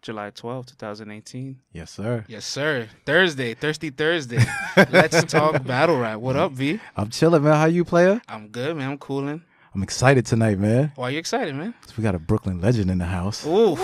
July 12th, 2018. Yes, sir. Yes, sir. Thursday, Thirsty Thursday. Let's talk battle rap. What up, V? I'm chilling, man. How you, player? I'm good, man. I'm cooling. I'm excited tonight, man. Why are you excited, man? We got a Brooklyn legend in the house. Ooh.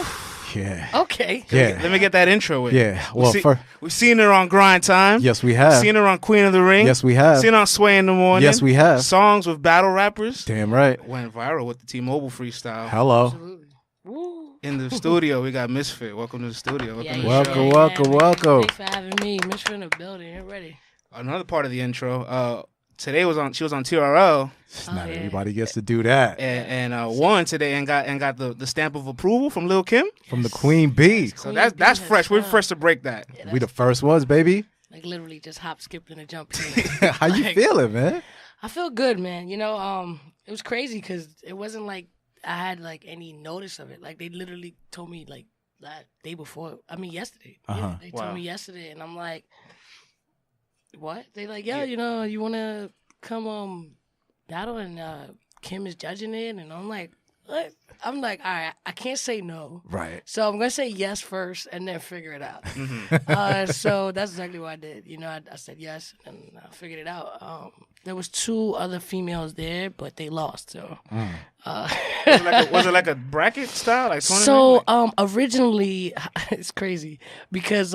Yeah. Okay. Yeah. Let me get that intro with. Yeah. Well, we've seen her on GrindTime. Yes, we have. Seen her on Queen of the Ring. Yes, we have. Seen her on Sway in the Morning. Yes, we have. Songs with battle rappers. Damn right. Went viral with the T-Mobile Freestyle. Hello. Absolutely. Woo. In the studio, we got Ms.Fit. Welcome to the studio. Welcome. Thanks for having me. Ms.Fit in the building. You're ready. Another part of the intro. Today she was on TRL. Not everybody gets to do that. And won today and got the stamp of approval from Lil Kim. From the Queen Bee. So that's fresh. We're first to break that. Yeah, We the first ones, baby. like literally just hop, skipped, and a jump. How you feeling, man? I feel good, man. You know, it was crazy because it wasn't like I had like any notice of it. Like they literally told me like that day before. I mean, yesterday. Yeah, they told me yesterday, and I'm like, what? They like, yeah, you know, you want to come battle, and Kim is judging it, and I'm like, what? I'm like, all right, I can't say no. Right. So I'm going to say yes first and then figure it out. So that's exactly what I did. You know, I said yes and I figured it out. There was 2 other females there, but they lost. So, was it like a bracket style? Like so originally, it's crazy because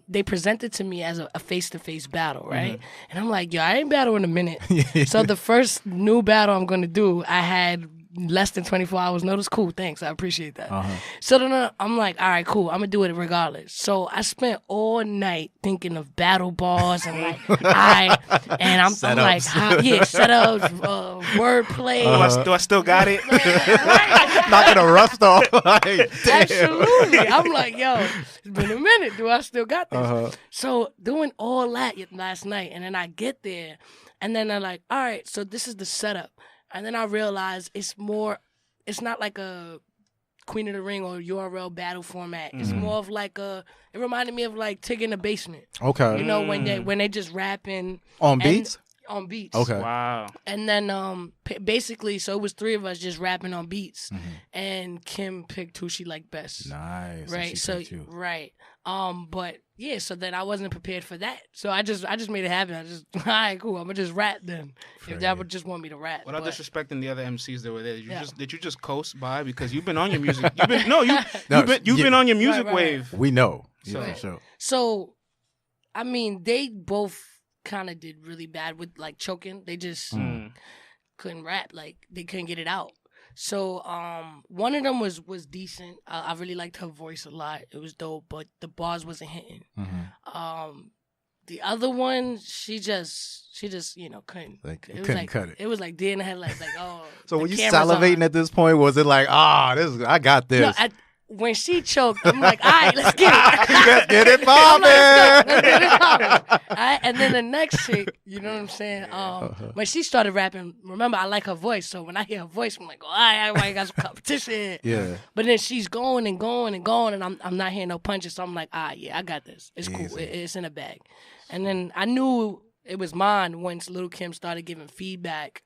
they presented to me as a face-to-face battle, right? And I'm like, yo, I ain't battle in a minute. So the first new battle I'm going to do, I had less than 24 hours notice. Cool, thanks. I appreciate that. So then I'm like, all right, cool. I'm going to do it regardless. So I spent all night thinking of battle bars and like, and I'm like, setups, wordplay. Do I still got it? Knocking a rust off. Absolutely. I'm like, yo, it's been a minute. Do I still got this? So doing all that last night, and then I get there, and then they're like, all right, so this is the setup. And then I realized it's not like a Queen of the Ring or URL battle format. It's more of like it reminded me of like Tig in the Basement. Okay. You know, when they just rapping. On beats? On beats. Okay. Wow. And then basically, so it was 3 of us just rapping on beats. And Kim picked who she liked best. Nice. Right. So right. But yeah, so then I wasn't prepared for that. So I just made it happen. All right, cool. I'm gonna just rap then. If that would just want me to rap. Without disrespecting the other MCs that were there, did you just coast by because you've been on your music? You've been on your music wave. We know. So I mean, they both kind of did really bad with like choking. They just couldn't rap. Like they couldn't get it out. So one of them was decent. I really liked her voice a lot. It was dope, but the bars wasn't hitting. The other one, she just couldn't. Couldn't cut it. It was like deer in the headlights. Like, oh. So were you salivating at this point? Was it like, I got this? No, when she choked, I'm like, all right, let's get it. Let's get it poppin'. Let's get it poppin'. And then the next chick, you know what I'm saying? When she started rapping, remember, I like her voice. So when I hear her voice, I'm like, all right, I got some competition. Yeah. But then she's going and going and going, and I'm not hearing no punches. So I'm like, I got this. It's cool. It's in a bag. And then I knew it was mine once Lil Kim started giving feedback.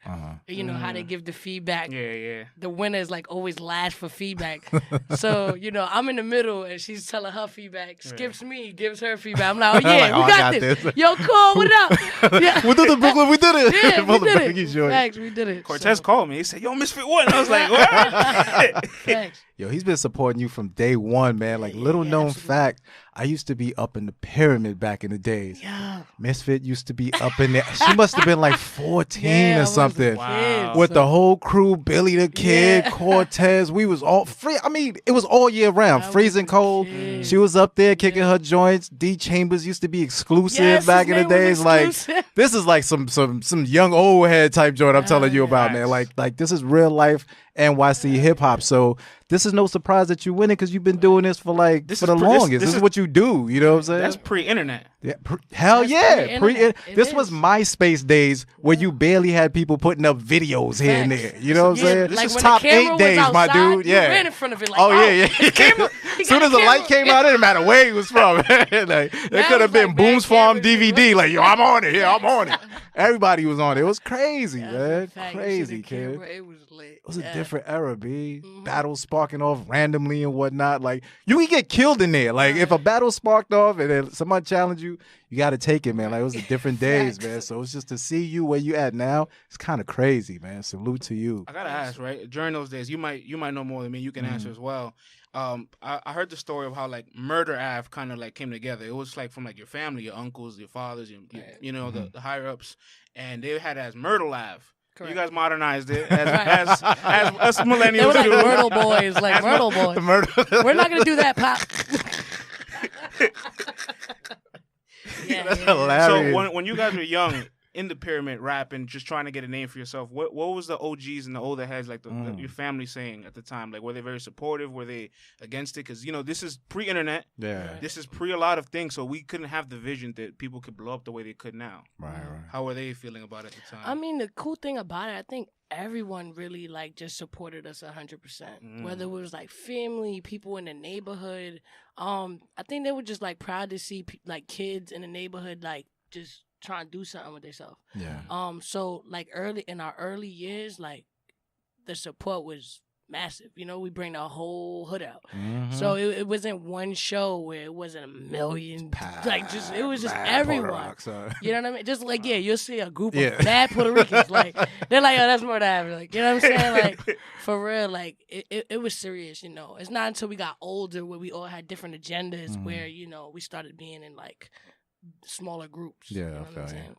You know how they give the feedback. Yeah. The winner is like always last for feedback. So, you know, I'm in the middle and she's telling her feedback. Skips me, gives her feedback. I'm like, oh yeah, we got this. Yo, cool, what up? Yeah. We did it, Brooklyn. We did it. Yeah, we did it. Thanks, we did it. Cortez called me. He said, yo, Ms.Fit won. I was like, what? Thanks. Yo, he's been supporting you from day one, man. Like, little known fact, I used to be up in the pyramid back in the days. Yeah. Ms.Fit used to be up in there. She must have been like 14 or something. Wow. With the whole crew, Billy the Kid, Cortez. We was all free. I mean, it was all year round. Freezing cold. She was up there kicking her joints. D Chambers used to be exclusive back in the days. Like, this is like some young old head type joint I'm telling you about, man. Like this is real life NYC hip hop. So this is no surprise that you win it because you've been doing this for the longest. This is what you do. You know what I'm saying? That's pre-internet. Yeah, hell yeah. This was MySpace days where you barely had people putting up videos here and there. You know what I'm saying? Like this is top 8 days, outside, my dude. You ran in front of it like, yeah. As soon as the light came out, it didn't matter where he was from. Like, it could have been Boone's Farm DVD. Like, yo, I'm on it. Yeah, I'm on it. Everybody was on it. It was crazy, Yeah, man. fact. Crazy, kid. Camera, it was lit. It was a different era, B. Battles sparking off randomly and whatnot. Like, you can get killed in there. Like, if a battle sparked off and then someone challenged you, you got to take it, man. Like, it was a different days, man. So it's just to see you where you at now, it's kind of crazy, man. Salute to you. I got to ask, right? During those days, you might know more than me. You can answer as well. I heard the story of how, like, Murder Ave kind of, like, came together. It was, like, from, like, your family, your uncles, your fathers, you know, the higher-ups. And they had it as Myrtle Ave. Correct. You guys modernized it as us millennials. They were like Myrtle boys, like Myrtle boys. We're not gonna do that, Pop. That's hilarious. So when you guys were young in the pyramid rapping, just trying to get a name for yourself, what was the OGs and the older heads, like your family saying at the time? Like, were they very supportive? Were they against it? Because, you know, this is pre-internet. Yeah. This is pre a lot of things, so we couldn't have the vision that people could blow up the way they could now. Right. How were they feeling about it at the time? I mean, the cool thing about it, I think everyone really, like, just supported us 100%. Whether it was, like, family, people in the neighborhood. I think they were just, like, proud to see, like, kids in the neighborhood, like, just trying to do something with themselves. Yeah. So, like, in our early years, like, the support was massive. You know, we bring the whole hood out. So it wasn't one show where it wasn't a million. Like, just it was just everyone. You know what I mean? Just like, you'll see a group of bad Puerto Ricans. Like, they're like, oh, that's Murder Ave. Like, you know what I'm saying? Like, for real, like, it was serious, you know. It's not until we got older where we all had different agendas where, you know, we started being in, like, smaller groups. Yeah, you know what I'm saying?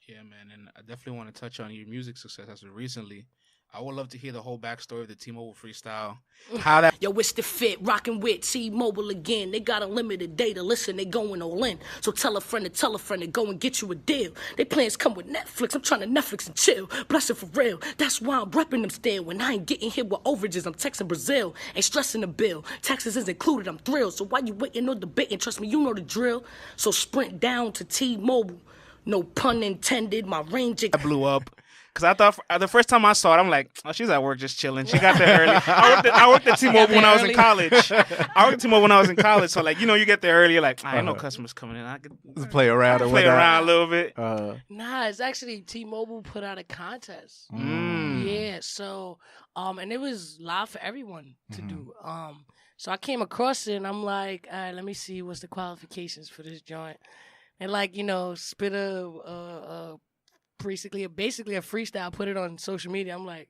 Yeah, man, and I definitely want to touch on your music success as of recently. I would love to hear the whole backstory of the T-Mobile Freestyle. How that... Yo, it's the fit, rockin' with T-Mobile again. They got unlimited data, listen, they going all in. So tell a friend to go and get you a deal. They plans come with Netflix, I'm trying to Netflix and chill. Blessed for real, that's why I'm repping them still. When I ain't getting hit with overages, I'm texting Brazil. Ain't stressing the bill, taxes is included, I'm thrilled. So why you waiting on debating, trust me, you know the drill. So sprint down to T-Mobile, no pun intended, my range... I blew up. Because I thought the first time I saw it, I'm like, oh, she's at work just chilling. She got there early. I worked at T-Mobile when I was in college. I worked at T-Mobile when I was in college. So, like, you know, you get there early. You're like, I ain't no customers coming in. I could play around a little bit. Nah, it's actually T-Mobile put out a contest. Yeah, so, and it was live for everyone to do. So I came across it, and I'm like, all right, let me see what's the qualifications for this joint. And, like, you know, spit basically a freestyle, put it on social media. I'm like,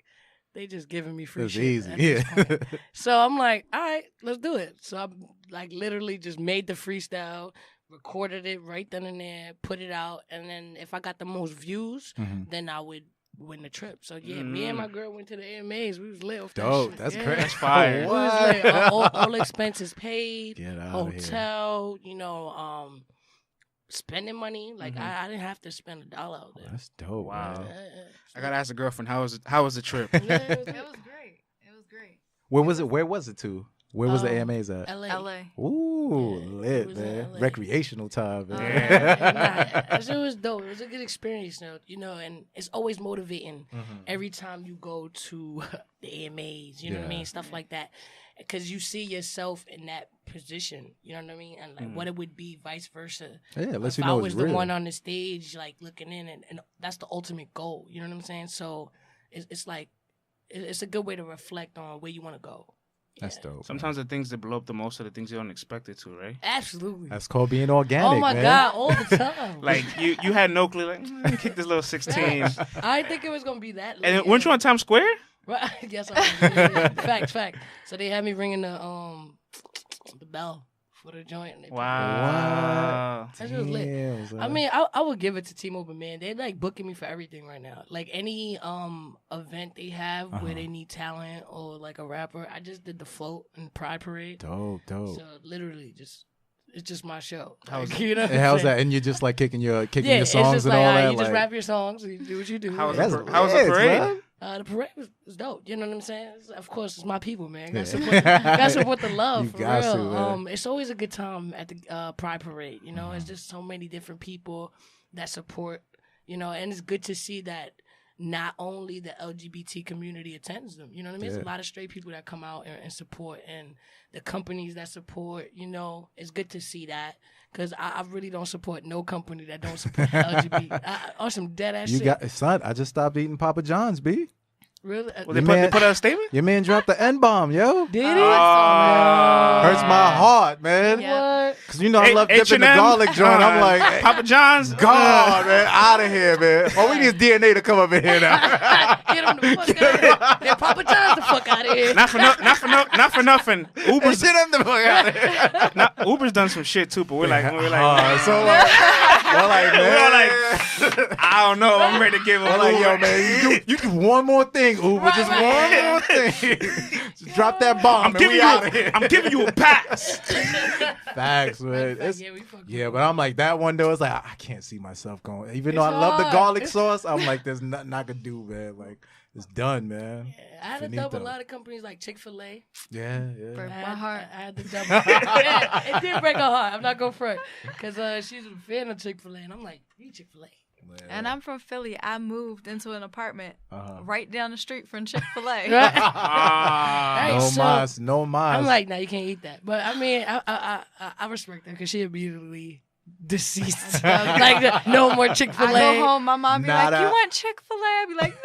they just giving me free shit. Easy, yeah. So I'm like, all right, let's do it. So I like literally just made the freestyle, recorded it right then and there, put it out, and then if I got the most views, then I would win the trip. So yeah, me and my girl went to the AMAs. We was lit off that shit. That's great. That's fire. We was lit. All expenses paid. Get out hotel, you know, spending money. Like I didn't have to spend $1 out there. That's dope. Wow. Man. I gotta ask the girlfriend, how was the trip? It was great. It was great. Where was it? Where was it to? Where was the AMAs at? LA. Ooh, Yeah, lit, man. LA. Recreational time, man. It was dope. It was a good experience, you know, and it's always motivating every time you go to the AMAs, you know what I mean? Stuff like that. Because you see yourself in that position, you know what I mean? And like what it would be vice versa. Yeah, if you know I it's was the real. one on the stage, like looking in, and that's the ultimate goal, you know what I'm saying? So it's like, it's a good way to reflect on where you want to go. That's dope. Sometimes the things that blow up the most are the things you don't expect it to, right? Absolutely. That's called being organic. Oh my man. God, all the time. Like you had no clue. Like, let me kick this little 16. I didn't think it was gonna be that. And weren't you on Times Square? Right. Yes, I was. Yeah. Fact. So they had me ringing the bell for the joint. And Wow. That shit was lit. I mean, I would give it to T-Mobile, man. They're like booking me for everything right now. Like any event they have where they need talent or like a rapper, I just did the float and Pride Parade. Dope. So literally it's just my show. How's Like, you know And how's that? And you're just like kicking your songs it's just and like, all that. you just rap your songs, you do what you do. How was That's the parade? man. The parade was dope. You know what I'm saying? Of course, it's my people, man. Gotta support the love, You for got real. to, man. It's always a good time at the Pride Parade. You know, it's just so many different people that support. You know, and it's good to see that not only the LGBT community attends them. You know what I mean? Yeah. It's a lot of straight people that come out and support, and the companies that support. You know, it's good to see that. Because I really don't support no company that don't support LGBT. On some dead ass shit. Son, I just stopped eating Papa John's, B. Really? Well, they put out a statement? Your man dropped the N-bomb, yo. Did he? Hurts my heart, man. What? Because, you know, I love dipping the H&M? garlic joint. I'm like, hey, Papa John's? God, man, out of here, man. Oh, we need DNA to come up in here now. Get him the fuck out of here. Then Papa John's the fuck out of here. Not for nothing. Uber's Shit him the fuck out of here. Uber's done some shit too, but we're like, so like, we're like, man. we're all like, I don't know. I'm ready to give him. We're like, yo, man, you do one more thing, Uber. Just one more thing. Just drop that bomb. I'm giving you a pass. Facts, man. Yeah, but I'm like, that one though, it's like, I can't see myself going. Even though I love the garlic sauce, I'm like, there's nothing I could do, man. Like, it's done, man. Yeah, I had to dub a lot of companies like Chick-fil-A. Yeah. Broke my heart. I had to dub. Yeah, it did break her heart. I'm not going front. Because she's a fan of Chick-fil-A. And I'm like, you Chick-fil-A. And I'm from Philly. I moved into an apartment right down the street from Chick-fil-A. No mas. I'm like, nah, you can't eat that. But I mean, I respect her because she immediately deceased. Like, no more Chick-fil-A. I go home, my mom be like, you want Chick-fil-A? I be like,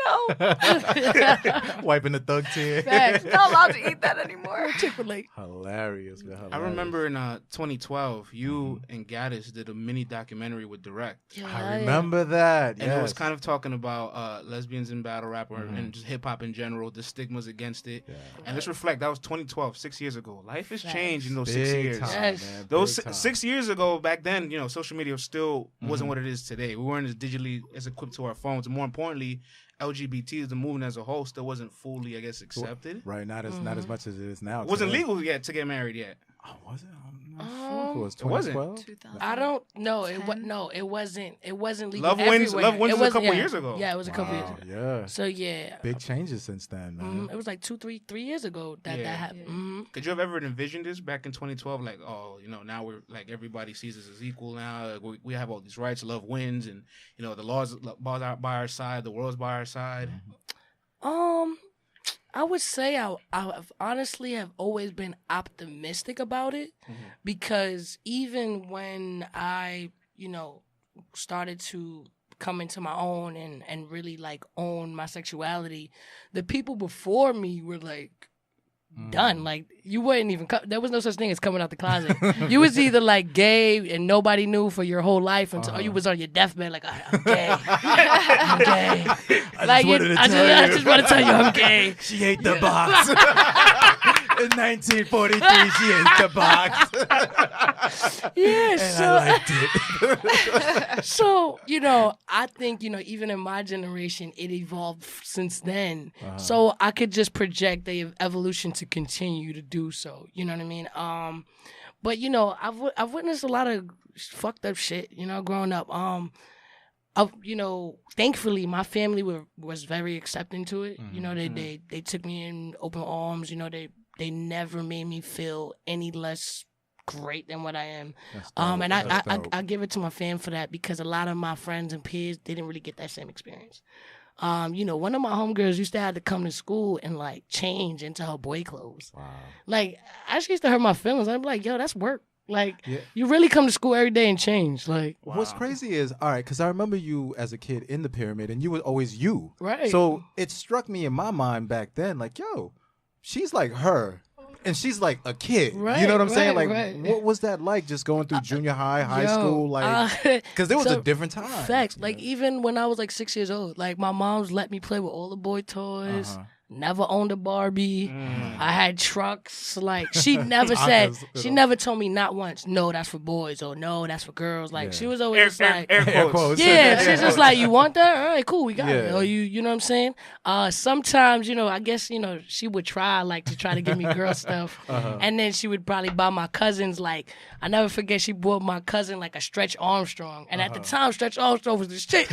no. Wiping the thug tear. Facts. Not allowed to eat that anymore. Chick-fil-A. Hilarious, man. I remember in 2012, you and Gaddis did a mini documentary with Direct. I remember that. And it was kind of talking about lesbians in battle rap and just hip hop in general, the stigmas against it. Yeah. And let's reflect, that was 2012, 6 years ago. Life has changed in those 6 years. Those 6 years ago, back then, you know, social media still wasn't what it is today. We weren't as digitally as equipped to our phones. And more importantly, LGBT, the movement as a whole, still wasn't fully, I guess, accepted. Right, not as much as it is now. It wasn't legal yet to get married yet. Oh, was it? I'm not sure if it was 2012. I don't know. It wasn't legal. Love Wins was a couple years ago. Yeah, it was a couple years ago. Yeah. So yeah, big changes since then, man. It was like 3 years ago that happened. Could you have ever envisioned this back in 2012? Like, oh, you know, now we're like everybody sees us as equal now. Like, we have all these rights. Love wins, and you know the laws are by our side. The world's by our side. I would say I honestly have always been optimistic about it because even when I, you know, started to come into my own and really like own my sexuality, the people before me were like done. Like you wouldn't even there was no such thing as coming out the closet. You was either like gay and nobody knew for your whole life until you was on your deathbed like I'm gay. I'm gay. I just want to tell you I'm gay. She ate the box. In 1943, she ate the box. Yeah, I liked it. So, you know, I think, you know, even in my generation, it evolved since then. So I could just project the evolution to continue to do so. You know what I mean? But, you know, I've witnessed a lot of fucked up shit, you know, growing up. You know, thankfully, my family was very accepting to it. You know, they took me in open arms. You know, they never made me feel any less great than what I am. And I give it to my fam for that because a lot of my friends and peers didn't really get that same experience. You know, one of my homegirls used to have to come to school and like change into her boy clothes. Wow. Like, I used to hurt my feelings. I'm like, yo, that's work. Like, you really come to school every day and change. Like, what's crazy is, all right, because I remember you as a kid in the pyramid and you were always you. Right. So it struck me in my mind back then, like, yo, she's like her. And she's like a kid. Right, you know what I'm saying? Like, right. what was that like just going through junior high school? Like, because it was a different time. Facts. Like, even when I was like 6 years old, like, my mom's let me play with all the boy toys. Never owned a Barbie. I had trucks. Like, she never she never told me not once, no, that's for boys, or no, that's for girls. Like, she was always like, air quotes. Yeah, she's just like, you want that? All right, cool, we got it. Or you know what I'm saying? Sometimes, you know, I guess, you know, she would try to give me girl stuff. And then she would probably buy my cousins, like, I never forget, she bought my cousin, like, a Stretch Armstrong. And at the time, Stretch Armstrong was the shit.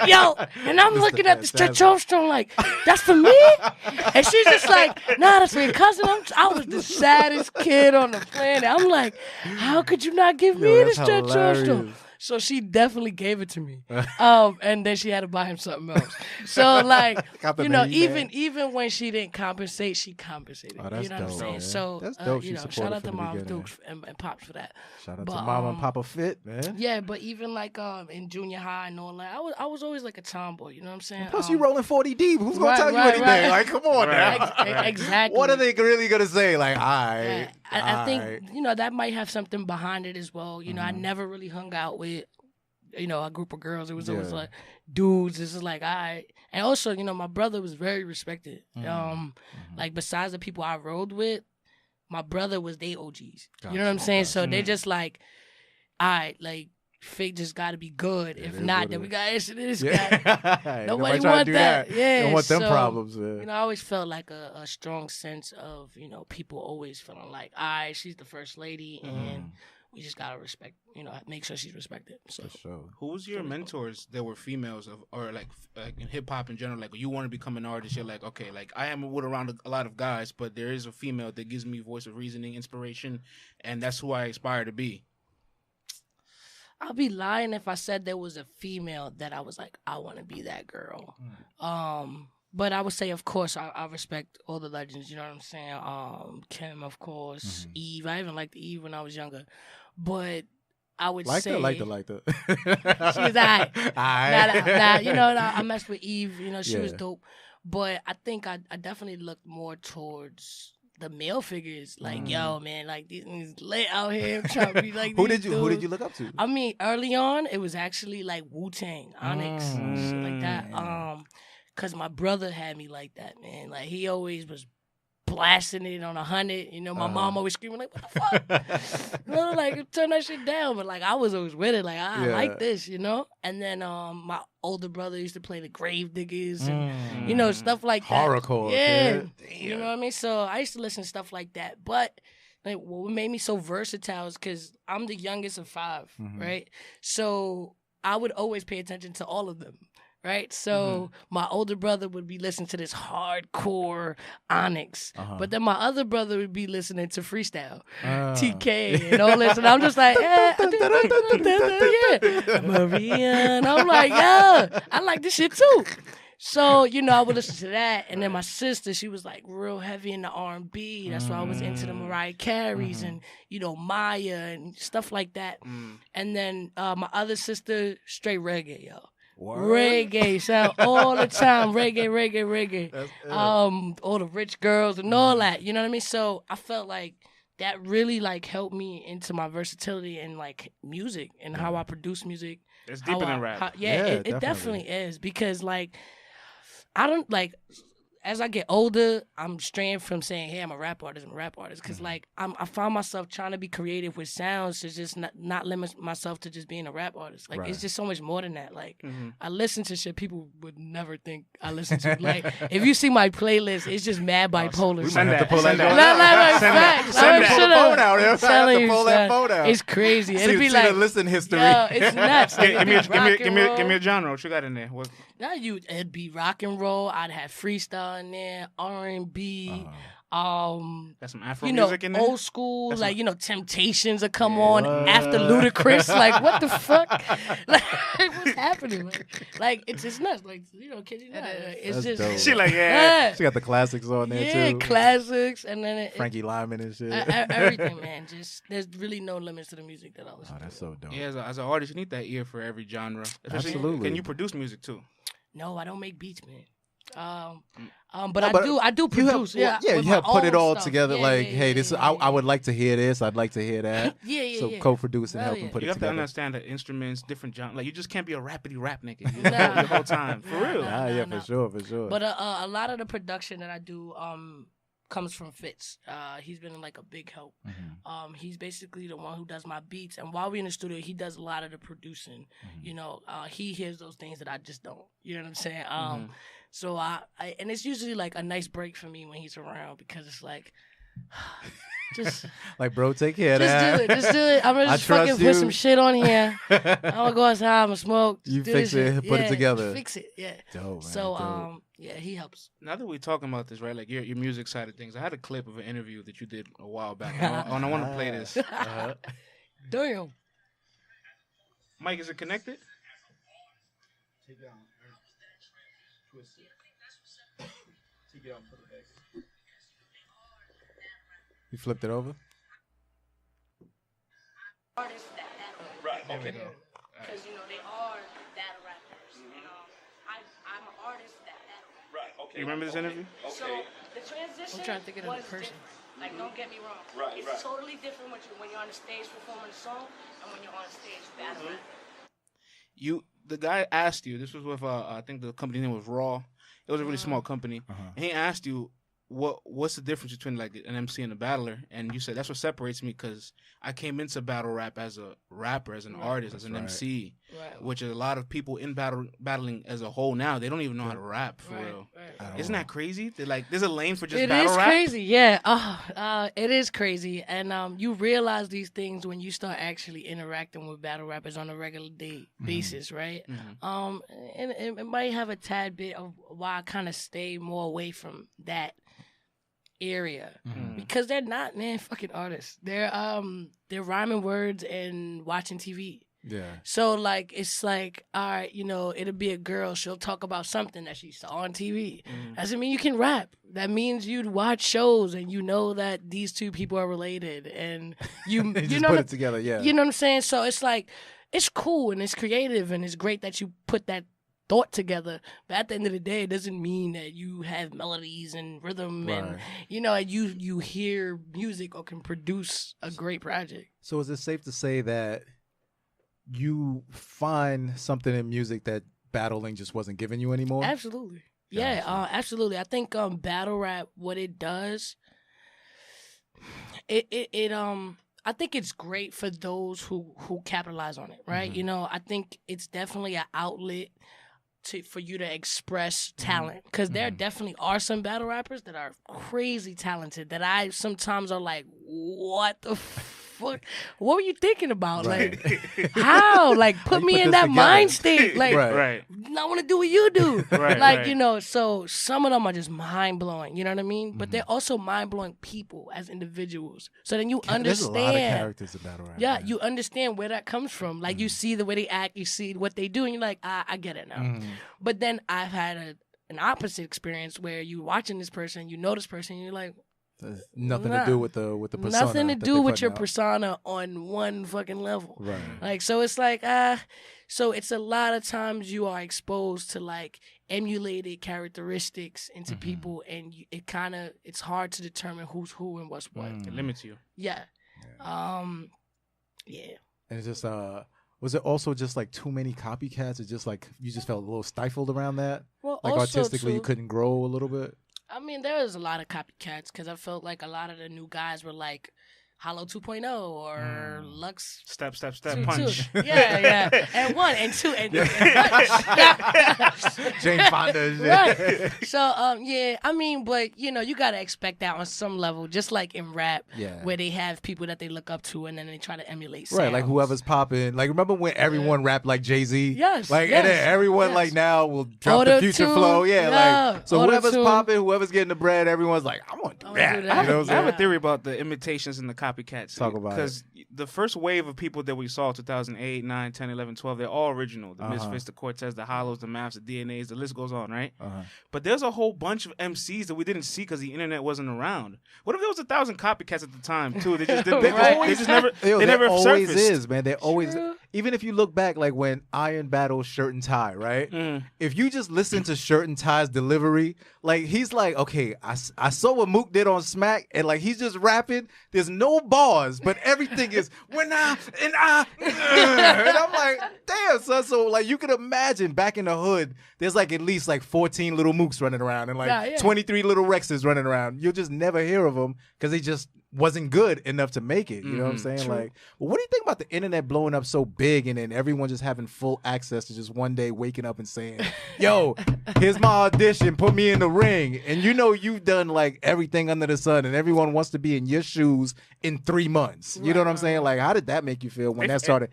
Yo, and I'm looking at the Stretch Armstrong like, that's for me? And she's just like, nah, that's for your cousin. I was the saddest kid on the planet. I'm like, how could you not give me the Stretch Armstrong? So she definitely gave it to me. And then she had to buy him something else. So like, you know, even when she didn't compensate, she compensated. Oh, that's you know what I'm dope, saying? man. So that's dope. you know, shout out to Mom, Dukes, and Pops for that. Shout out to Mama and Papa Fit, man. Yeah, but even like in junior high and all that, I was always like a tomboy. You know what I'm saying? Plus, you rolling 40 deep. Who's gonna tell you anything? Like, come on now. Exactly. What are they really gonna say? Like, I think you know that might have something behind it as well. You know, I never really hung out with, you know, a group of girls. It was always like dudes. This is like and also, you know, my brother was very respected. Like besides the people I rode with, my brother was they OGs. Gotcha, you know what I'm saying? So they just like, like. Fake just got to be good. If not, then we got to answer this guy. Nobody want that. Yeah, don't want them problems. You know, I always felt like a strong sense of, you know, people always feeling like, she's the first lady, and we just gotta respect, you know, make sure she's respected. So, who was your mentors that were females or like in hip hop in general? Like, you want to become an artist, you're like, okay, like I am around a lot of guys, but there is a female that gives me voice of reasoning, inspiration, and that's who I aspire to be. I'll be lying if I said there was a female that I was like, I want to be that girl. But I would say, of course, I respect all the legends. You know what I'm saying? Kim, of course, Eve. I even liked Eve when I was younger. But I would say... Liked her. She was all right. You know, I messed with Eve. You know, she was dope. But I think I definitely looked more towards... the male figures, like, yo, man, like, these niggas lit out here trying to be like Who did you look up to? I mean, early on, it was actually like Wu-Tang, Onyx, shit like that. Cause my brother had me like that, man. Like, he always was blasting it on 100. You know, my mom always screaming like, what the fuck? You know, like, turn that shit down. But like, I was always with it. Like, I like this, you know? And then my older brother used to play the Grave Diggers and, you know, stuff like that. Horrorcore. Yeah. You know what I mean? So I used to listen to stuff like that. But like, what made me so versatile is because I'm the youngest of 5, right? So I would always pay attention to all of them. Right, so my older brother would be listening to this hardcore Onyx, but then my other brother would be listening to freestyle, TK, and all this, and I'm just like, Maria, and I'm like, I like this shit too. So, you know, I would listen to that, and then my sister, she was like real heavy in the R&B. That's why I was into the Mariah Careys and, you know, Maya and stuff like that. And then my other sister, straight reggae, yo. Word. Reggae, sound all the time. Reggae. All the rich girls and all that. You know what I mean? So I felt like that really like helped me into my versatility in like music and how I produce music. It's deeper than rap. It definitely is, because like I don't like. As I get older, I'm straying from saying, hey, I'm a rap artist, because like I found myself trying to be creative with sounds to just not limit myself to just being a rap artist. Like, it's just so much more than that. Like, I listen to shit people would never think I listen to. Like, if you see my playlist, it's just mad bipolar. Send that. Pull that phone out. It's crazy. It'd be see like, the listen history. Yo, it's nuts. Give me a genre. What you got in there? What? Now it'd be rock and roll. I'd have freestyle in there, R&B. Got some Afro you know, music in there. Old school, like you know, Temptations would come on after Ludacris. Like, what the fuck? Like, what's happening? Like it's nuts. Like, you know, kids, it's That's just dope. She like, She got the classics on there too. Yeah, classics, and then Frankie Lyman and shit. Everything, man. Just there's really no limits to the music that I listen to. That's so dope. Yeah, as an artist, you need that ear for every genre. Absolutely. Can you produce music too? No, I don't make beats, man. But I do produce. You have put it all stuff. together. I would like to hear this. I'd like to hear that. So co-produce and help them put it together. You have to understand the instruments, different genres. Like, you just can't be a rapidy rap nigga the whole time. For real. For sure. But a lot of the production that I do comes from Fitz. He's been like a big help. He's basically the one who does my beats, and while we're in the studio, he does a lot of the producing. You know, he hears those things that I just don't. You know what I'm saying? So I and it's usually like a nice break for me when he's around, because it's like, just like, bro, take care of that. Just do it. I'm gonna just fucking put some shit on here. I'm gonna go outside, I'm gonna smoke. You fix it, put it together. Fix it, yeah. Dope, man, so dope. yeah, he helps. Now that we're talking about this, right, like your music side of things, I had a clip of an interview that you did a while back, and I want to play this. Damn. Mike, is it connected? Take it out. Twist it. Take it out and put it back. You flipped it over? Artists that battle. Right. Okay. Because, they are battle rappers. I'm an artist that battle. Right. Okay. You remember this interview? Okay. So the transition I'm trying to think of was the person. different. Like, don't get me wrong. Right, it's totally different when you're on the stage performing a song and when you're on stage battle rapping. The guy asked you, this was with, I think the company name was Raw. It was a really small company. And he asked you, what's the difference between like an MC and a battler? And you said that's what separates me because I came into battle rap as a rapper, as an artist, as an MC, which a lot of people in battling as a whole now they don't even know how to rap for real. Right. Isn't that crazy? They're like, there's a lane for just battle rap. It is crazy, yeah. It is crazy, and you realize these things when you start actually interacting with battle rappers on a regular day basis, right? And it might have a tad bit of why I kind of stay more away from that area because they're not fucking artists. They're rhyming words and watching TV. Yeah. So like it's like, all right, it'll be a girl, she'll talk about something that she saw on TV. Doesn't mean you can rap. That means you'd watch shows and you know that these two people are related and you just put it together, yeah. You know what I'm saying? So it's like it's cool and it's creative and it's great that you put that thought together, but at the end of the day, it doesn't mean that you have melodies and rhythm and you hear music or can produce a great project. So is it safe to say that you find something in music that battling just wasn't giving you anymore? Absolutely. Yeah, absolutely. I think battle rap, what it does, I think it's great for those who capitalize on it, right? I think it's definitely an outlet for you to express talent, because there definitely are some battle rappers that are crazy talented that I sometimes are like, what the fuck? What were you thinking about? Right. Like, how? Like, put me in that mind state. Like, I want to do what you do. So some of them are just mind blowing. You know what I mean? But they're also mind blowing people as individuals. So then you understand. There's a lot of characters in battle rap. Yeah, you understand where that comes from. Like, you see the way they act, you see what they do, and you're like, I get it now. But then I've had an opposite experience where you're watching this person, you know this person, and you're like, nothing to do with the persona. Nothing to do with your persona on one fucking level. Right. Like, so it's like, so it's a lot of times you are exposed to like emulated characteristics into people, and it's hard to determine who's who and what's what. It limits you. Yeah. And it's just was it also just like too many copycats? It just like you just felt a little stifled around that? Well, like artistically you couldn't grow a little bit? I mean, there was a lot of copycats because I felt like a lot of the new guys were like Hollow 2.0 or Lux. Step, 2, punch. 2. Yeah. And 1 and 2 and 3 Jane Fonda. Right. So, I mean, but, you got to expect that on some level, just like in rap, where they have people that they look up to and then they try to emulate sounds. Right, like whoever's popping. Like, remember when everyone rapped like Jay-Z? Yes. Like, and then everyone, like, now will drop the future flow. Yeah, like, so whoever's popping, whoever's getting the bread, everyone's like, I want to do that. I have a theory about the imitations and the copycats. Talk about it. Because the first wave of people that we saw, 2008, 9, 10, 11, 12, they're all original. The Misfits, the Cortez, the Hollows, the Maps, the DNAs, the list goes on, right? But there's a whole bunch of MCs that we didn't see because the internet wasn't around. What if there was 1,000 copycats at the time, too? They just didn't. They never always surfaced. Is, man. They always. Even if you look back, like when Iron battles Shirt and Tie, right? If you just listen to Shirt and Tie's delivery, like he's like, okay, I saw what Mook did on Smack, and like he's just rapping. There's no bars, but everything is and I'm like, damn, son. So like you could imagine back in the hood, there's like at least like 14 little Mooks running around and like 23 little Rexes running around. You'll just never hear of them because they just wasn't good enough to make it. You know what I'm saying? True. Like, well, what do you think about the internet blowing up so big and then everyone just having full access to just one day waking up and saying, yo, here's my audition, put me in the ring. And you've done like everything under the sun and everyone wants to be in your shoes in 3 months. You know what I'm saying? Like, how did that make you feel when that started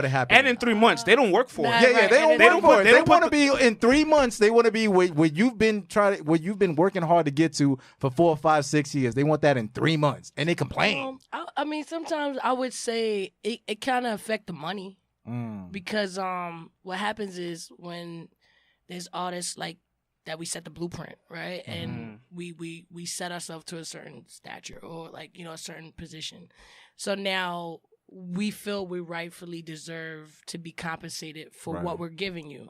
happening? And in 3 months, they don't work for it. They don't work for it. They want to be in 3 months. They want to be where you've been working hard to get to for 4, 5, 6 years. They want that in 3 months. And they complain. I mean, sometimes I would say it kind of affect the money. Because what happens is when there's artists like that, we set the blueprint, right? And we set ourselves to a certain stature or like, you know, a certain position. So now we feel we rightfully deserve to be compensated for what we're giving you.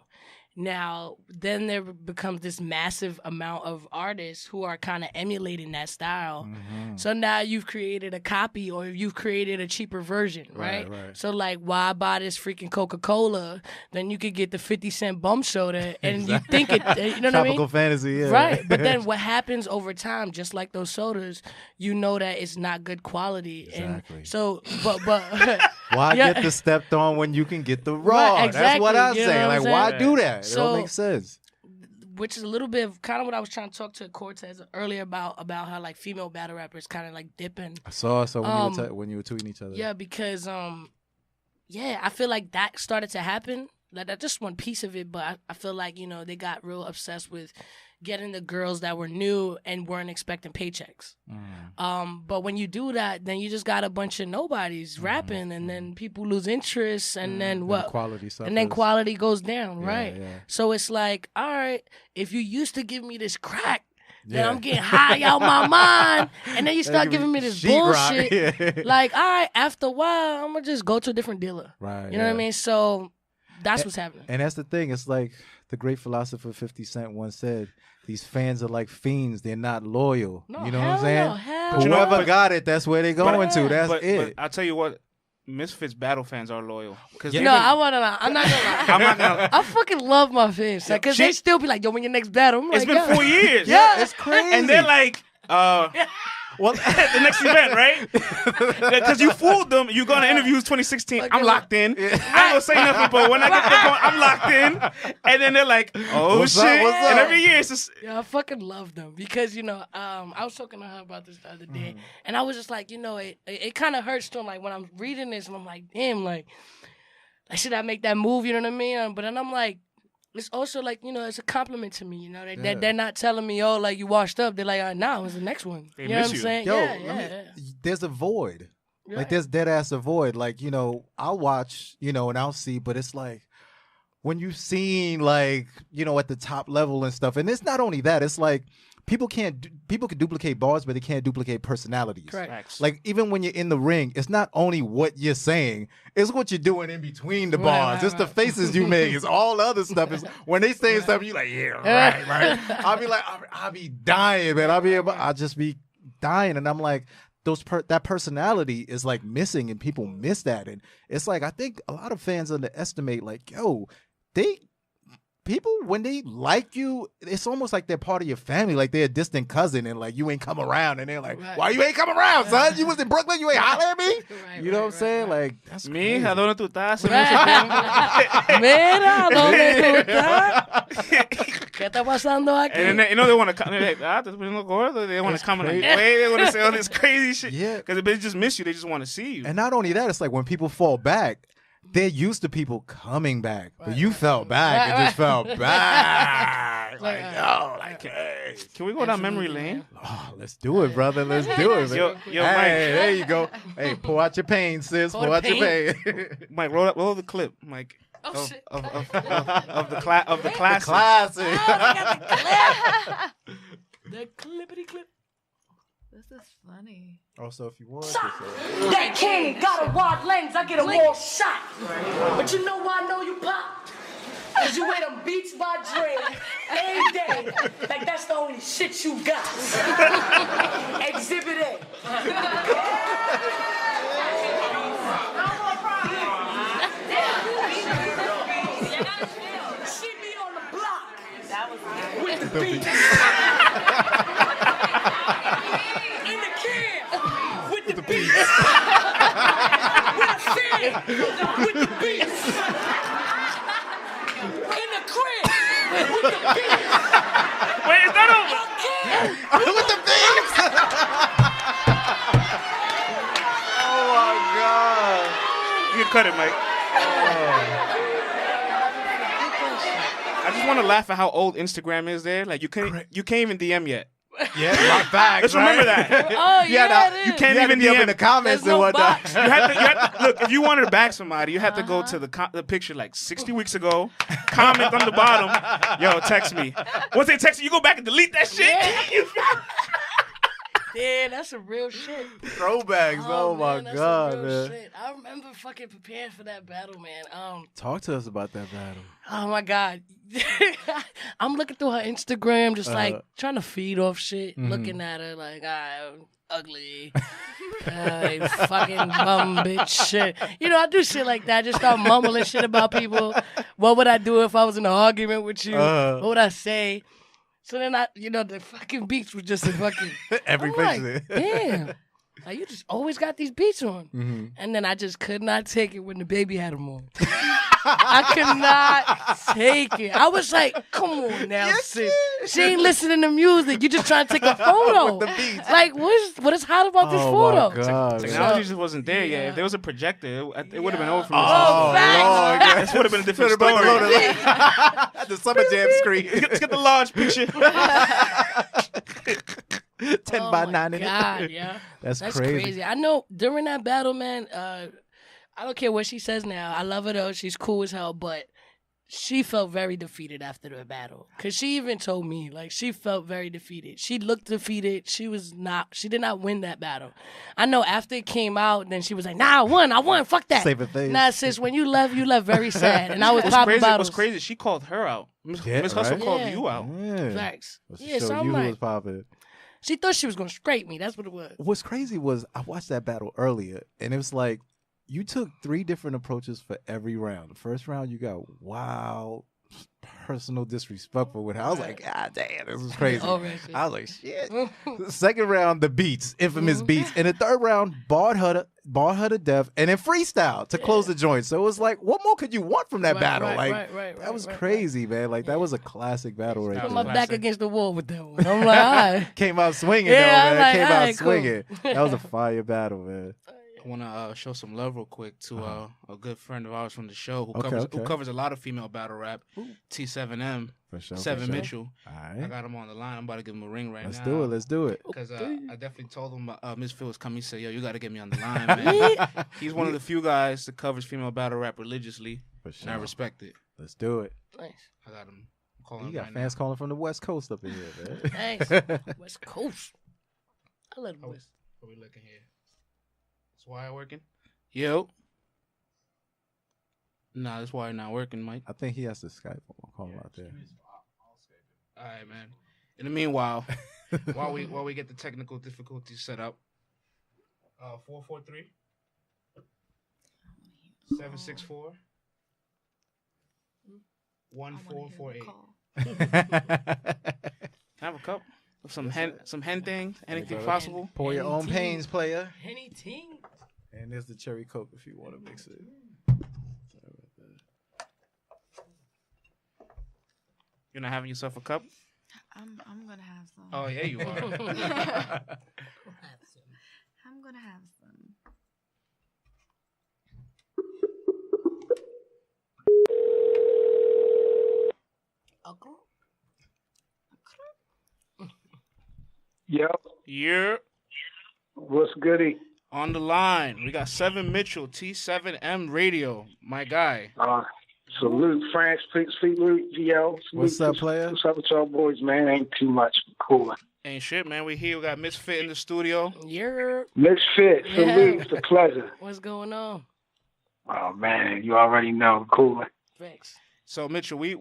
Now, then there becomes this massive amount of artists who are kind of emulating that style. So now you've created a copy or you've created a cheaper version, right? So like, why buy this freaking Coca-Cola? Then you could get the 50-cent bum soda and you think it, you know what I mean? Tropical fantasy, yeah. Right. But then what happens over time, just like those sodas, you know that it's not good quality. Exactly. And so, but why get the stepped on when you can get the raw? Right, exactly. That's what I You know say. what Like, I'm why saying? do that? It So- don't make sense. which is a little bit of kind of what I was trying to talk to Cortez earlier about how like female battle rappers kind of like dipping. I saw when you were tweeting each other. Yeah, because I feel like that started to happen. Like that's just one piece of it, but I feel like, you know, they got real obsessed with getting the girls that were new and weren't expecting paychecks. But when you do that, then you just got a bunch of nobodies rapping, and then people lose interest, and then what? Quality suffers. And then quality goes down, Yeah, right? yeah. So it's like, all right, if you used to give me this crack, then I'm getting high out my mind, and then you start giving me this bullshit. Yeah. Like, all right, after a while, I'm gonna just go to a different dealer. Right. You know what I mean? So that's what's happening. And that's the thing. It's like the great philosopher 50 Cent once said, these fans are like fiends. They're not loyal. No, you know what I'm hell saying? no, hell But you know, Whoever got it, that's where they're going to. That's but it. I'll tell you what, Misfits battle fans are loyal. Yeah. No, I wanna lie. I'm not gonna lie. I'm not gonna. I fucking love my fans, because they still be like, "Yo, when your next battle?" I'm It's like, been 4 years. Yeah, it's crazy. And they're like, well, the next event, right? Because you fooled them. You go on interviews 2016. I'm locked in. I ain't gonna say nothing, but when I get there, I'm locked in. And then they're like, oh What's shit! up? What's up? And every year it's just. Yeah, I fucking love them because, you know, I was talking to her about this the other day, and I was just like, you know, it kind of hurts to, like, when I'm reading this and I'm like, damn, like should I make that move? You know what I mean? But then I'm like, it's also like, you know, it's a compliment to me. You know, they're not telling me, oh, like you washed up. They're like, nah, it was the next one. They You know miss what I'm you. saying? Yo, Yeah. there's a void. Right. Like there's dead ass a void. Like, you know, I'll watch, you know, and I'll see, but it's like when you've seen, like, you know, at the top level and stuff, and it's not only that, it's like people can duplicate bars, but they can't duplicate personalities. Correct. Facts. Like, even when you're in the ring, it's not only what you're saying, it's what you're doing in between the bars. Right, It's the right. faces you make. It's all the other stuff. Is when they say something, you're like, yeah, right. I'll be like, I'll be dying, man. I'll just be dying. And I'm like, that personality is like missing, and people miss that. And it's like, I think a lot of fans underestimate, like, yo, people, when they like you, it's almost like they're part of your family, like they're a distant cousin, and like you ain't come around, and they're like, Right. why you ain't come around, son? You was in Brooklyn, you ain't holler at me? Right, You know what I'm right, saying? right. Like, that's Me, crazy. ¿a dónde tú estás? Mira, ¿dónde tú estás? ¿Qué está pasando aquí? And then, you know, they want to come. They're like, te poniendo gordo. They want to come and like, wait, they want to say all this crazy shit. Yeah. Because they just miss you. They just want to see you. And not only that, it's like when people fall back, they're used to people coming back. But you fell back and just fell back. Like, yo, like, hey. Can we go down memory Absolutely, lane? Oh, let's do it, brother. Let's do it, man. Yo, hey, Mike. there you go. Hey, pour out your pain, sis. Pour Pour the out your pain. Mike, roll the clip, Mike. Oh, of, shit. of the classic. Classic. The clippity clip. This is funny. Also, if you want, That king got a wide lens, I get a wall shot. But you know why I know you pop? Cause you wear them Beats by Dre every day. Like that's the only shit you got. Exhibit A. See me on the block. With the beats. In the can. With the beats. With a fan. With the beats. In the crib. With the beats. Wait, is that over? with the beats. Oh my God. You can cut it, Mike. I just want to laugh at how old Instagram is there. Like, you can't even DM yet. Yeah, my facts. Let's remember that. Oh, yeah, it You is. can't You had to even be up DM. in the comments There's and no whatnot. box. You have to look. If you wanted to back somebody, you have to go to the picture like 60 weeks ago. Comment on the bottom. Yo, text me. Once they text you go back and delete that shit. Yeah, that's some real shit. Throwbacks. Oh, my man, that's God, some real man. shit. I remember fucking preparing for that battle, man. Talk to us about that battle. Oh my God. I'm looking through her Instagram, just like trying to feed off shit, looking at her like, ugly. Fucking bum bitch shit. You know, I do shit like that. Just start mumbling shit about people. What would I do if I was in an argument with you? What would I say? So then the fucking beats was just a fucking Every I'm picture. like, damn. Like, you just always got these beats on. And then I just could not take it when the baby had them on. I could not take it. I was like, come on now, sis. She ain't listening to music. You just trying to take a photo. With the beats. Like, what is hot about this photo? My God, Technology just wasn't there yet. If there was a projector, it would have been over from this. Oh, facts. Lord. This would have been a different Should've been story. the Summer Jam screen. Let's get the large picture. 10 Oh by my 9 in God, it. yeah. That's That's crazy. crazy. I know during that battle, man, I don't care what she says now. I love her though. She's cool as hell, but she felt very defeated after the battle. Cause she even told me, like, she felt very defeated. She looked defeated. She did not win that battle. I know after it came out, then she was like, nah, I won, fuck that. Save it face. Nah, sis, when you left very sad. And I was What's popping crazy? bottles. What's crazy? She called her out. Miss Yeah, Hustle right? called Yeah. you out. Yeah. Facts. Was to Yeah, show so I'm you who was like, popping. she thought she was gonna scrape me. That's what it was. What's crazy was I watched that battle earlier, and it was like you took 3 different approaches for every round. The first round, you got wild, personal, disrespectful with her. I was like, God damn, this is crazy. Oh, man, shit. I was like, shit. The second round, the beats, infamous beats, and the third round, barred her to death, and then freestyle to close the joint. So it was like, what more could you want from that battle? That was crazy, man. Like that was a classic battle right Put there. my back against the wall with that one. I'm like, all right. Came out swinging, Yeah, though, man. I'm like, Came all out right, cool. swinging. That was a fire battle, man. I want to show some love real quick to a good friend of ours from the show who Okay. covers a lot of female battle rap, T7M, For sure. Seven Mitchell. All I right. got him on the line. I'm about to give him a ring right Let's now. do it. Let's do it. Because I definitely told him Ms. Phil was coming. He said, yo, you got to get me on the line, man. He's one of the few guys that covers female battle rap religiously, For and I sure. respect it. Let's do it. Nice. I got him calling You got right fans calling from the West Coast up in here, man. Nice. West Coast. I love the now. West. What we looking here? Is wire working? Yo. Nah, this wire not working, Mike. I think he has to Skype. I'll call him out there. All right, man. In the meanwhile, while we get the technical difficulties set up, 443 764 1448. Have a cup of some hen thing, anything possible. Pour your own Anything. pains, player. Anything. And there's the cherry coke if you want to mix it. You're not having yourself a cup? I'm gonna have some. Oh yeah, you are. I'm gonna have some. Yep. You're What's goody? on the line. We got Seven Mitchell, T7M Radio, my guy. Salute, France, salute, GL. What's up, player? What's up with y'all boys, man? Ain't too much. Cool. Ain't shit, man. We here. We got Ms.Fit in the studio. You're. Ms.Fit, salute. It's a pleasure. What's going on? Oh, man, you already know. Cool. Thanks. So Mitchell, we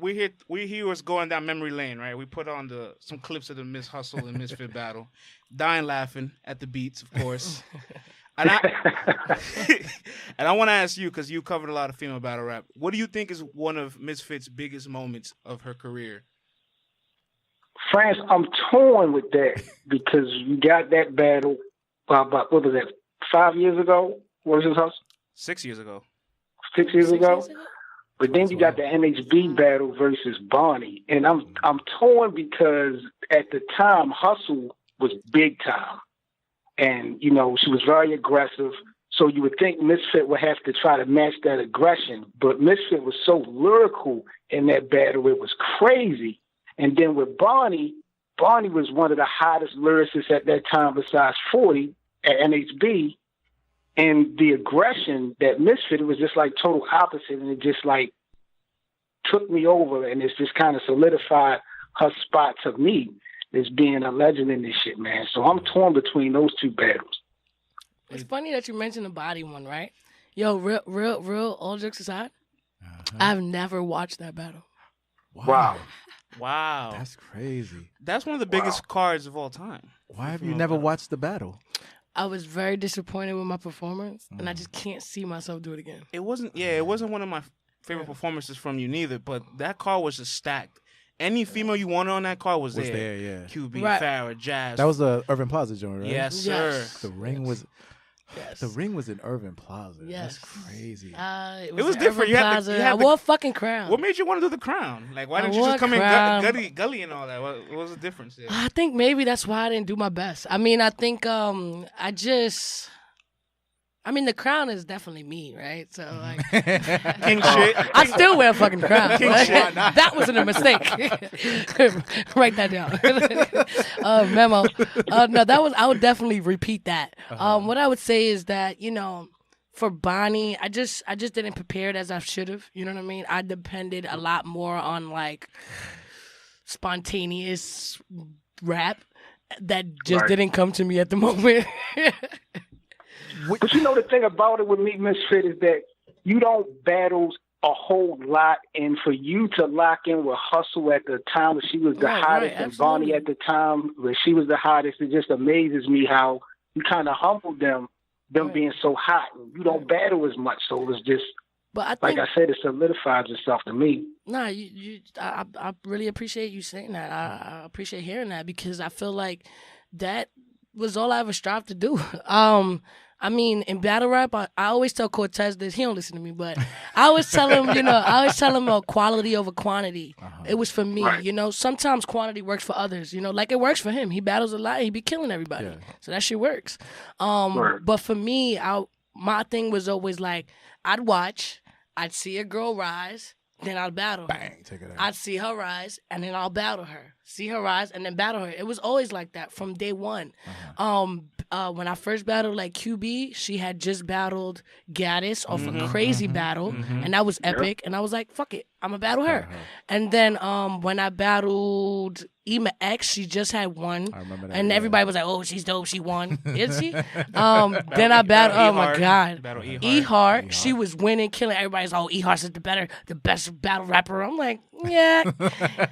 hear what's going down memory lane, right? We put on some clips of the Miss Hustle and Ms.Fit battle, dying laughing at the beats, of course. And I want to ask you, because you covered a lot of female battle rap. What do you think is one of Ms.Fit's biggest moments of her career? France, I'm torn with that because you got that battle about, what was that, 5 years ago? What was his hustle? 6 years ago. 6 years ago? ago? But then you got the NHB battle versus Barney. And I'm torn because at the time, Hustle was big time. And, you know, she was very aggressive. So you would think Ms.Fit would have to try to match that aggression. But Ms.Fit was so lyrical in that battle, it was crazy. And then with Barney, Barney was one of the hottest lyricists at that time besides 40 at NHB. And the aggression that Ms.Fit, it was just like total opposite. And it just like took me over, and it's just kind of solidified her spot to me as being a legend in this shit, man. So I'm torn between those two battles. It's funny that you mentioned the body one, right? Yo, real, all jokes aside, I've never watched that battle. Wow. That's crazy. That's one of the biggest cards of all time. Why have you never watched the battle? I was very disappointed with my performance, and I just can't see myself do it again. It wasn't one of my favorite performances from you neither, but that card was just stacked. Any female you wanted on that card was there. Yeah. QB, Right. Farrah, Jazz. That was the Irving Plaza joint, right? Yes, sir. Yes. The ring was. Yes. The ring was in Irving Plaza. Yes. That's crazy. It was at different. Irving You had Plaza. I the- wore a fucking crown. What made you want to do the crown? Like, why didn't you wore just come in crown. gully and all that? What was the difference there? I think maybe that's why I didn't do my best. I mean, I think the crown is definitely me, right? So like, King shit. I still wear a fucking crown. King shit. That wasn't a mistake. Write that down. Memo. No, I would definitely repeat that. What I would say is that, for Bonnie, I just didn't prepare it as I should have. You know what I mean? I depended a lot more on like spontaneous rap that just didn't come to me at the moment. But the thing about it with me, Ms.Fit, is that you don't battle a whole lot, and for you to lock in with Hustle at the time when she was the hottest, and Bonnie at the time when she was the hottest, it just amazes me how you kind of humbled them being so hot, and you don't battle as much. So it was just, but like I said, it solidifies itself to me. Nah, I really appreciate you saying that. I appreciate hearing that, because I feel like that was all I ever strived to do. I mean, in battle rap, I always tell Cortez this. He don't listen to me, but I always tell him, quality over quantity. It was for me, Sometimes quantity works for others, like it works for him. He battles a lot. He be killing everybody. Yeah. So that shit works. But for me, my thing was always like, I'd watch, I'd see a girl rise, then I'll battle her. Bang, take it out. I'd see her rise, and then I'll battle her. See her rise, and then battle her. It was always like that from day one. When I first battled like QB, she had just battled Gaddis off a crazy battle, and that was epic. And I was like, fuck it, I'm going to battle her. And then when I battled Ema X, she just had one. I remember that. And everybody was like, oh, she's dope, she won. Is she? Then I battled, oh my God. E-Heart. She was winning, killing. Everybody's like, oh, E-Heart's the best battle rapper. I'm like, yeah,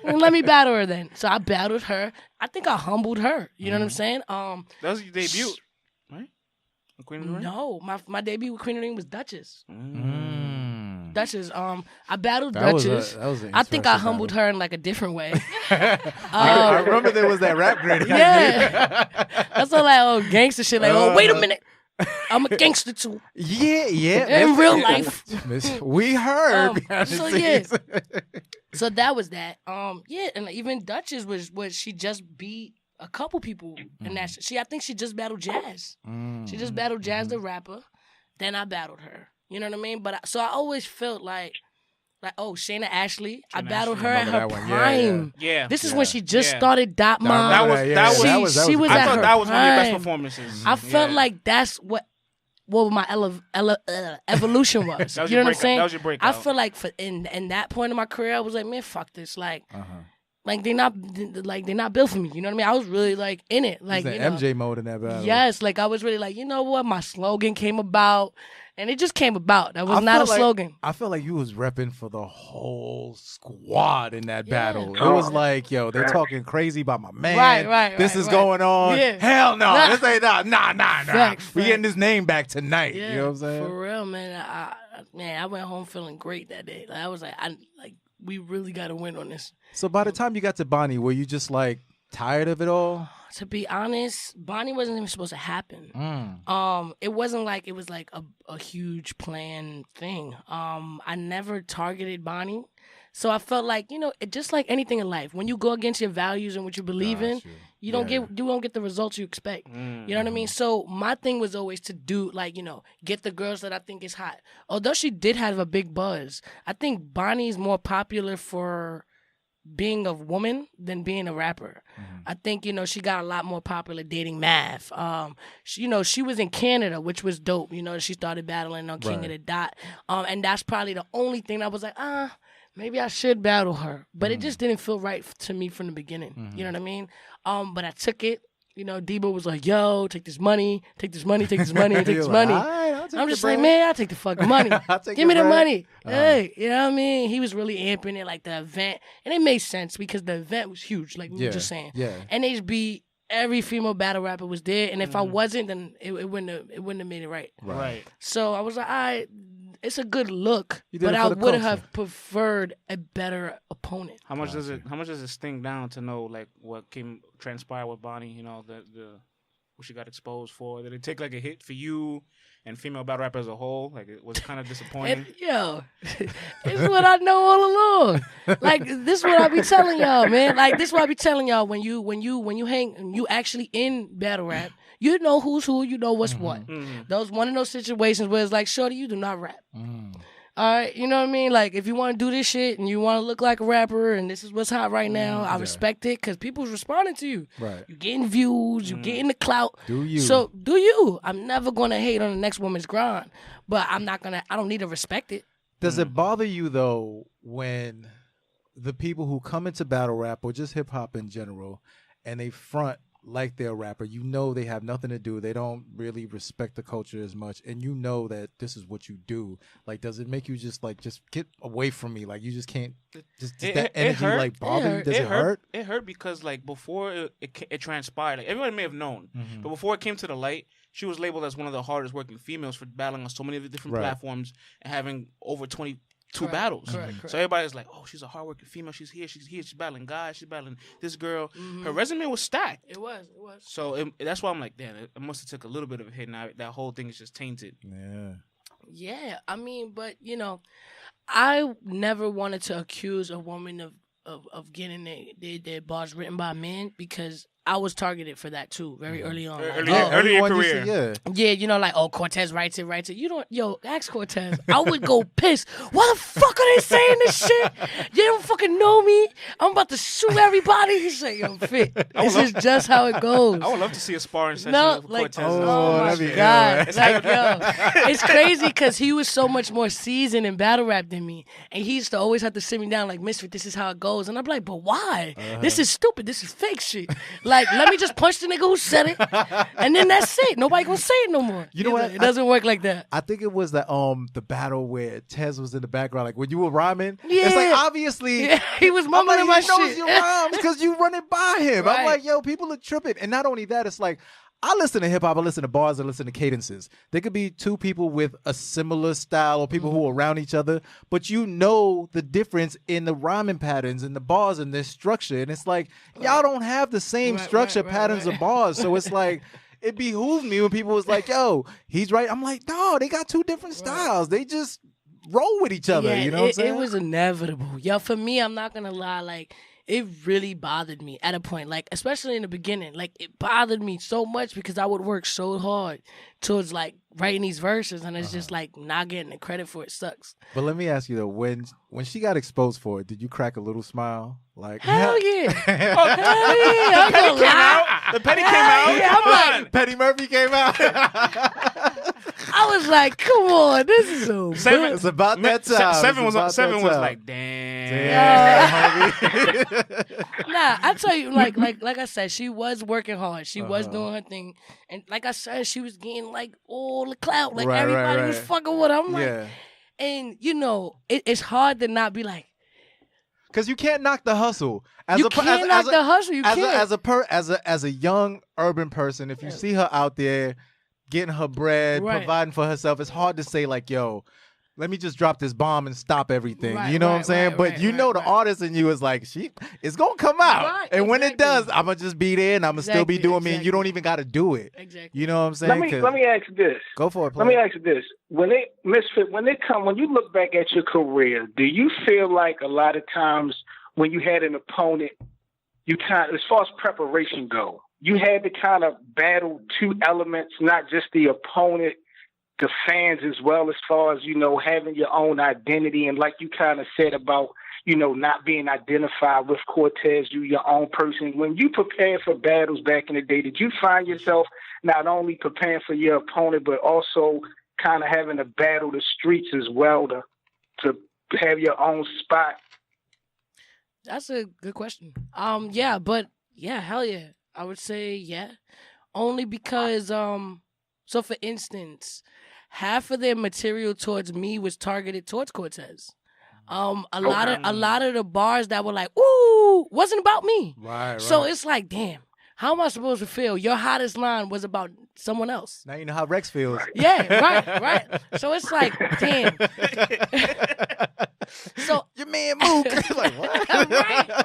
let me battle her then. So I battled her. I think I humbled her. You know what I'm saying? That was your debut, right? Queen of the Ring? No, my debut with Queen of the Ring was Duchess. Duchess. I battled Duchess. I think I humbled her in like a different way. I remember there was that rap grid. Yeah, that's all like gangster shit. Like, wait a minute. I'm a gangster too. Yeah. In real life. We heard. So that was that. And even Duchess was she just beat a couple people in that. I think she just battled Jazz. She just battled Jazz the rapper. Then I battled her. You know what I mean? But so I always felt like Shayna Ashley. I battled her at her prime. Yeah. This is when she just started Dot Mom. That was She was I at thought her that was one of your best prime. performances. I felt like that's what my evolution was. That was You your know what I'm saying? That was your breakout. I feel like in that point of my career, I was like, man, fuck this. Like they're not built for me. You know what I mean? I was really like in it. Like MJ mode in that battle. Yes, like I was really like, you know what? My slogan came about. And it just came about. That was not a slogan. I felt like you was repping for the whole squad in that battle. It Oh. was like, yo, they're talking crazy about my man. Right. This is going on. Yeah. Hell no. Nah. This ain't nah. Facts, We getting his name back tonight. Yeah, You know what I'm saying? for real, man. I went home feeling great that day. Like, I was like, we really got to win on this. So by the time you got to Bonnie, were you just like tired of it all? To be honest, Bonnie wasn't even supposed to happen. It wasn't like it was like a huge planned thing. I never targeted Bonnie. So I felt like, it just like anything in life. When you go against your values and what you believe in, you don't get the results you expect. You know what I mean? So my thing was always to do get the girls that I think is hot. Although she did have a big buzz, I think Bonnie's more popular for being a woman than being a rapper. I think, you know, she got a lot more popular dating Math. She, you know, she was in Canada, which was dope. You know, she started battling on King of the Dot. And that's probably the only thing I was like, maybe I should battle her. But it just didn't feel right to me from the beginning. You know what I mean? But I took it. You know, Debo was like, yo, take this money, take this money, take this money, take this money. Right, I'm just like, man, I'll take the fucking money. Give me the money. Hey, you know what I mean? He was really amping it, like the event. And it made sense because the event was huge, like we were just saying. Yeah. NHB, every female battle rapper was there. And if I wasn't, then it wouldn't have made it right. Right. So I was like, all right, it's a good look, but I would have preferred a better opponent. How much does it sting down to know like what transpired with Bonnie? You know, the what she got exposed for. Did it take like a hit for you and female battle rap as a whole? Like it was kind of disappointing. It's what I know all along. Like this is what I be telling y'all, man. Like this is what I be telling y'all when you hang, you actually in battle rap. You know who's who, you know what's what. Those one of those situations where it's like, shorty, you do not rap. All right, you know what I mean? Like, if you want to do this shit and you want to look like a rapper and this is what's hot right now, I respect it because people's responding to you. Right. You're getting views, you're getting the clout. Do you. So, do you. I'm never going to hate on the next woman's grind, but I don't need to respect it. Does it bother you, though, when the people who come into battle rap or just hip-hop in general and they front like they're a rapper, you know they have nothing to do. They don't really respect the culture as much. And you know that this is what you do. Like, does it make you just get away from me? Like, you just can't, that energy like bother you? Does it hurt? It hurt because like before it transpired, like everybody may have known, but before it came to the light, she was labeled as one of the hardest working females for battling on so many of the different platforms and having over 22 battles. Correct. So everybody's like, oh, she's a hardworking female. She's here. She's battling guys. She's battling this girl. Her resume was stacked. It was. So it, that's why I'm like, damn, it must have took a little bit of a hit. Now that whole thing is just tainted. Yeah, I mean, but, you know, I never wanted to accuse a woman of getting their bars written by men because I was targeted for that too, very early on. Early in career. Yeah, you know, like, oh, Cortez writes it. You don't, ask Cortez. I would go pissed. Why the fuck are they saying this shit? You don't fucking know me. I'm about to shoot everybody. He said, yo, Fit. This is just how it goes. I would love to see a sparring session with Cortez. Oh my God. Like, yo, it's crazy because he was so much more seasoned in battle rap than me. And he used to always have to sit me down like, Ms.Fit, this is how it goes. And I'm like, but why? This is stupid. This is fake shit. Like, let me just punch the nigga who said it, and then that's it. Nobody gonna say it no more. You know what? It doesn't work like that. I think it was the battle where Tez was in the background, like when you were rhyming. Yeah. It's like obviously he was mumbling my shit. He knows your rhymes because you running by him. Right. I'm like, yo, people are tripping, and not only that, it's like, I listen to hip hop, I listen to bars, I listen to cadences. There could be two people with a similar style or people who are around each other, but you know the difference in the rhyming patterns and the bars and their structure. And it's like, y'all don't have the same structure patterns of bars. So it's like, it behooves me when people was like, yo, he's right. I'm like, no, they got two different styles. They just roll with each other. You know what I'm saying? It was inevitable. Yo, for me, I'm not going to lie, like, it really bothered me at a point, like, especially in the beginning. Like, it bothered me so much because I would work so hard towards, like, writing these verses, and it's just, like, not getting the credit for it sucks. But let me ask you, though, when she got exposed for it, did you crack a little smile? Like, hell yeah. Hell yeah. The petty came out. Yeah, I'm like, Petty Murphy came out. I was like, come on, this is so Seven, it's about that time. Seven was like, damn. Nah, I tell you, like I said, she was working hard. She was doing her thing. And like I said, she was getting like all the clout. Like everybody was fucking with her. I'm like, and you know, it's hard to not be like, because you can't knock the hustle. As a young urban person, if you see her out there getting her bread, providing for herself, it's hard to say like, yo, let me just drop this bomb and stop everything. You know what I'm saying? But you know the artist in you is like, it's going to come out. And when it does, I'm going to just be there and I'm going to still be doing me. And you don't even got to do it. Exactly. You know what I'm saying? Let me ask this. Go for it, Let me ask you this. When you look back at your career, do you feel like a lot of times when you had an opponent, as far as preparation go, you had to kind of battle two elements, not just the opponent, the fans as well, as far as, you know, having your own identity. And like you kind of said about, not being identified with Cortez, you your own person. When you prepared for battles back in the day, did you find yourself not only preparing for your opponent, but also kind of having to battle the streets as well to have your own spot? That's a good question. Yeah, hell yeah. I would say yeah. Only because, so for instance, half of their material towards me was targeted towards Cortez. A lot of the bars that were like, ooh, wasn't about me. Right. So it's like, damn, how am I supposed to feel? Your hottest line was about someone else. Now you know how Rex feels. Yeah, right. So it's like, damn. So your man Mook. Like, what?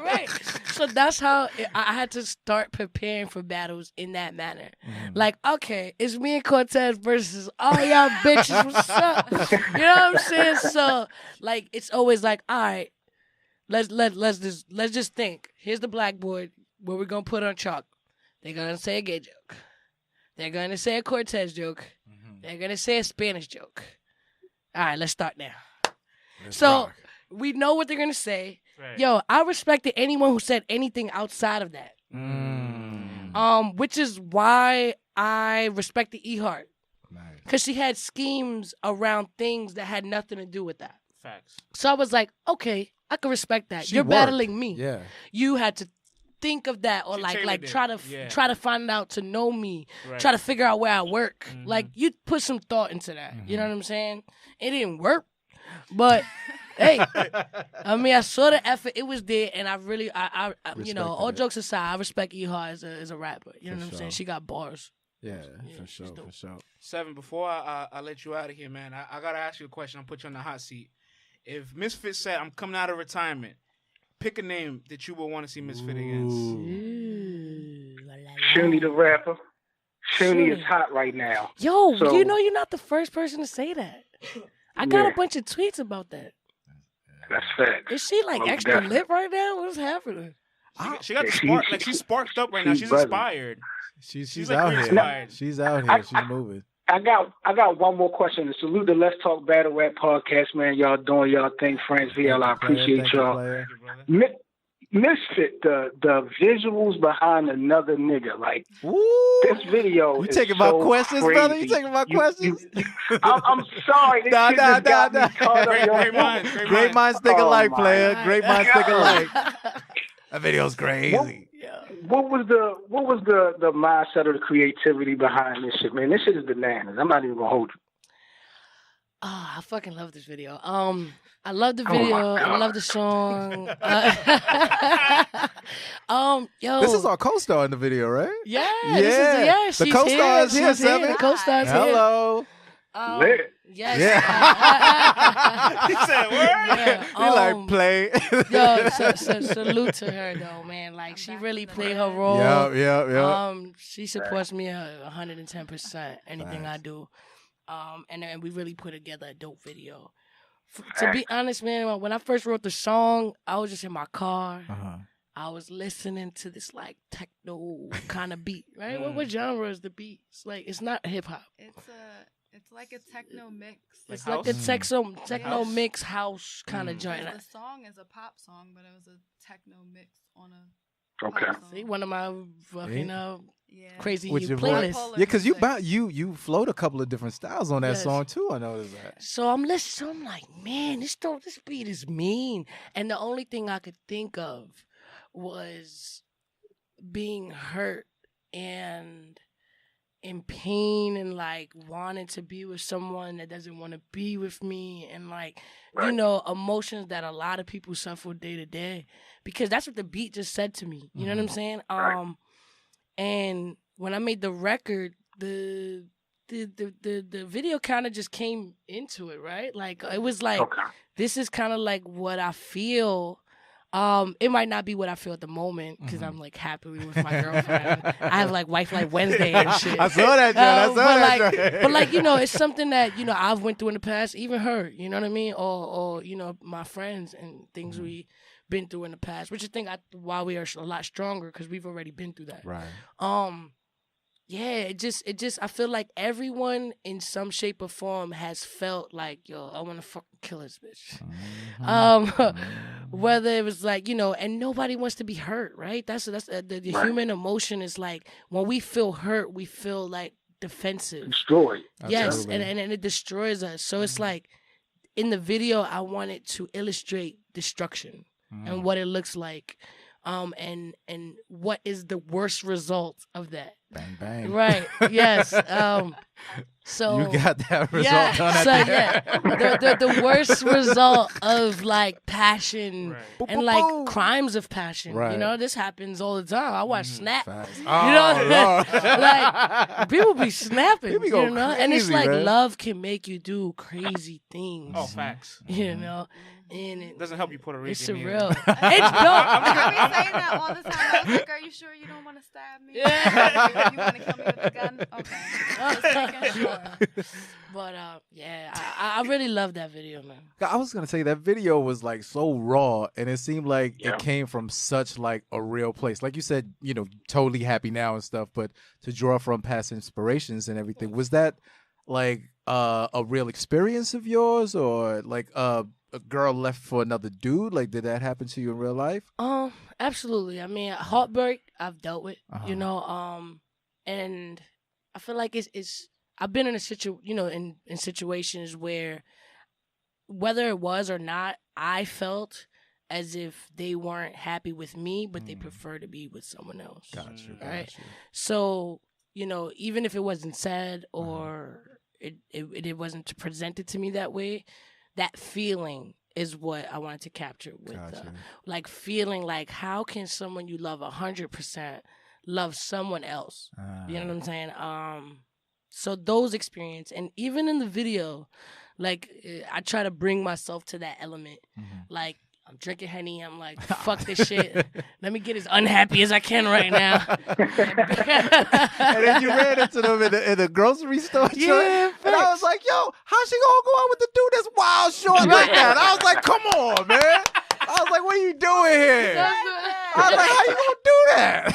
right. So that's how I had to start preparing for battles in that manner. Like, okay, it's me and Cortez versus all y'all bitches. What's up? You know what I'm saying? So like, it's always like, all right, let's just think. Here's the blackboard. What we're gonna put on chalk? They're gonna say a gay joke. They're gonna say a Cortez joke. They're gonna say a Spanish joke. All right, let's start now. We know what they're going to say. Right. Yo, I respected anyone who said anything outside of that. Which is why I respected E-Heart. Because she had schemes around things that had nothing to do with that. Facts. So I was like, okay, I can respect that. You're battling me. Yeah. You had to think of that or try to find out to know me. Right. Try to figure out where I work. Like, you put some thought into that. You know what I'm saying? It didn't work. But hey, I mean, I saw the effort. It was there, and I really, I all jokes aside, I respect E-Hart as a rapper. You know what I'm saying? She got bars. Yeah, for sure. 7, before I let you out of here, man, I gotta ask you a question. I'll put you on the hot seat. If Ms.Fit said, I'm coming out of retirement, pick a name that you would want to see Ms.Fit against. Shuni the rapper. Shuni is hot right now. Yo, you're not the first person to say that. I got a bunch of tweets about that. That's fact. Is she like extra lit right now? What's happening? She got the spark. Like, she's sparked up right now. She's inspired. She's like out here. Inspired. She's out here. She's moving. I got one more question. To salute the Let's Talk Battle Rap podcast, man. Y'all doing y'all thing, friends. VL, I appreciate y'all. Ms.Fit, the visuals behind another nigga, like this video. You taking my questions, crazy. brother? You taking my questions? I'm sorry. This shit just got me caught up. Great minds think alike, player. Great minds think alike. That video's crazy. What was the mindset or the creativity behind this shit, man? This shit is bananas. I'm not even gonna hold you. Oh, I fucking love this video. I love the video. I love the song. Yo, this is our co-star in the video, right? Yeah. The co-star is here, Seven. The co-star is here. Hello. Lit. Yes. Yeah. He said, "Word." Yeah, he like play. Yo, salute to her though, man. Like, she really played her role. Yeah. She supports me 110%. Anything I do. And then we really put together a dope video. To be honest, man, when I first wrote the song, I was just in my car. I was listening to this like techno kind of beat, right? What genre is the beat? It's like, it's not hip hop. It's like a techno mix. It's like a techno mix house kind of joint. The song is a pop song, but it was a techno mix on a pop song. See, one of my fucking crazy with your playlists. Voice. Yeah, because you float a couple of different styles on that song too. I noticed that. So I'm listening. So I'm like, man, this beat is mean. And the only thing I could think of was being hurt and in pain and like wanting to be with someone that doesn't want to be with me, and like emotions that a lot of people suffer day to day, because that's what the beat just said to me. You know what I'm saying? And when I made the record, the video kind of just came into it, right? Like, it was like, this is kind of like what I feel. It might not be what I feel at the moment, because I'm like happily with my girlfriend. I have like Wife Like Wednesday and shit. I saw that, John. But like, it's something that, I've went through in the past, even her, you know what I mean? Or my friends and things we been through in the past, which I think why we are a lot stronger, because we've already been through that. Right. It just I feel like everyone in some shape or form has felt like, yo, I want to fucking kill this bitch. whether it was like, and nobody wants to be hurt, right? That's the human emotion is like when we feel hurt, we feel like defensive. Destroyed. Yes, and it destroys us. So it's like in the video, I wanted to illustrate destruction and what it looks like, and what is the worst result of that. Bang bang. Right. Yes. So you got that result done the worst result of like passion and like crimes of passion. Right. This happens all the time. I watch Snap. Facts. Like people be snapping. People go and it's crazy, like man. love can make you do crazy things. Oh, facts. And it doesn't help you Puerto Rican. It's either. surreal. It's dope. I be saying that all the time. I was like, are you sure you don't want to stab me? You want to kill me with the gun? Okay. Just making sure. But I really love that video, man. I was gonna say that video was like so raw, and it seemed like it came from such like a real place. Like you said, totally happy now and stuff, but to draw from past inspirations and everything, was that like a real experience of yours, or like a girl left for another dude? Like, did that happen to you in real life? Absolutely. I mean, heartbreak I've dealt with, and I feel like it's I've been in in situations where whether it was or not, I felt as if they weren't happy with me, but they prefer to be with someone else. Gotcha. Right. So, even if it wasn't said or it wasn't presented to me that way, that feeling is what I wanted to capture with like feeling like how can someone you love 100% love someone else? You know what I'm saying? So those experience, and even in the video, like I try to bring myself to that element. Like I'm drinking Henny, I'm like, fuck this shit. Let me get as unhappy as I can right now. And then you ran into them in the grocery store. Yeah, and I was like, yo, how's she gonna go out with the dude that's wild short like that? I was like, come on, man. I was like, what are you doing here? I was like, how you gonna do that?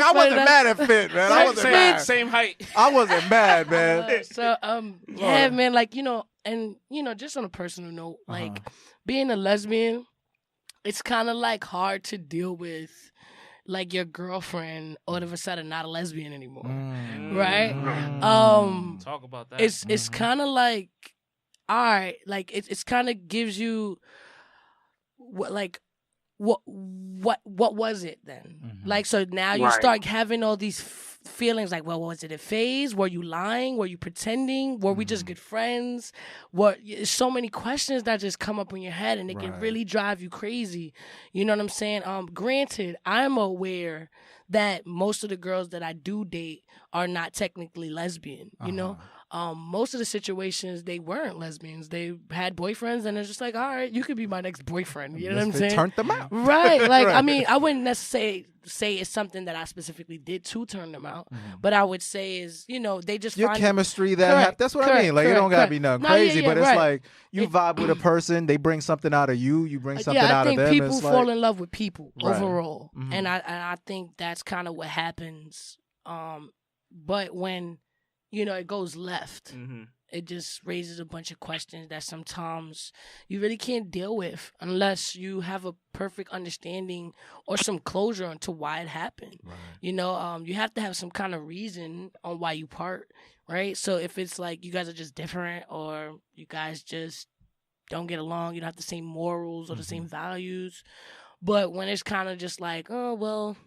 I wasn't mad at Fit, man. I wasn't mad. Same height. I wasn't mad, man. Man, like, and, just on a personal note, like, being a lesbian, it's kind of, like, hard to deal with, like, your girlfriend all of a sudden not a lesbian anymore, right? Talk about that. It's kind of like, all right, like, it's kind of gives you, what was it then? Like, so now you start having all these feelings like, well, was it a phase? Were you lying? Were you pretending? Were we just good friends? So many questions that just come up in your head, and it can really drive you crazy. You know what I'm saying? Granted, I'm aware that most of the girls that I do date are not technically lesbian, you know? Most of the situations, they weren't lesbians. They had boyfriends, and it's just like, all right, you could be my next boyfriend. You know what I'm saying? Turned them out. Right. Like, I mean, I wouldn't necessarily say it's something that I specifically did to turn them out, but I would say is, they just your find chemistry that's what I mean. Like, it don't gotta be nothing crazy, but it's like you vibe with a person, they bring something out of you, you bring something out of them. I think people it's fall like, in love with people overall, and I think that's kind of what happens. But when it goes left, it just raises a bunch of questions that sometimes you really can't deal with unless you have a perfect understanding or some closure onto why it happened. You have to have some kind of reason on why you part, right? So if it's like you guys are just different, or you guys just don't get along, you don't have the same morals or the same values. But when it's kind of just like, oh, well,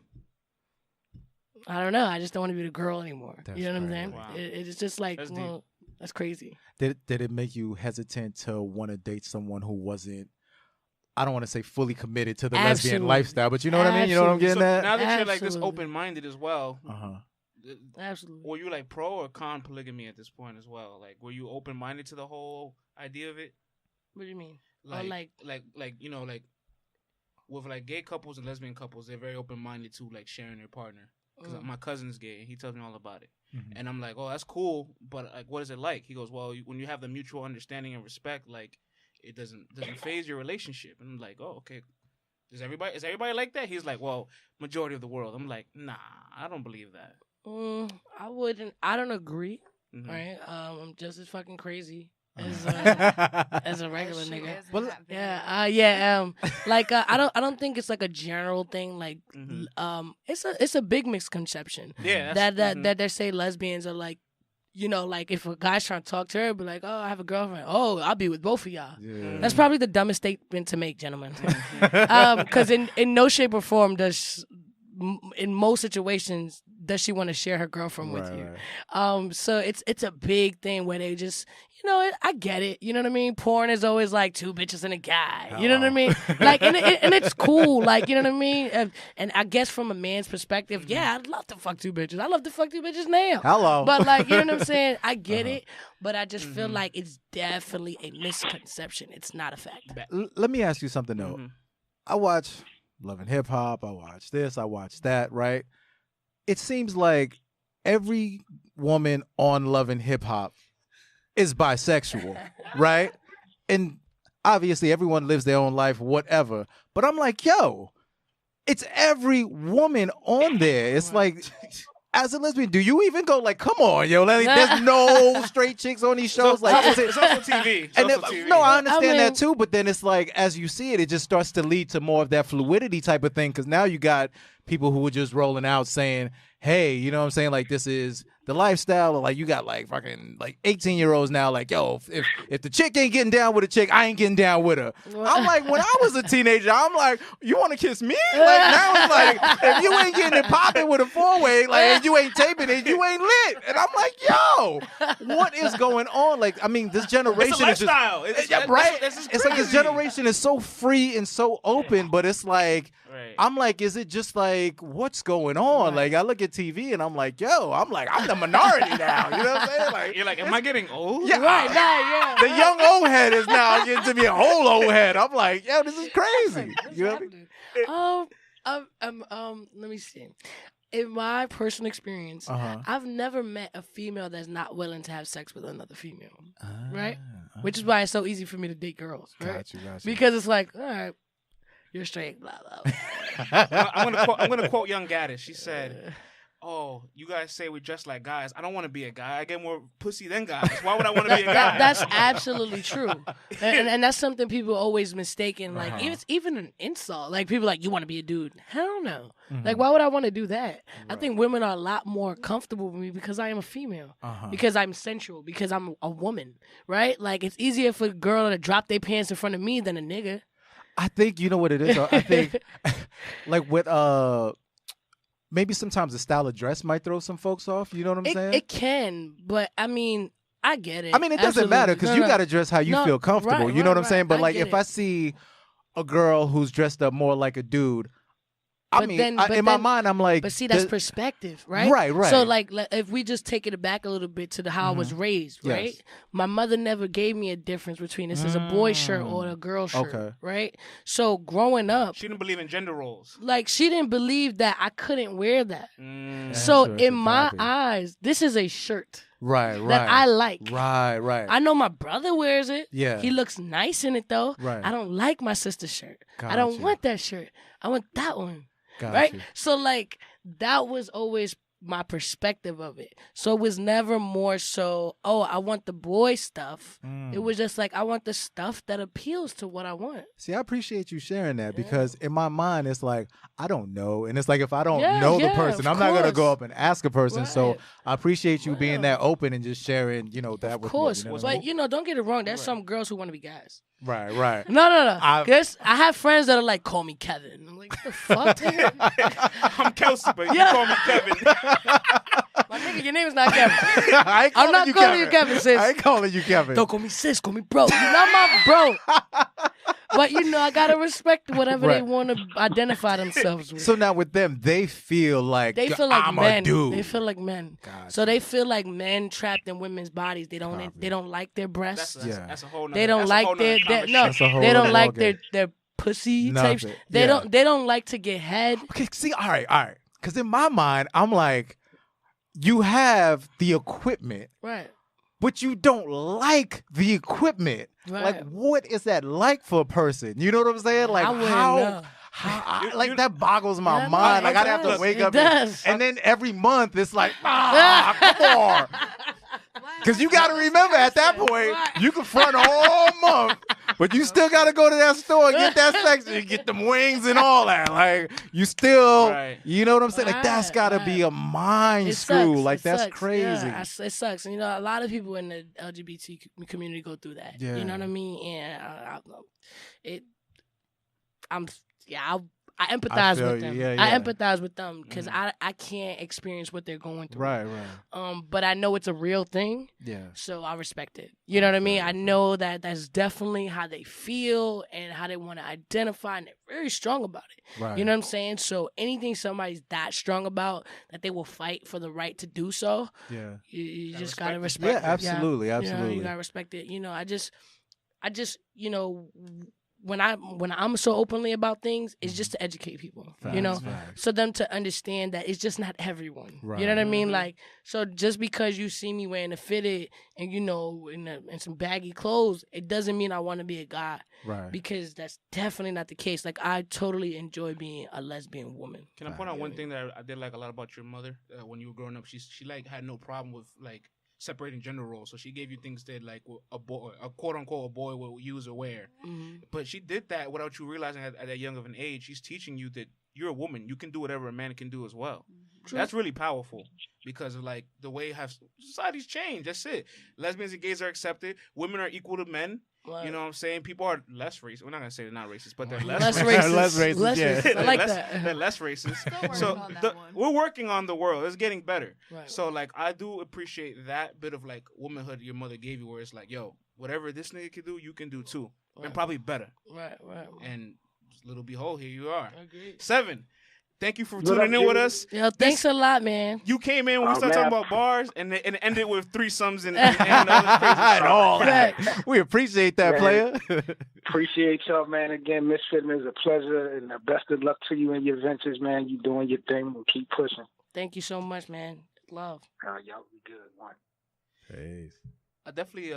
I don't know, I just don't want to be the girl anymore. You know what I'm saying? Wow. It's just like, that's crazy. Did it make you hesitant to want to date someone who wasn't, I don't want to say fully committed to the lesbian lifestyle, but you know what I mean? You know what I'm getting at? Now that you're like this open-minded as well, absolutely. Were you like pro or con polygamy at this point as well? Like, were you open-minded to the whole idea of it? What do you mean? Like with like gay couples and lesbian couples, they're very open-minded to like sharing their partner. Because my cousin's gay, and he tells me all about it. And I'm like, oh, that's cool, but like, what is it like? He goes, well, when you have the mutual understanding and respect, like, it doesn't phase your relationship. And I'm like, oh, okay. Is everybody like that? He's like, well, majority of the world. I'm like, nah, I don't believe that. I don't agree. Right? I'm just as fucking crazy as a regular nigga. I don't think it's like a general thing. Like, it's a big misconception. Yeah, that they say lesbians are like, you know, like if a guy's trying to talk to her, be like, oh, I have a girlfriend. Oh, I'll be with both of y'all. Yeah. That's probably the dumbest statement to make, gentlemen. Because in no shape or form in most situations does she want to share her girlfriend with you. Right. So it's a big thing where they just, you know, I get it. You know what I mean? Porn is always like two bitches and a guy. You know what I mean? Like, and it's cool. Like, you know what I mean? And I guess from a man's perspective, yeah, I'd love to fuck two bitches. I love to fuck two bitches now. Hello. But like, you know what I'm saying? I get it, but I just feel like it's definitely a misconception. It's not a fact. Let me ask you something though. I watch Love and Hip Hop. I watch this. I watch that. Right? It seems like every woman on Love and Hip Hop is bisexual, right? And obviously everyone lives their own life, whatever. But I'm like, yo, it's every woman on there. It's like, as a lesbian, do you even go like, come on, yo, like, there's no straight chicks on these shows? Like, it's also TV. No, I understand that too, but then it's like, as you see it, it just starts to lead to more of that fluidity type of thing, because now you got people who are just rolling out saying, hey, you know what I'm saying? Like, this is the lifestyle. Or like, you got like fucking like 18-year-olds now, like, yo, if the chick ain't getting down with a chick, I ain't getting down with her. I'm like, when I was a teenager, I'm like, you want to kiss me? Like, now it's like, if you ain't getting it popping with a four-way, like, and you ain't taping it, you ain't lit. And I'm like, yo, what is going on? Like, I mean, this generation is just right. It's like this generation is so free and so open, but it's like, I'm like, is it just like, what's going on? Like, I look at TV and I'm like, yo, I'm the minority now. You know what I'm saying? Like, you're like, am I getting old? Yeah, right. The young old head is now getting to be a whole old head. I'm like, yo, this is crazy. You know what I mean? Let me see. In my personal experience, I've never met a female that's not willing to have sex with another female, right? Which is why it's so easy for me to date girls, right? Got you. Because it's like, all right, you're straight, blah, blah. I'm gonna quote Young Gaddis. She said, oh, you guys say we dress like guys. I don't want to be a guy. I get more pussy than guys. Why would I want to be a guy? That's absolutely true. And that's something people always mistaken. Like, it's even an insult. Like, people like, you want to be a dude. Hell no. Like, why would I want to do that? Right. I think women are a lot more comfortable with me because I am a female. Because I'm sensual. Because I'm a woman. Right? Like, it's easier for a girl to drop their pants in front of me than a nigga. I think, you know what it is? I think, like, with, maybe sometimes the style of dress might throw some folks off. You know what I'm saying? It can, but I mean, I get it. I mean, it doesn't matter because you got to dress how you feel comfortable. You know what I'm saying? But like, if I see a girl who's dressed up more like a dude, in my mind, I'm like... But see, that's perspective, right? Right. So, like, if we just take it back a little bit to how I was raised, right? Yes. My mother never gave me a difference between this is a boy shirt or a girl shirt, right? So, growing up... She didn't believe in gender roles. Like, she didn't believe that I couldn't wear that. So, in my eyes, this is a shirt. Right. That I like. Right. I know my brother wears it. Yeah. He looks nice in it, though. Right. I don't like my sister's shirt. I don't want that shirt. I want that one. Right? So, like, that was always my perspective of it. So it was never more so, oh, I want the boy stuff. It was just like, I want the stuff that appeals to what I want. See, I appreciate you sharing that because in my mind, it's like, I don't know. And it's like, if I don't know the person, I'm not going to go up and ask a person. So I appreciate you being that open and just sharing, you know, that with me. Of course. But, you know, don't get it wrong. There's some girls who want to be guys. Right. No. I have friends that are like, call me Kevin. I'm like, what the fuck? I'm Kelsey, but you call me Kevin. My nigga, your name's not Kevin. I'm not calling you Kevin, sis. I ain't calling you Kevin. Don't call me sis, call me bro. You're not my bro. But, you know, I got to respect whatever they want to identify themselves with. So now with them, they feel like I'm men. A dude. They feel like men. Gotcha. So they feel like men trapped in women's bodies. They don't like their breasts. That's a whole nother. They don't like they don't like their pussy types. They don't like to get head. Okay, see, all right. Because in my mind, I'm like, you have the equipment. Right. But you don't like the equipment. Right. Like, what is that like for a person? You know what I'm saying? Like, that boggles my mind. Like, I'd have to wake up and then every month it's like, come on. Because you got to remember, at that point, you can front all month, but you still got to go to that store and get that section and get them wings and all that. Like, you still, you know what I'm saying? Like, that's got to be a mind screw. Like, that's crazy. Yeah, it sucks. And, you know, a lot of people in the LGBT community go through that. Yeah. You know what I mean? And I empathize with them. Yeah. I empathize with them because I can't experience what they're going through. Right. But I know it's a real thing. Yeah. So I respect it. You know what I mean? I know that that's definitely how they feel and how they want to identify, and they're very strong about it. Right. You know what I'm saying? So anything somebody's that strong about, that they will fight for the right to do so. Yeah. You just gotta respect it. Yeah, absolutely. You know, you gotta respect it. You know, I just, you know. When I'm so openly about things, it's just to educate people, you know, so them to understand that it's just not everyone. Right. You know what I mean? Like, so just because you see me wearing a fitted and, you know, in some baggy clothes, it doesn't mean I want to be a guy. Right. Because that's definitely not the case. Like, I totally enjoy being a lesbian woman. Can I point out one thing that I did like a lot about your mother when you were growing up? She like had no problem with like separating gender roles, so she gave you things that like a boy, a quote unquote, a boy will use or wear. But she did that without you realizing at that young of an age. She's teaching you that you're a woman, you can do whatever a man can do as well. That's really powerful because of like the way society's changed. That's it. Lesbians and gays are accepted. Women are equal to men. Right. You know what I'm saying? People are less racist. We're not gonna say they're not racist, but they're less racist. Less racist. I like that. They're less racist. So we're working on the world. It's getting better. Right. So like, I do appreciate that bit of like womanhood your mother gave you, where it's like, yo, whatever this nigga can do, you can do too, and probably better. Right. And little behold, here you are. Agreed. 7. Thank you for tuning in with us. Yo, thanks a lot, man. You came in when we started talking about bars and ended with threesomes and other crazy all that. We appreciate that, player. Appreciate y'all, man. Again, Ms.Fit is a pleasure, and best of luck to you in your ventures, man. You doing your thing. We'll keep pushing. Thank you so much, man. Love. Y'all be good. One. Peace. I definitely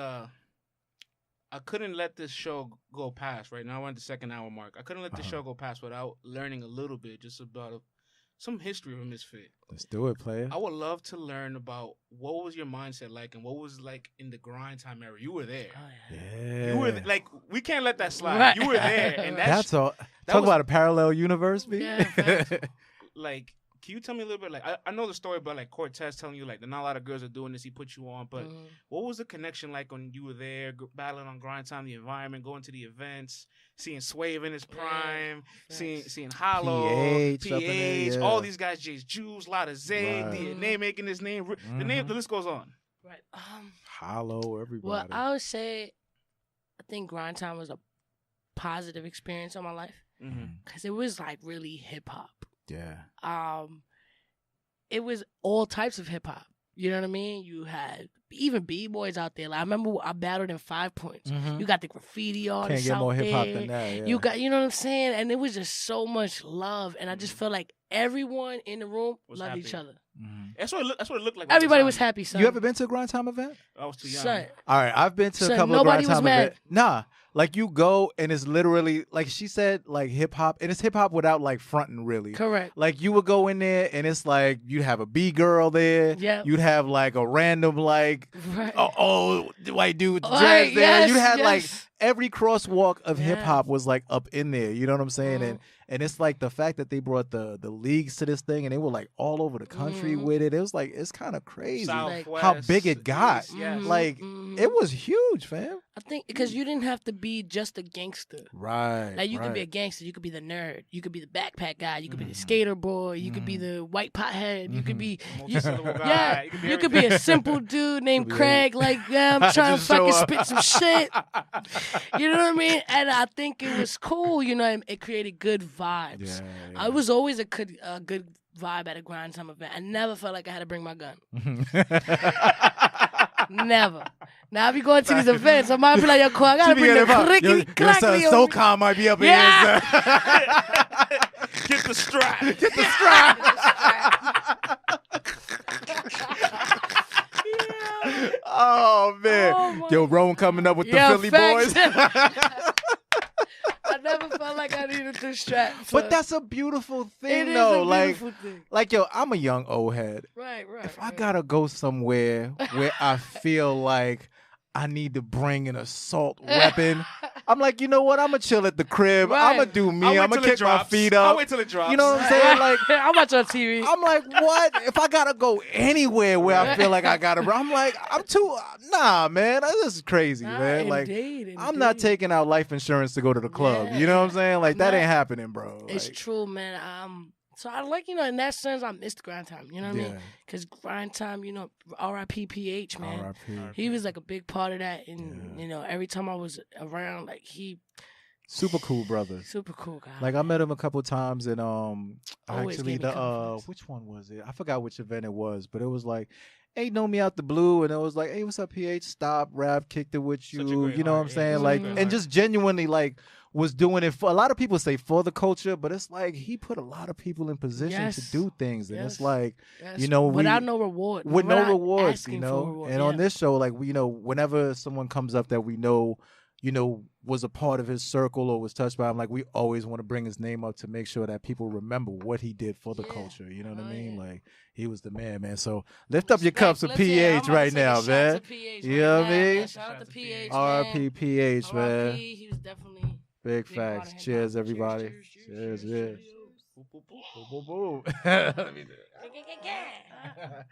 I couldn't let this show go past. Right now, we're at the second hour mark. I couldn't let this show go past without learning a little bit just about some history of Ms.Fit. Let's do it, player. I would love to learn about what was your mindset like and what was like in the GrindTime era. You were there. Oh, yeah. You were like, we can't let that slide. Right. You were there, and that's all. Talk about a parallel universe, B. Yeah, like. Can you tell me a little bit, like, I know the story about, like, Cortez telling you, like, that not a lot of girls are doing this, he put you on, but what was the connection like when you were there, battling on GrindTime, the environment, going to the events, seeing Swave in his prime, seeing Hollow, PH, all these guys, Jay's Juice, Lotta Zay, DNA making his name, the list goes on. Right. Hollow, everybody. Well, I would say, I think GrindTime was a positive experience in my life, because it was, like, really hip-hop. Yeah. It was all types of hip hop. You know what I mean? You had even B-boys out there. Like, I remember I battled in 5 Points. You got the graffiti artists. Can't get more hip hop than that. Yeah. You got, you know what I'm saying? And it was just so much love. And I just felt like everyone in the room loved each other. That's what it looked like. Everybody was happy, son. You ever been to a GrindTime event? I was too young. Son. All right, I've been to a couple of GrindTime events. Nah. Like, you go and it's literally, like she said, like hip hop, and it's hip hop without like fronting, really. Correct. Like, you would go in there and it's like you'd have a B girl there. Yeah. You'd have like a random like white dude with dreads there. You'd have like every crosswalk of hip hop was like up in there. You know what I'm saying? And it's like the fact that they brought the leagues to this thing and they were like all over the country with it. It was like, it's kind of crazy how big it got. Like, it was huge, fam. I think because you didn't have to be just a gangster. Right. Like, you could be a gangster. You could be the nerd. You could be the backpack guy. You could be the skater boy. You could be the white pothead. You could be... You could be a simple dude named Craig. Like, I'm trying to fucking spit some shit. You know what I mean? And I think it was cool. You know, it created good vibes. I was always a good vibe at a GrindTime event. I never felt like I had to bring my gun. Never. Now I be going to these events. I might be like, yo, cool, I gotta bring the clickety clackety. Your SoCon might be up in here. Get the strap. Get the strap. Oh, man. Yo, Rome coming up with the Philly boys. I never felt like I needed the the strap. But that's a beautiful thing, It though. is a beautiful thing. Like, yo, I'm a young old head. Right. If I gotta go somewhere where I feel like I need to bring an assault weapon, I'm like, you know what? I'm gonna chill at the crib. Right. I'm gonna do me. I'm gonna kick my feet I'll up. wait till it drops. You know what I'm saying? Like, I'm watching on TV. I'm like, what? If I gotta go anywhere where I feel like I gotta, I'm like, I'm too. Nah, man, this is crazy, man. Like, Indeed. I'm not taking out life insurance to go to the club. You know what I'm saying? Like, that ain't happening, bro. It's Like, true, man. So I like, in that sense, I missed GrindTime. You know what I mean? Because GrindTime, R.I.P. PH, man. R.I.P. He was like a big part of that, and every time I was around, like super cool brother. super cool guy. Like I met him a couple times, and Always actually gave me confidence. which one was it? I forgot which event it was, but it was like, hey, know me out the blue, and it was like, hey, what's up, PH? Stop, rap, kicked it with Such a you. great You know what I'm heart, yeah. saying? Such a Like, great and heart. just genuinely like was doing it for. A lot of people say for the culture, but it's like he put a lot of people in position to Yes. do things, and it's Yes. like, Yes, you know, without no reward, with no without rewards, asking you for a know. reward, And yeah. on this show, like whenever someone comes up that we know, was a part of his circle or was touched by him, like we always want to bring his name up to make sure that people remember what he did for the culture. You know what I mean? yeah. Like he was the man. So lift up your Respect. cups to Let's hear it. PH I'm about right to take a now, shot man. to PH You right know what I now, mean? man. Shout out to PH, R.I.P. man. PH, man. R.I.P. He was definitely Big big part of facts. hip-hop. Cheers, everybody. Cheers. Cheers. Boop, boop, boop. Boom, boom, boom. Let me do it.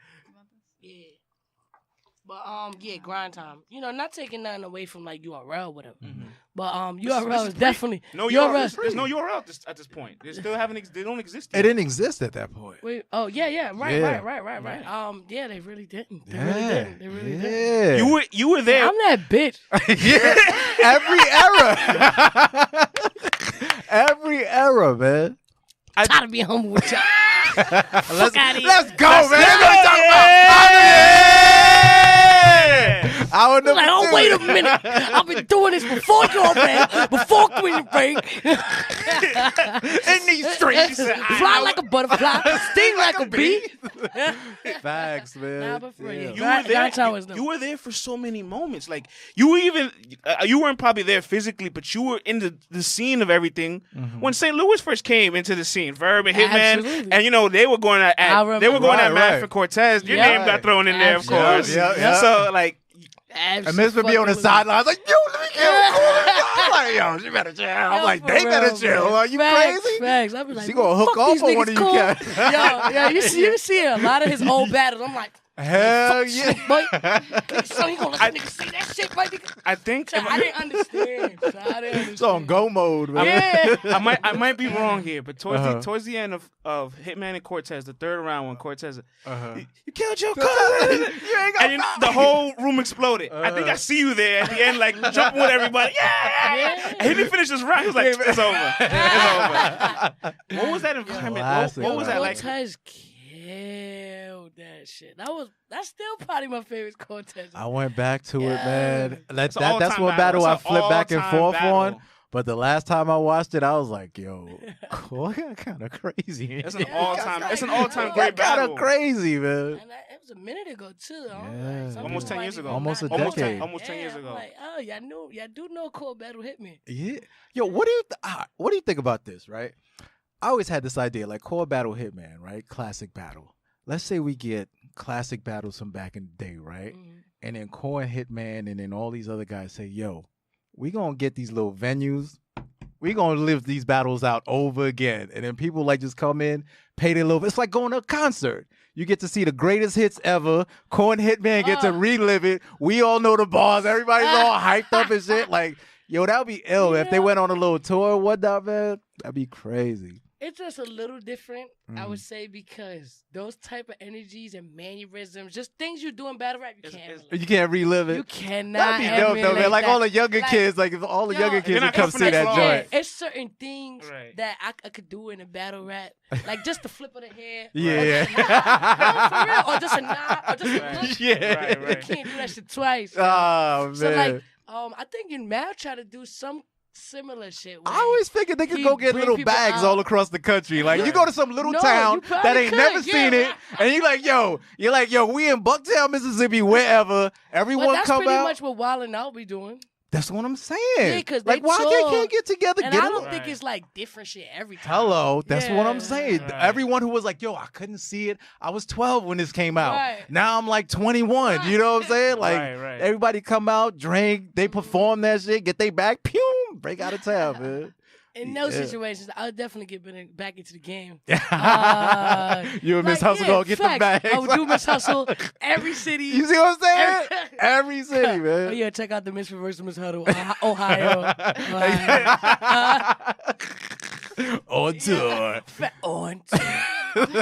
Yeah. But yeah, GrindTime. Not taking nothing away from like URL with him. But URL is definitely No URL. There's no URL at this point. They still haven't. They don't exist. It yet. didn't exist at that point. Wait, oh yeah, right. Yeah, they really didn't. They really didn't. You were there. I'm that bitch. Every era, man. I'm tired of being humble with y'all. Let's Let's go, man. Hour number Like, oh, two. wait a minute. I've been doing this before y'all, man. Before Queen Break. in these streets. Fly like a butterfly. Sting like a bee. Facts, man. Nah, but for real, You were there. GrindTime was You were there for so many moments. Like you were even. You weren't probably there physically, but you were in the scene of everything when St. Louis first came into the scene. Verb and Hitman, Absolutely. and they were going at I Matt Right. for Cortez. Your Yeah. name got thrown in there, of Absolutely. course. Yeah. So like. And Miss would be on the sidelines like, yo, let me get I'm like, yo, she better chill. I'm like, they better chill. Are you crazy? Facts. I'll be like, She gonna hook fuck these off on one niggas, of you cool. cats. Yo, you see a lot of his old battles. I'm like, Hell fuck yeah. shit, boy. So you gonna let the nigga see that shit, boy? Nigga? I think So I didn't understand. It's on go mode, man. Yeah. I might be wrong here, but towards the end of Hitman and Cortez, the third round when Cortez, you killed your cousin, You ain't got and the whole room exploded. I think I see you there at the end, like jumping with everybody. Yeah. And he didn't finish his round. He was like, it's over. It's over. What was that environment? Classic, What was that like? Cortez killed that shit. That's still probably my favorite Cortez. I went back to it, Yeah. man. It's an That's all-time one battle battle. I It's an flipped back and all-time forth battle. on. But the last time I watched it, I was like, yo, kind of crazy. It's an all-time. It's an Yeah. all-time great Kind battle. of crazy, man. And it was a minute ago too. Yeah. Almost 10 years ago. Almost a Almost decade. 10 Almost 10 years ago. I'm like, oh, y'all do know Core Battle hit me. Yeah. Yo, what do you think about this, right? I always had this idea, like core battle Hitman, right? Classic battle. Let's say we get classic battles from back in the day, right? And then core and Hitman and then all these other guys say, yo, we gonna get these little venues. We gonna live these battles out over again. And then people like just come in, pay their little. It's like going to a concert. You get to see the greatest hits ever. Core and Hitman get to relive it. We all know the bars. Everybody's all hyped up and shit. Like, yo, that would be ill. If they went on a little tour or whatnot, man. That'd be crazy. It's just a little different, I would say, because those type of energies and mannerisms, just things you do in battle rap, you can't. You can't relive it. You cannot. That'd be dope, though, man. Like all the younger kids, like if all the younger kids would come see that joint. It's certain things that I could do in a battle rap, like just the flip of the hair. Yeah. For real, or just a nod, or just a look. Yeah. You can't do that shit twice. Oh, man. So like, I think in Mal try to do some similar shit. I always figured they could he go get bring little people bags out. all across the country. Like you go to some little No, town you probably that ain't could, never yeah. seen it, and you're like, yo, we in Bucktown, Mississippi, wherever. Everyone But that's come pretty out. much what Wild 'N Out be doing. That's what I'm saying. Yeah, because like, why can't get together? And get I don't think it's like different shit every time. Hello, that's what I'm saying. Right. Everyone who was like, yo, I couldn't see it. I was 12 when this came out. Right. Now I'm like 21. Right. You know what I'm saying? Like, Right. everybody come out, drink, they perform that shit, get they back, pew, break out of town, man. In those situations, I would definitely get back into the game. You and Miss Hustle gonna get the bags. I would do Miss Hustle every city. You see what I'm saying? Every city, man. Oh, yeah, check out the Ms.Fit versus Miss Huddle, Ohio. On tour. On tour.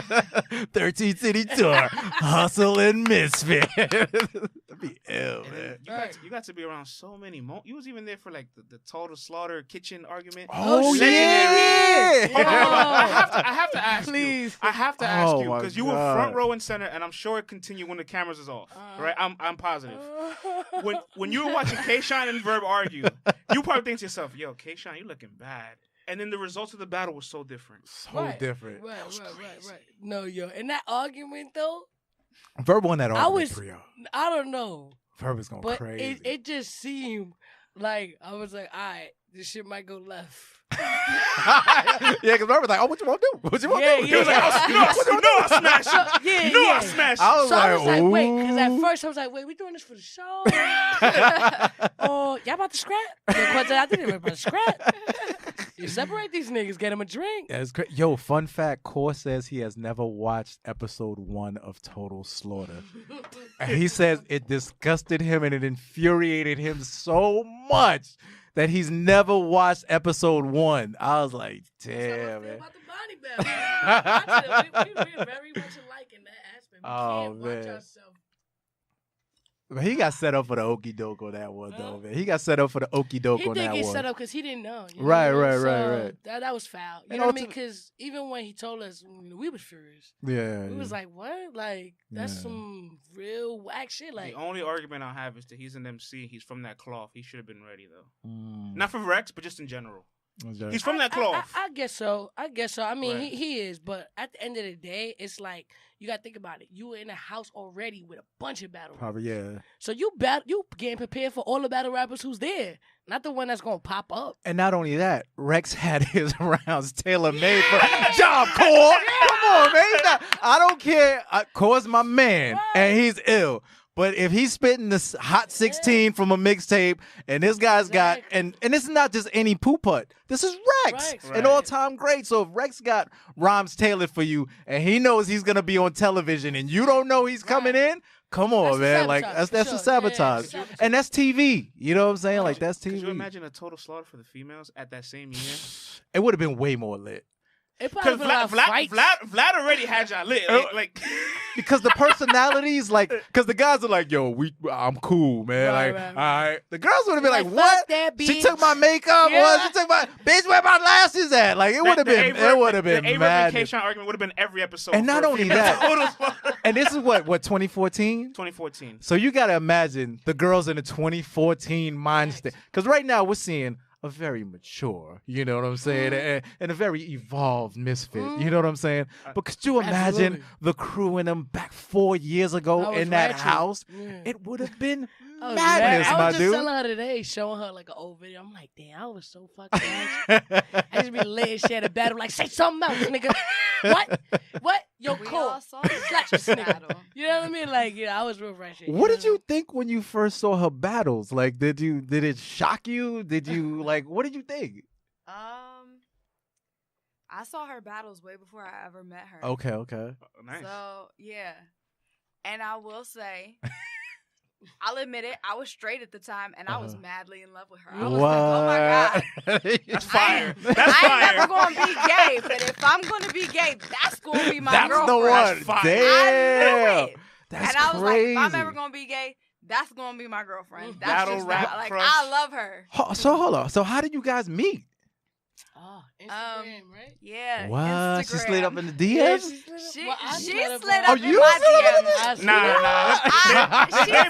13 city tour. Hustle and Misfit. That'd be ill, man. You got to be around so many You was even there for like the Total Slaughter kitchen argument. Oh, yeah. Hold on. Oh. I have to ask Please. you. I have to ask Oh, you my because you were God. front row and center, and I'm sure it continued when the cameras is off. Right? I'm positive. When you were watching K-Shine and Verb argue, you probably think to yourself, "Yo, K-Shine, you looking bad." And then the results of the battle was so different. So different. Right. No, yo. In that argument, though, Verb won that argument for y'all. I don't know. Verb was going But crazy. it just seemed like, I was like, all right, this shit might go left. Yeah, because Verb was like, oh, what you want to do? What you want to do? He was like, I smashed you. Yeah, You know I yeah. smashed I you. was So I was like, ooh. wait, because at first I was like, wait, we doing this for the show? Oh, y'all about to scrap? I think they about to scrap. You separate these niggas, get them a drink. That's great. Yo, fun fact, Core says he has never watched episode 1 of Total Slaughter. And he says it disgusted him and it infuriated him so much that he's never watched episode 1. I was like, damn, man. About the body bag. We're very much alike in that aspect. We Oh, can't watch man. ourselves. But he got set up for the okie doke on that one, though, man. He got set up for the okie doke He on did that get one. set up because he didn't know. You Right, know? right, So right. That was foul. You And know what I mean? ultimate- Because even when he told us, we was furious. Yeah. We was like, what? Like, that's Yeah. some real whack shit. Like, The only argument I'll have is that he's an MC. He's from that cloth. He should have been ready, though. Mm. Not for Rex, but just in general. Okay. He's from that cloth. I guess so. I mean, Right. he is. But at the end of the day, it's like, you got to think about it. You were in a house already with a bunch of battle rappers. Probably, yeah. So you getting prepared for all the battle rappers who's there. Not the one that's going to pop up. And not only that, Rex had his rounds tailor-made for job, Core. Come on, man. I don't care. Core's my man, and he's ill. But if he's spitting this hot 16 from a mixtape, and this guy's got, and this is not just any poo-putt. This is Rex, Right. an all-time great. So if Rex got rhymes tailored for you, and he knows he's going to be on television, and you don't know he's coming in, come on, That's man. the Like, sabotage, that's for the sure. Yeah, sabotage. it's sabotage. And that's TV. You know what I'm saying? Like, that's TV. Could you imagine a Total Slaughter for the females at that same year? It would have been way more lit. It probably Because been a lot of fights. Vlad already had y'all lit. Like Because the personalities, like, because the guys are like, yo, I'm cool, man. Right, like, right, all right. right. The girls would have been like, Like, what? fuck that She bitch. took my makeup, Yeah. or she took my, bitch, where my lashes at? Like, it would have been, The mad. K-Shine argument would have been every episode. And not for only female that- Total Slaughter. And this is what 2014? 2014. So you got to imagine the girls in the 2014 mind state. Because right now we're seeing a very mature, you know what I'm saying, and a very evolved Misfit, you know what I'm saying? But could you imagine Absolutely. the crew in them back 4 years ago I was in that ratchet. house? Yeah. It would have been I was madness, mad. I my was just dude. telling her today, showing her like an old video. I'm like, damn, I was so fucking ratchet. I just be laying shit at a battle, like, say something else, nigga. What? Yo, We cool. all saw the Slap this nigga. battle. You know what I mean? Like, I was real ratchet. What did you think when you first saw her battles? Like, did it shock you? Did you what did you think? I saw her battles way before I ever met her. Okay. Nice. So yeah, and I will say, I'll admit it, I was straight at the time, and I was madly in love with her. I was like, oh my god, That's fire. That's I ain't never fire. gonna be gay, but if I'm gonna be gay, that's gonna be my That's girlfriend. the one. That's fire. Damn. I knew it. That's And I was crazy. like, if I'm ever gonna be gay, that's gonna be my girlfriend. That's Battle just rap not, like crush. I love her. So hold on. So how did you guys meet? Oh, Instagram, right? Yeah. What? Instagram. She slid up in the DMs? She Well, I she slid up slid on- up Oh, in you my slid up in DMs. Nah. She They said-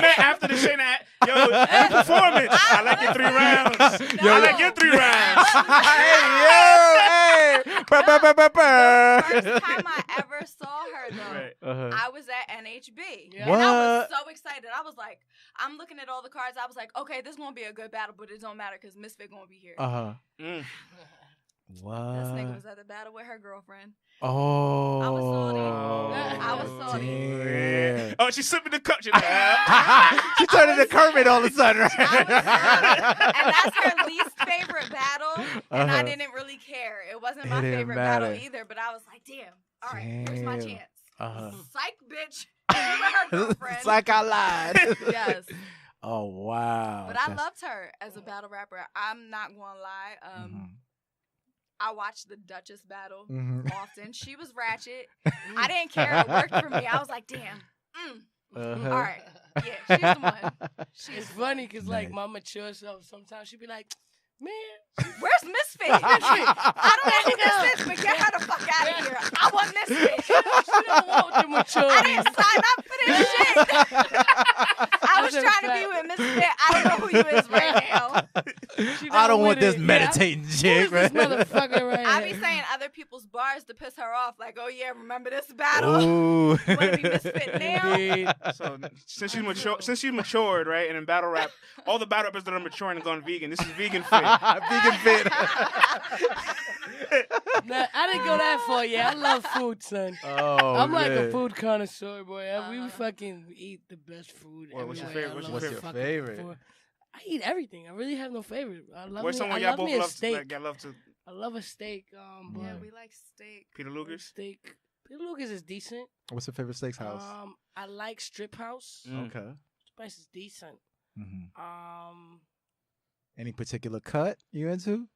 met after the shit. Yo, good performance. I like your 3 rounds. Yo, I like your 3 rounds. Hey, yo, hey. First time I ever saw her, though, I was at NHB. Yeah. And I was so excited. I was like, I'm looking at all the cards. I was like, okay, this is going to be a good battle, but it don't matter because Ms.Fit going to be here. What? This nigga was at the battle with her girlfriend. Oh. I was salty. Damn. Oh, she's sipping the cup. She turned into Kermit all of a sudden. Right? And that's her least favorite battle. And I didn't really care. It wasn't my favorite battle either. But I was like, damn. All right, here's my chance. Psych, bitch. Her girlfriend. Psych, I lied. Yes. Oh, wow. But I loved her as a battle rapper. I'm not going to lie. I watched the Duchess battle often. She was ratchet. I didn't care. It worked for me. I was like, damn. All right. Yeah, she's the one. It's funny because, like, my mature self, sometimes she'd be like, man, where's Ms.Fit? I don't know who this is, but get her the fuck out of here. I want Ms.Fit. she don't want the maturity. I didn't sign up for this shit. I was trying to be with Ms.Fit. I don't know who you is right now. I don't want this meditating chick, man. This motherfucker right I be saying other people's bars to piss her off. Like, oh, yeah, remember this battle? Ooh. Want to be Ms.Fit now? So since she's matured, right, and in battle rap, all the battle rappers that are maturing and gone vegan, this is vegan fit. Vegan fit. Nah, I didn't go that far yet. I love food, son. Oh, I'm like a food connoisseur, boy. We fucking eat the best food. What's your favorite? What's your favorite? I eat everything. I really have no favorite. I love Where's someone y'all both love to? I love a steak. Yeah, we like steak. Peter Luger's? Steak. Peter Luger's is decent. What's your favorite steakhouse? I like Strip House. Okay. This place is decent. Any particular cut you into?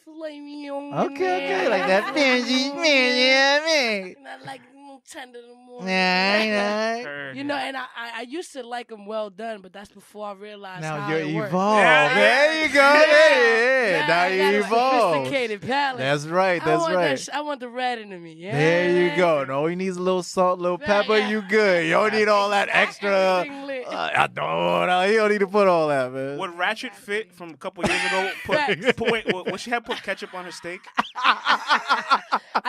Filet mignon. Okay, like that. And I like tender in the morning. Nah. You know, and I used to like them well done, but that's before I realized now how you're it works. evolved. There you go. Now you evolved. Sophisticated palate. That's right. I want the red in me. Yeah. There you go. No, he needs a little salt, a little pepper. You good. You don't need all that extra. I don't. You don't need to put all that, man. Would Ratchet Fit from a couple years ago would she have put ketchup on her steak? I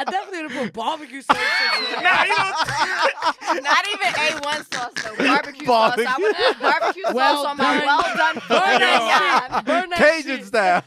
definitely would have put barbecue sauce. Not even A1 sauce though. Barbecue sauce. I would put barbecue sauce on my well done burn that Cajun shit. style.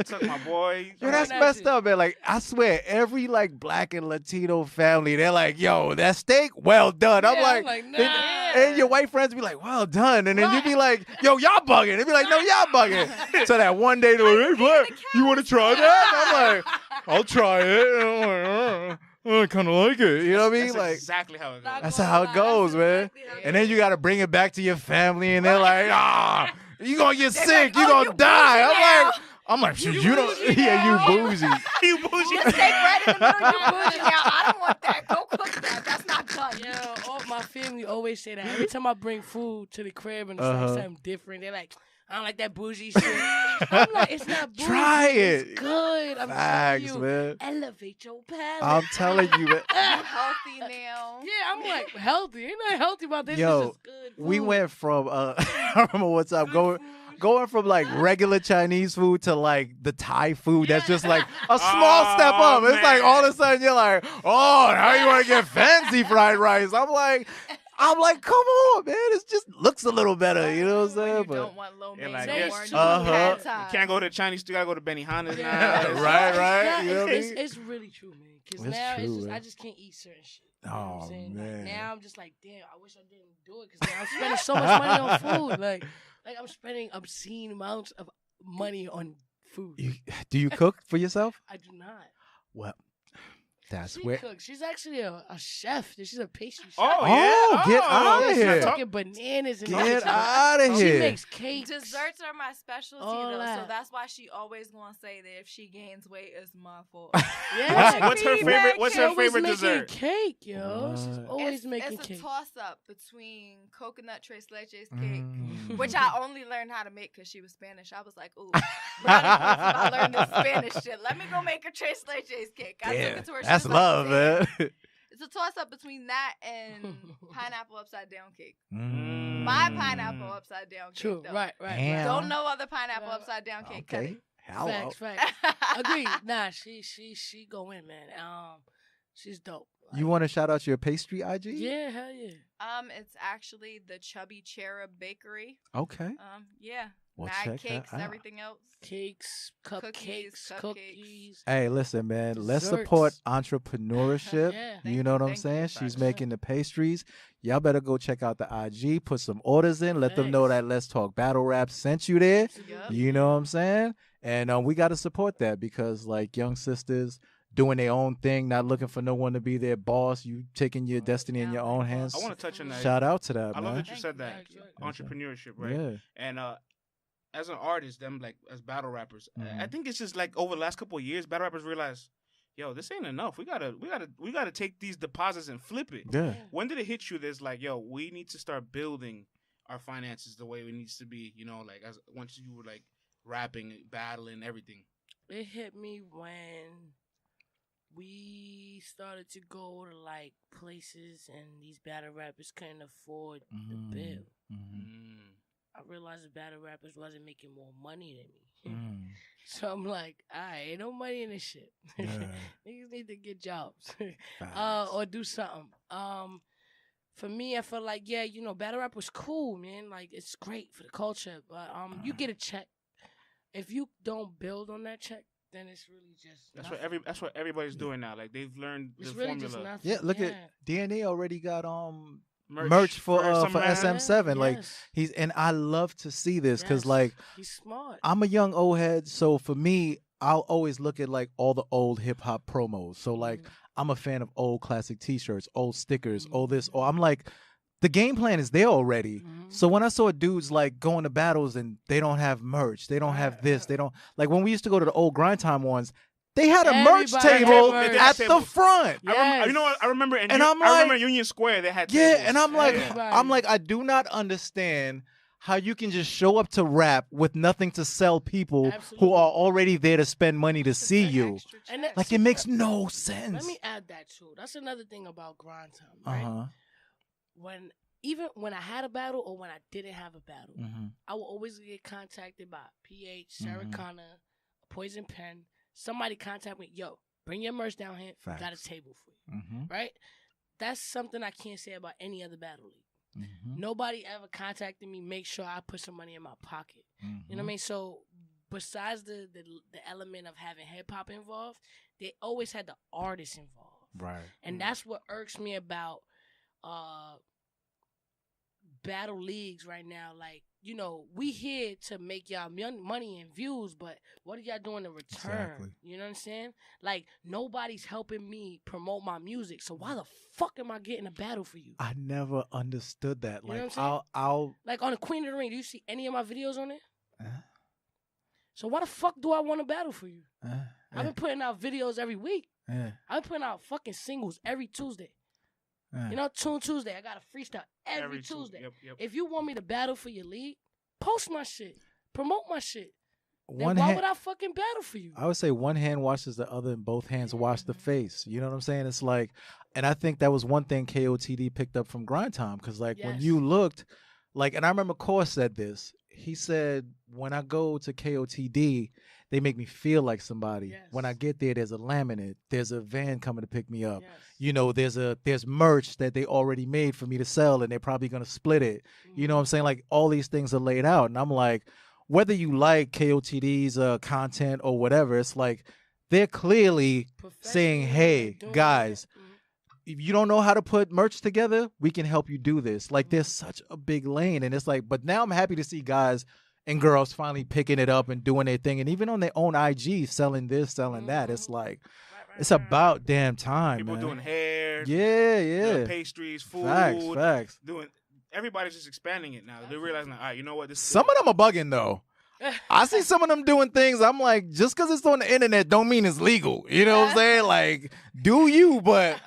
Took my boy. Yo, that's messed up, man. Like, I swear, every like Black and Latino family, they're like, "Yo, that steak, well done." I'm like nah. and your white friends be like, "Well done," and then you be like, "Yo, y'all bugging." They be like, "No, y'all bugging." So that one day they're like, "Hey, Black, you want to try that?" I'm like, "I'll try it." And I'm like, I kind of like it. You know what I mean? That's exactly how it goes. That's how it goes, man. And then you got to bring it back to your family, and they're like, you gonna get sick. You gonna die. I'm like, you don't. Yeah, you bougie. You bougie. The steak right in the middle. You bougie now. I don't want that. Go cook that. That's not done. Yo, all my family always say that. Every time I bring food to the crib and it's like something different, they're like, I don't like that bougie shit. I'm like, it's not bougie. Try it. It's good. I'm Facts, telling you. man. Elevate your palate. I'm telling you, man. I'm healthy now. Yeah, I'm like, healthy. Ain't nothing healthy about this. Yo, this is good food. we went from I remember what's up going from like regular Chinese food to like the Thai food that's just like a small step up. It's like all of a sudden you're like, oh, now you want to get fancy fried rice. I'm like, come on, man. It just looks a little better. You know what I'm saying? You don't want low maintenance. You can't go to Chinese. You gotta go to Benihana's now. Right. You know what I mean? It's really true, man. Because now it's just, I just can't eat certain shit. You know what I'm saying? Man. Like, now I'm just like, damn, I wish I didn't do it because now I'm spending so much money on food. Like I'm spending obscene amounts of money on food. Do you cook for yourself? I do not. Well, that's she where. cooks. She's actually a chef. She's a pastry chef. Oh, get out of here. She's fucking bananas and Get out of here. She makes cakes. Desserts are my specialty, though, so that's why she always gonna say that if she gains weight, it's my fault. Yeah. What's her favorite? What's her favorite dessert? Cake, yo. She's always making cake. It's a toss-up between coconut tres leches cake, which I only learned how to make because she was Spanish. I was like, ooh, I learned this Spanish shit. Let me go make a tres leches cake. I took it to her. That's love, man. It's a toss-up between that and pineapple upside down cake. My pineapple upside down cake. True, though. right. Don't know other pineapple upside down cake. Okay. Facts. Agree. Nah, she go in, man. She's dope. You want to shout out your pastry IG? Yeah, hell yeah. It's actually the Chubby Cherub Bakery. Okay. Yeah. Well, Mad check cakes, that out. everything else. Cakes, cookies. Hey, listen, man. Let's Desserts. support entrepreneurship. Yeah. You know what I'm Thank you. saying? She's Facts. making the pastries. Y'all better go check out the IG. Put some orders in. Let them know Thanks. that Let's Talk Battle Rap sent you there. Yup. You know what I'm saying? And we got to support that because, like, young sisters doing their own thing, not looking for no one to be their boss. You taking your destiny in your own hands. I want to touch on that. Shout out to that, I man. love that you said that. Thank you. Entrepreneurship, right? Yeah. And as an artist, them like as battle rappers, Mhm. I think it's just like over the last couple of years, battle rappers realize, yo, this ain't enough. We gotta take these deposits and flip it. Yeah. When did it hit you? That's like, yo, we need to start building our finances the way it needs to be. You know, like as once you were like rapping, battling, everything. It hit me when we started to go to like places and these battle rappers couldn't afford the bill. I realized the battle rappers wasn't making more money than me. So I'm like, alright, ain't no money in this shit. Yeah. Niggas need to get jobs. Facts. Or do something. For me, I felt like, yeah, you know, battle rap was cool, man. Like, it's great for the culture. But you get a check. If you don't build on that check, then it's really just That's what everybody's doing now. Like they've learned it's the really formula. just nothing. Yeah, look at DNA already got Merch for Summer Jam. SM7. Like Yes. and I love to see this because Yes. like He's smart. I'm a young old head, so for me, I'll always look at like all the old hip hop promos. So like I'm a fan of old classic T-shirts, old stickers, all this. Or I'm like, the game plan is there already. So when I saw dudes like going to battles and they don't have merch, they don't have this, they don't like when we used to go to the old GrindTime ones. They had a merch Everybody table had merch. at the Tables. front. You know what? I remember in And I'm I remember like- in Union Square they had Yeah, tables. and I'm like, Everybody. I do not understand how you can just show up to rap with nothing to sell people who Absolutely. are already there to spend money to see you. And that, Like it makes no sense. let me add that too. That's another thing about grind time, right? Uh-huh. When I had a battle or when I didn't have a battle, Mm-hmm. I would always get contacted by PH, Sarah Connor, Poison Pen. Somebody contact me, yo, bring your merch down here. Got a Facts. table for you, Mm-hmm. right? That's something I can't say about any other battle league. Mm-hmm. Nobody ever contacted me, make sure I put some money in my pocket. You know what I mean? So besides the element of having hip hop involved, they always had the artists involved. Right. And that's what irks me about battle leagues right now. Like, you know, we here to make y'all money and views, but what are y'all doing in return? Exactly. You know what I'm saying? Like, nobody's helping me promote my music, so why the fuck am I getting a battle for you? I never understood that. You know Like what I'm saying? I'll Like, on the Queen of the Ring, do you see any of my videos on there? uh, So why the fuck do I want to battle for you? uh, I've been putting out videos every week. yeah, I've been putting out fucking singles every Tuesday. yeah. You know, Tune Tuesday, I got a freestyle every Tuesday. Yep. If you want me to battle for your league, post my shit. Promote my shit. One Then why hand, would I fucking battle for you? I would say one hand washes the other and both hands wash the face. You know what I'm saying? It's like, and I think that was one thing KOTD picked up from GrindTime because like when Yes. you looked, like, and I remember Core said this. He said, when I go to KOTD, they make me feel like somebody. Yes. When I get there, there's a laminate. There's a van coming to pick me up. Yes. You know, there's merch that they already made for me to sell, and they're probably gonna split it. You know what I'm saying? Like all these things are laid out, and I'm like, whether you like KOTD's content or whatever, it's like they're clearly saying, Professional, "Hey, doing guys, it. if you don't know how to put merch together, we can help you do this." Like there's such a big lane, and it's like, but now I'm happy to see guys and girls finally picking it up and doing their thing, and even on their own IG selling this, selling that. It's like it's about damn time, People man. doing hair, Yeah. pastries, food, Facts. doing. Everybody's just expanding it now. They're realizing, all right, you know what? This Some of them are bugging though. I see some of them doing things. I'm like, just because it's on the internet don't mean it's legal. You know what I'm saying? Like, do you, but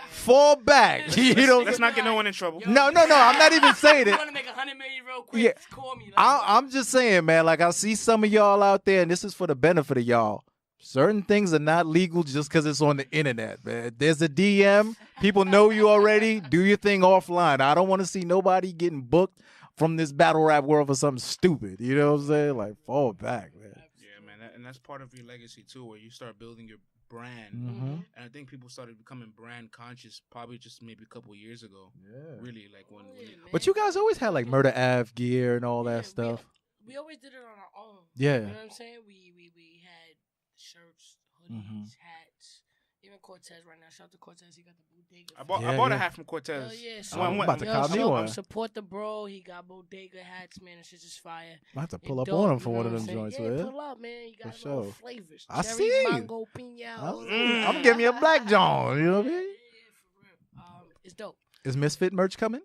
fall back. You know, Let's not get no one in trouble. No. I'm not even saying You it. want to make 100 million real quick? Yeah. Call me. I'm just saying, man. Like, I see some of y'all out there, and this is for the benefit of y'all. Certain things are not legal just because it's on the internet, man. There's a DM. People know you already. Do your thing offline. I don't want to see nobody getting booked from this battle rap world for something stupid. You know what I'm saying? Like, fall back, man. Yeah, man. and that's part of your legacy too, where you start building your brand. And I think people started becoming brand conscious probably just maybe a couple years ago. Yeah, really, like when. But you guys always had like Murder Ave gear and all that stuff. We always did it on our own. Yeah, you know what I'm saying. We had shirts, hoodies, hats. Even Cortez right now. Shout out to Cortez. He got the bodega. I bought a hat from Cortez. Yeah, so I'm about to cop me one. Support the bro. He got bodega hats, man. It's just fire. I have to pull up on him for one of them joints, man. Yeah, pull up, man. You got all flavors. I Cherry, see. mango, piña. I'm getting me a black John. You know what I mean? Yeah, for real. It's dope. Is Ms.Fit merch coming?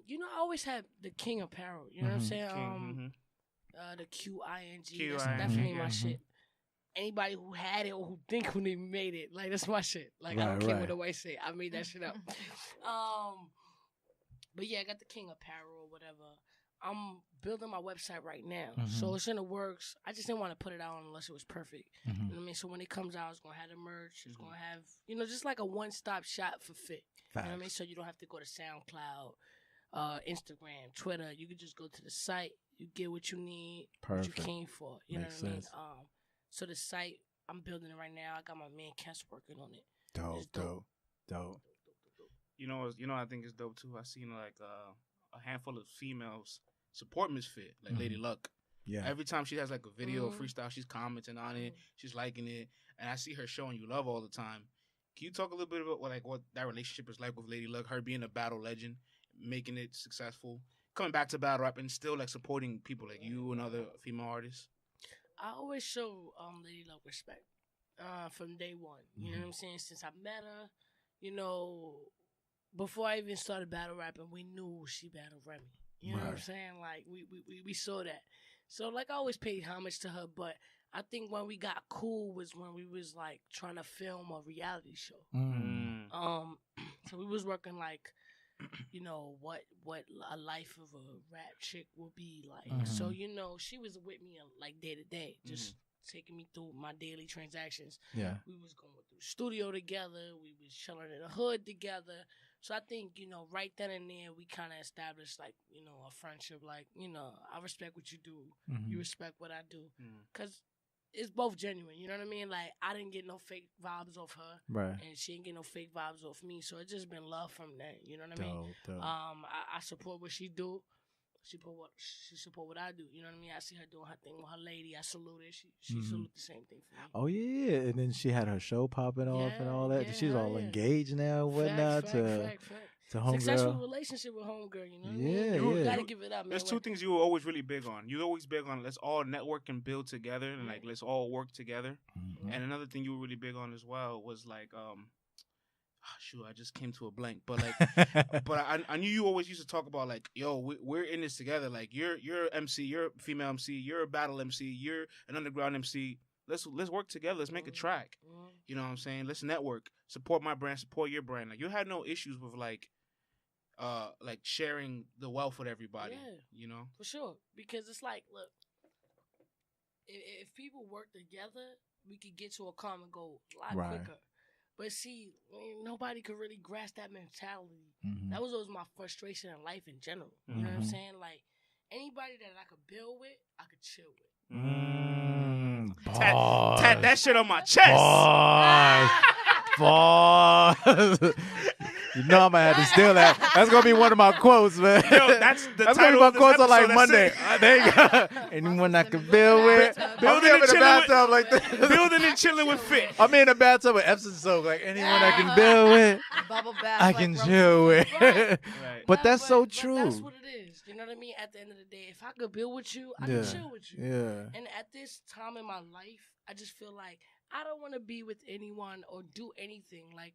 You know, I always had the King apparel. You know what I'm saying? The QING. That's definitely my shit. Anybody who had it or who think who they made it, like that's my shit. Like I don't care what the white say. I made that shit up. But yeah, I got the King apparel or whatever. I'm building my website right now, so it's in the works. I just didn't want to put it out unless it was perfect. You know what I mean? So when it comes out, it's gonna have the merch. It's gonna have, just like a one-stop shop for fit. You know what I mean? So you don't have to go to SoundCloud, Instagram, Twitter. You can just go to the site. You get what you need, what you came for. You know what I mean? So the site, I'm building it right now. I got my man Kess working on it. Dope. You know, I think it's dope too. I seen like a handful of females support Ms.Fit, like Lady Luck. Yeah. Every time she has like a video or freestyle, she's commenting on it, she's liking it, and I see her showing you love all the time. Can you talk a little bit about what that relationship is like with Lady Luck? Her being a battle legend, making it successful, coming back to battle rap, and still like supporting people like you and other female artists. I always show Lady Luck respect from day one. You know what I'm saying? Since I met her, before I even started battle rapping, we knew she battled Remy. You know what I'm saying? Like we saw that. So like I always paid homage to her, but I think when we got cool was when we was like trying to film a reality show. So we was working like, what a life of a rap chick would be like. So, she was with me like day to day, just taking me through my daily transactions. Yeah. We was going through the studio together. We was chilling in the hood together. So I think, right then and there, we kind of established like, a friendship. Like, I respect what you do. You respect what I do. Because it's both genuine, you know what I mean? Like, I didn't get no fake vibes off her. Right. And she didn't get no fake vibes off me. So it's just been love from that, you know what I mean? Dope. I support what she do. She support what I do. You know what I mean? I see her doing her thing with her lady. I salute her. She salute the same thing for me. Oh, yeah. And then she had her show popping off and all that. She's all engaged now and whatnot. Fact. Successful relationship with homegirl, you know what I mean? You gotta give it up, man. There's two things you were always really big on. You were always big on let's all network and build together and like let's all work together. And another thing you were really big on as well was like I just came to a blank. But like but I knew you always used to talk about like, yo, we're in this together. Like you're MC, you're a female MC, you're a battle MC, you're an underground MC. Let's work together. Let's make a track. You know what I'm saying? Let's network. Support my brand. Support your brand. Like you had no issues with like sharing the wealth with everybody. Yeah, for sure. Because it's like, look, if people work together, we could get to a common goal a lot quicker. But see, nobody could really grasp that mentality. That was always my frustration in life in general. You know what I'm saying? Like anybody that I could build with, I could chill with. Tat that shit on my chest. Boy. You know I'm gonna have to steal that. That's gonna be one of my quotes, man. Yo, that's the that's title gonna of be this my quotes on like episode. Monday. There you go. Anyone I can build with. Building in the bathtub like this. Building and chilling with Fit. I'm in the bathtub with Epsom soap. Like anyone I can build with, bubble bath. I can chill with. Right. But that's so true. But that's what it is. You know what I mean? At the end of the day, if I could build with you, I can chill with you. Yeah. And at this time in my life, I just feel like I don't want to be with anyone or do anything. Like,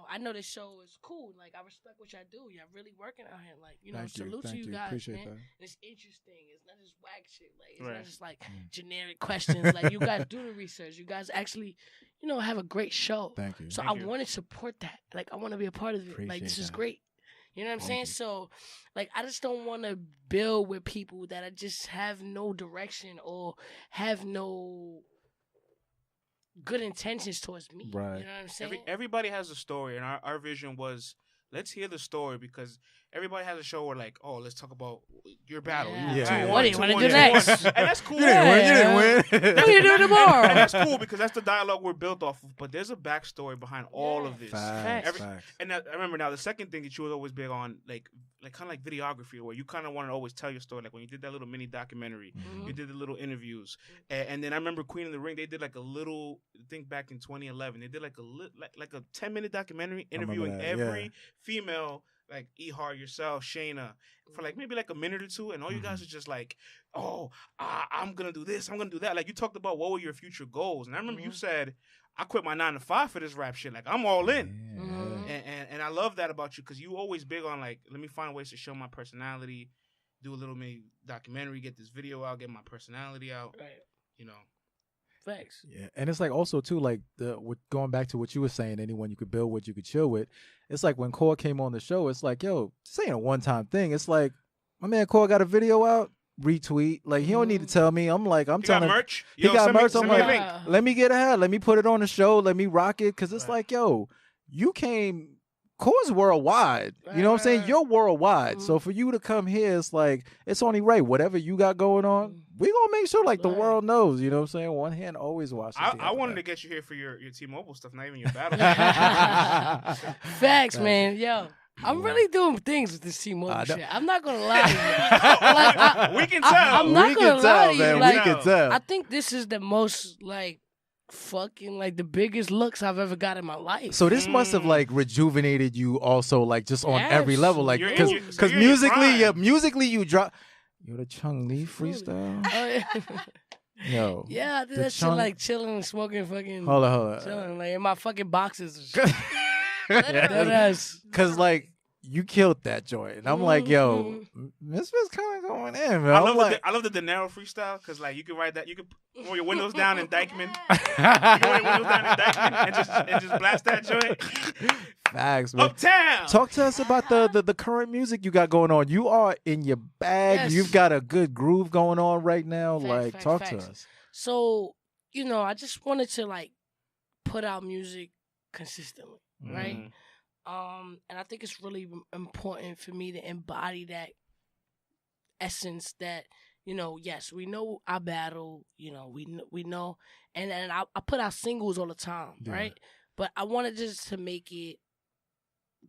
I know this show is cool. Like, I respect what y'all do. Y'all really working out here. Like, salute to you guys, appreciate man. That. And it's interesting. It's not just whack shit. Like, it's not just like generic questions. Like, you guys do the research. You guys actually, have a great show. Thank you. So I want to support that. Like, I want to be a part of it. Appreciate like, this is that. great. You know what I'm saying? So, like, I just don't want to build with people that I just have no direction or have no good intentions towards me. Right. You know what I'm saying? Everybody has a story, and our vision was let's hear the story because everybody has a show where like, oh, let's talk about your battle. Yeah. You What do you want to do next? And that's cool. You didn't win. What are you doing tomorrow? And that's cool because that's the dialogue we're built off of. But there's a backstory behind all of this. Facts. And I remember now the second thing that you was always big on, like kind of like videography, where you kind of want to always tell your story. Like when you did that little mini documentary, you did the little interviews, and then I remember Queen of the Ring. They did like a little, I think back in 2011, they did like a 10-minute documentary interviewing every female. Like Ehar, yourself, Shayna, for like maybe like a minute or two, and all you guys are just like, "Oh, I'm gonna do this, I'm gonna do that." Like you talked about what were your future goals, and I remember you said, "I quit my 9 to 5 for this rap shit. Like I'm all in." And I love that about you because you always big on like, let me find ways to show my personality, do a little mini documentary, get this video out, get my personality out. Right. You know. Thanks. Yeah, and it's like also too like going back to what you were saying, anyone you could build with, you could chill with. It's like when Core came on the show, it's like, yo, this ain't a one-time thing. It's like my man Core got a video out, retweet. Like he don't need to tell me. I'm telling him merch. He got merch. I'm like, link. let me get ahead. Let me put it on the show. Let me rock it because it's like, yo, you came. Core's worldwide. You know what I'm saying? You're worldwide. So for you to come here, it's like, it's only right. Whatever you got going on, we going to make sure like the world knows. You know what I'm saying? One hand always watches. I wanted to get you here for your T-Mobile stuff, not even your battle. Facts, man. Yo. I'm really doing things with this T-Mobile shit. I'm not going to lie to you. We can tell. I'm not going to lie to you. Man. Like, we can tell. I think this is the most, like, fucking like the biggest looks I've ever got in my life. So this must have like rejuvenated you also like just on every level, like because musically you drop. You're the Chung Lee freestyle. Yo. Yeah, I did that shit like chilling and smoking fucking. Hold on. Chilling like in my fucking boxes. Because like you killed that joint, and I'm like, yo, Ms.Fit's kind of going in, man. I love the De Niro freestyle because like you can write that, you can roll your windows down in Dykeman, you can roll your windows down in Dykeman and just blast that joint. Facts, man. Uptown. Talk to us about the current music you got going on. You are in your bag. Yes. You've got a good groove going on right now. Facts. To us. So I just wanted to like put out music consistently, right? And I think it's really important for me to embody that essence that, yes, we know I battle, we know, and I put out singles all the time, right? But I wanted just to make it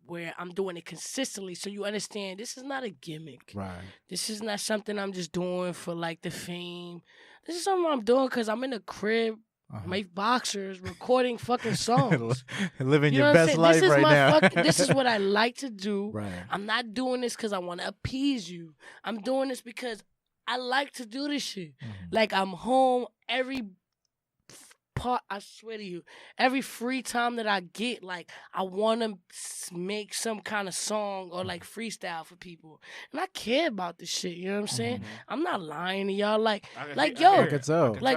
where I'm doing it consistently so you understand this is not a gimmick. Right. This is not something I'm just doing for like the fame. This is something I'm doing because I'm in the crib. My boxers recording fucking songs. Living your best life right now. This is what I like to do. Right. I'm not doing this because I want to appease you. I'm doing this because I like to do this shit. Like I'm home every part. I swear to you, every free time that I get, like I want to make some kind of song or like freestyle for people, and I care about this shit. You know what I'm saying? I'm not lying to y'all.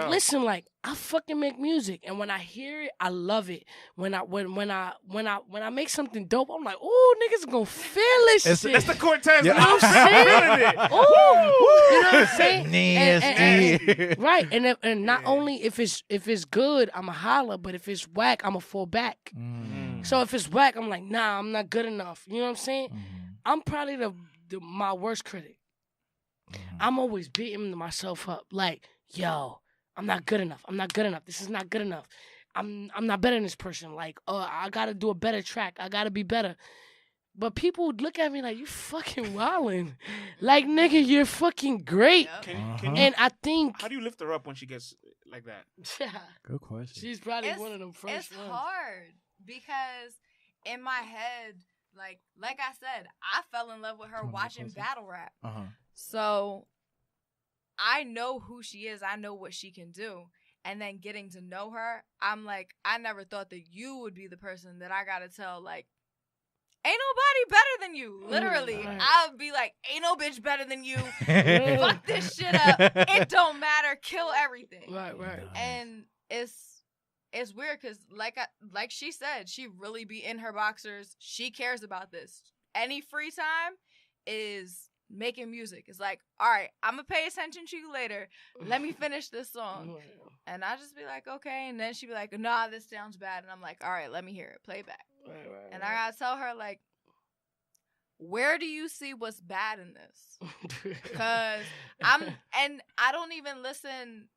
Listen, like I fucking make music, and when I hear it, I love it. When I make something dope, I'm like, ooh, niggas gonna feel this shit. That's the Cortez. You know what I'm saying? Ooh, you know what I'm saying? Nasty. Right, and not only if it's good, I'ma holler, but if it's whack, I'ma fall back. So if it's whack, I'm like, nah, I'm not good enough. You know what I'm saying? I'm probably my worst critic. I'm always beating myself up, like, yo, I'm not good enough. I'm not good enough. This is not good enough. I'm not better than this person. Like, I gotta do a better track. I gotta be better. But people would look at me like, you fucking wildin'. Like, nigga, you're fucking great. And I think... How do you lift her up when she gets like that? Good question. She's probably one of them first ones. It's hard because in my head, like I said, I fell in love with her watching Battlerap. So I know who she is. I know what she can do. And then getting to know her, I'm like, I never thought that you would be the person that I got to tell, like, ain't nobody better than you. Literally. Right. I'll be like, ain't no bitch better than you. Fuck this shit up. It don't matter. Kill everything. Right. And it's weird because like she said, she really be in her boxers. She cares about this. Any free time is making music. It's like, all right, I'm going to pay attention to you later. Let me finish this song. And I just be like, okay. And then she be like, nah, this sounds bad. And I'm like, all right, let me hear it. Play it back. Right. And I got to tell her, like, where do you see what's bad in this? Because I don't even listen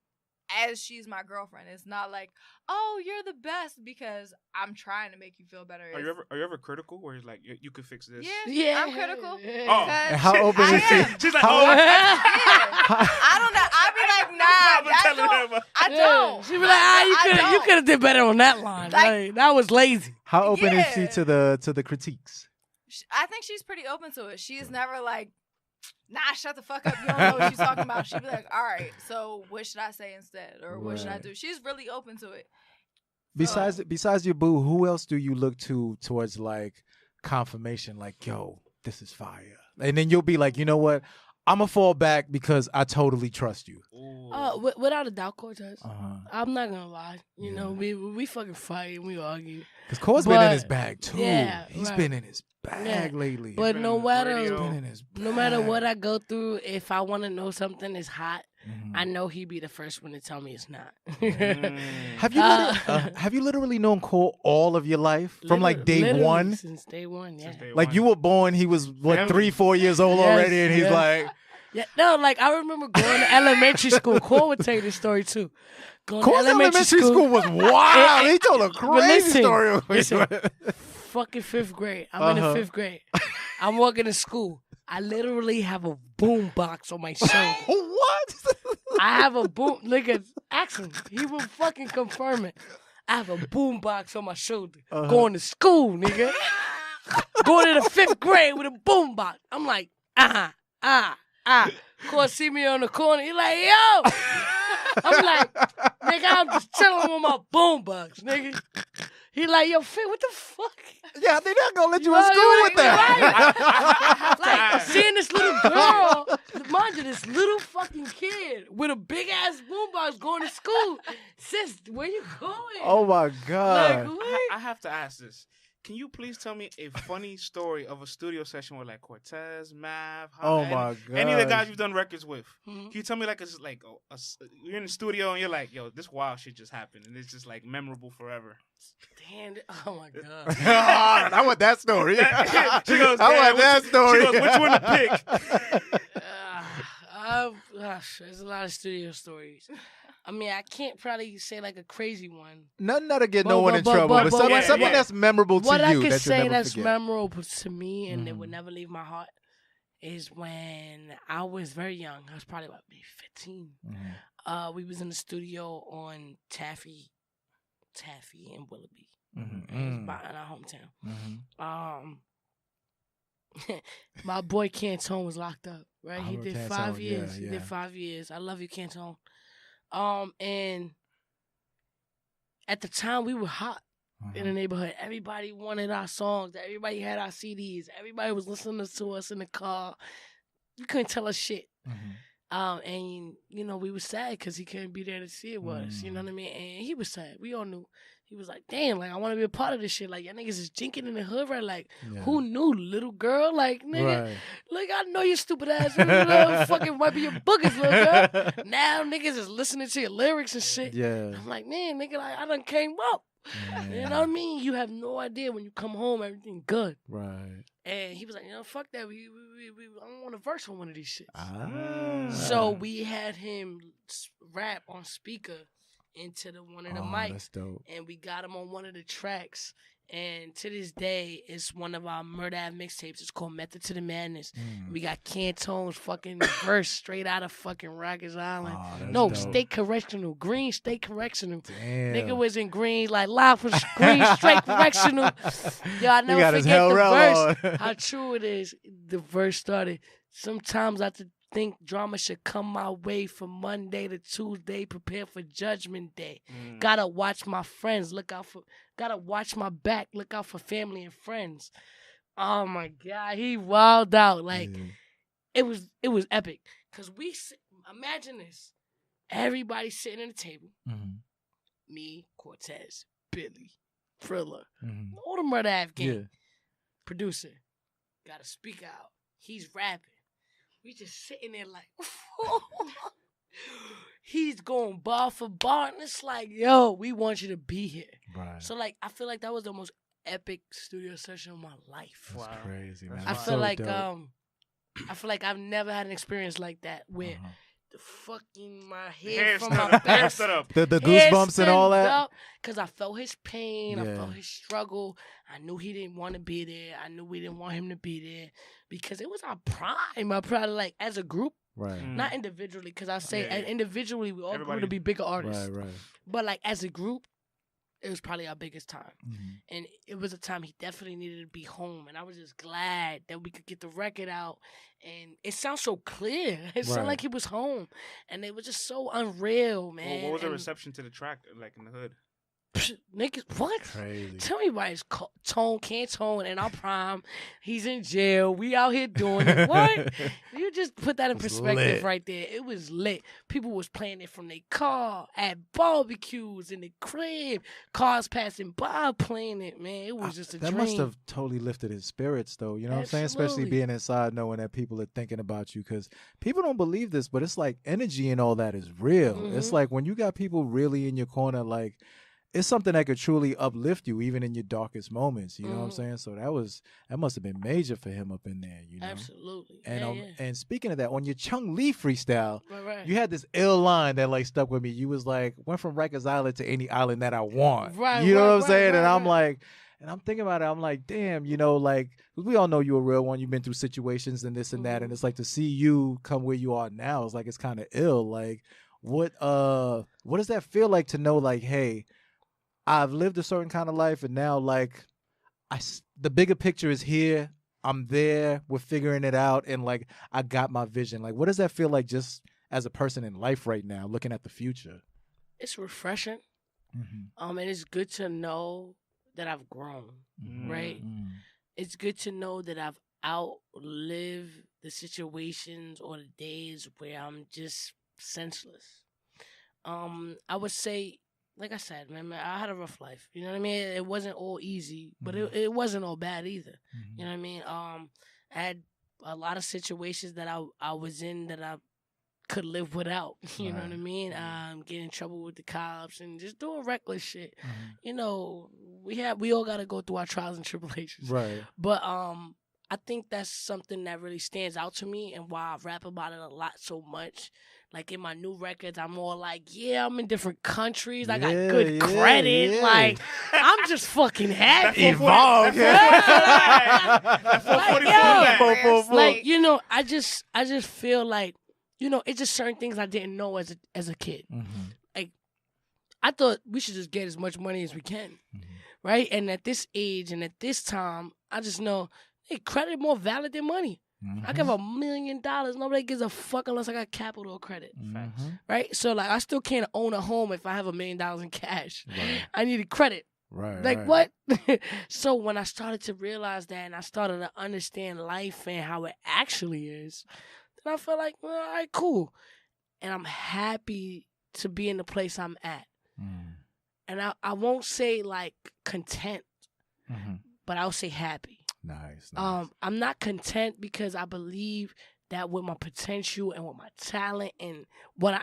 as she's my girlfriend. It's not like, oh, you're the best because I'm trying to make you feel better. Are you ever critical where it's like you could fix this? Yeah, I'm critical. Oh, and how open is she? She's like, oh, I don't know. I'd be like, nah, I don't. She'd be like, you could have did better on that line. Like, that was lazy. How open is she to the critiques? I think she's pretty open to it. She's never like, nah, shut the fuck up. You don't know what she's talking about. She'd be like, all right, so what should I say instead? Or what should I do? She's really open to it. Besides your boo, who else do you look towards like confirmation? Like, yo, this is fire. And then you'll be like, you know what? I'm going to fall back because I totally trust you. Without a doubt, Cortez. I'm not going to lie. You know, we fucking fight and we argue. Because Cor's been in his bag, too. Yeah, He's been in his bag lately. But no matter what I go through, if I want to know something is hot, I know he'd be the first one to tell me it's not. Have you literally known Cor all of your life? From like day one? Since day one, yeah. Like you were born, he was, 3-4 years old already, and he's like... Yeah, no, like I remember going to elementary school. Cor would tell you the story too. Cor's elementary school was wild. He told a crazy story. Listen, fucking 5th grade. I'm in the 5th grade. I'm walking to school. I literally have a boom box on my shoulder. What? I have a boom. Nigga, ask him. He will fucking confirm it. I have a boom box on my shoulder. Going to school, nigga. Going to the 5th grade with a boom box. I'm like, Course see me on the corner. He like, yo. I'm like, nigga, I'm just chilling with my boombox, nigga. He like, yo, Fit, what the fuck? Yeah, they're not gonna let you in school with that. Right? Like, seeing this little girl, mind you, this little fucking kid with a big ass boombox going to school. Sis, where you going? Oh my God. Like, I have to ask this. Can you please tell me a funny story of a studio session with like Cortez, Mav, my God, any of the guys you've done records with? Can you tell me like it's like you're in the studio and you're like, yo, this wild shit just happened and it's just like memorable forever. Damn, oh my God. I want that story. She goes, I want that story. She goes, which one to pick? There's a lot of studio stories. I mean, I can't probably say like a crazy one. Nothing that'll get no one in trouble, but something that's memorable to you. What I can that say that's memorable to me and it would never leave my heart is when I was very young. I was probably about maybe 15. We was in the studio on Taffy and Willoughby. It was about in our hometown. My boy Cantone was locked up, right? He did 5 years. He did 5 years. I love you, Cantone. And at the time we were hot in the neighborhood. Everybody wanted our songs. Everybody had our CDs. Everybody was listening to us in the car. You couldn't tell us shit. And you know, we was sad because he couldn't be there to see it with us. You know what I mean? And he was sad. We all knew. He was like, damn, like, I want to be a part of this shit. Like, y'all niggas is jinking in the hood, right? Like, who knew, little girl? Like, nigga, like, I know you stupid ass. Fucking wiping your boogers, little girl. Now niggas is listening to your lyrics and shit. Yeah. I'm like, man, nigga, like, I done came up. You know what I mean? You have no idea when you come home, everything good. Right. And he was like, you know, fuck that. I don't want a verse on one of these shits. So we had him rap on speaker into one of the mics. That's dope. And we got him on one of the tracks. And to this day, it's one of our Murder Ave mixtapes. It's called Method to the Madness. We got Cantone's fucking verse straight out of fucking Rikers Island. Dope. State Correctional. Green State Correctional. Damn. Nigga was in Green, like live for Green State Correctional. Yo, I never forget the verse. How true it is. The verse started. Sometimes I think drama should come my way from Monday to Tuesday, prepare for Judgment Day. Gotta watch my friends, gotta watch my back, look out for family and friends. Oh my God, he wilded out. Like, it was epic. Cause imagine this, everybody sitting at the table, me, Cortez, Billy, Thriller, all the Murder Ave gang, producer, gotta speak out. He's rapping. We just sitting there like, he's going bar for bar. And it's like, yo, we want you to be here. Right. So, like, I feel like that was the most epic studio session of my life. That's crazy, man. I That's feel so like dope. I feel like I've never had an experience like that where the fucking my hair Hair from stood my up. Hair back, stood up. The goosebumps and all that. Because I felt his pain, I Yeah. felt his struggle. I knew he didn't want to be there. I knew we didn't want him to be there because it was our prime. Our prime, like as a group, Right. not individually. Because I say Yeah, yeah. individually we all Everybody- grew to be bigger artists. Right. But like as a group, it was probably our biggest time. Mm-hmm. And it was a time he definitely needed to be home. And I was just glad that we could get the record out. And it sounds so clear. It sounded like he was home. And it was just so unreal, man. What was the And reception to the track like in the hood? niggas, what? Crazy. Tell me why it's can't tone in our prime. He's in jail. We out here doing it. What? You just put that in It was perspective lit. right there. It was lit. People was playing it from their car, at barbecues, in the crib, cars passing by playing it, man. It was just a that dream. must have totally lifted his spirits, though. You know what I'm saying? Especially Absolutely. being inside, knowing that people are thinking about you. Because people don't believe this, but it's like energy and all that is real. It's like when you got people really in your corner, like it's something that could truly uplift you, even in your darkest moments. You know what I'm saying? So that must have been major for him up in there. You know? Absolutely. And yeah. and speaking of that, on your Chung Lee freestyle, Right. you had this ill line that like stuck with me. You was like, went from Rikers Island to any island that I want. Right, You know right, what I'm saying? right, And I'm right. like, and I'm thinking about it. I'm like, damn, you know, like 'cause we all know you're a real one. You've been through situations and this and that, and it's like to see you come where you are now. It's like it's kind of ill. Like, what does that feel like to know? Like, hey, I've lived a certain kind of life, and now like the bigger picture is here. I'm there. We're figuring it out, and like I got my vision. Like, what does that feel like, just as a person in life right now, looking at the future? It's refreshing. Mm-hmm. And it's good to know that I've grown, right? It's good to know that I've outlived the situations or the days where I'm just senseless. I would say, like I said, man, I had a rough life. You know what I mean? It wasn't all easy, but it wasn't all bad either. You know what I mean? I had a lot of situations that I was in that I could live without. You know what I mean? Getting in trouble with the cops and just doing reckless shit. You know, we all got to go through our trials and tribulations. Right. But I think that's something that really stands out to me and why I rap about it a lot so much. Like in my new records, I'm more like, yeah, I'm in different countries. I got good credit. yeah. Like, I'm just fucking happy. Evolve. Like, you know, I just feel like, you know, it's just certain things I didn't know as a kid. Like, I thought we should just get as much money as we can, right? And at this age and at this time, I just know, hey, credit more valid than money. I give $1 million. Nobody gives a fuck unless I got capital or credit. Right? So, like, I still can't own a home if I have $1 million in cash. Right. I needed credit. Right. Like, what? So, when I started to realize that and I started to understand life and how it actually is, then I felt like, well, all right, cool. And I'm happy to be in the place I'm at. And I won't say, like, content, but I'll say happy. Nice. I'm not content because I believe that with my potential and with my talent and what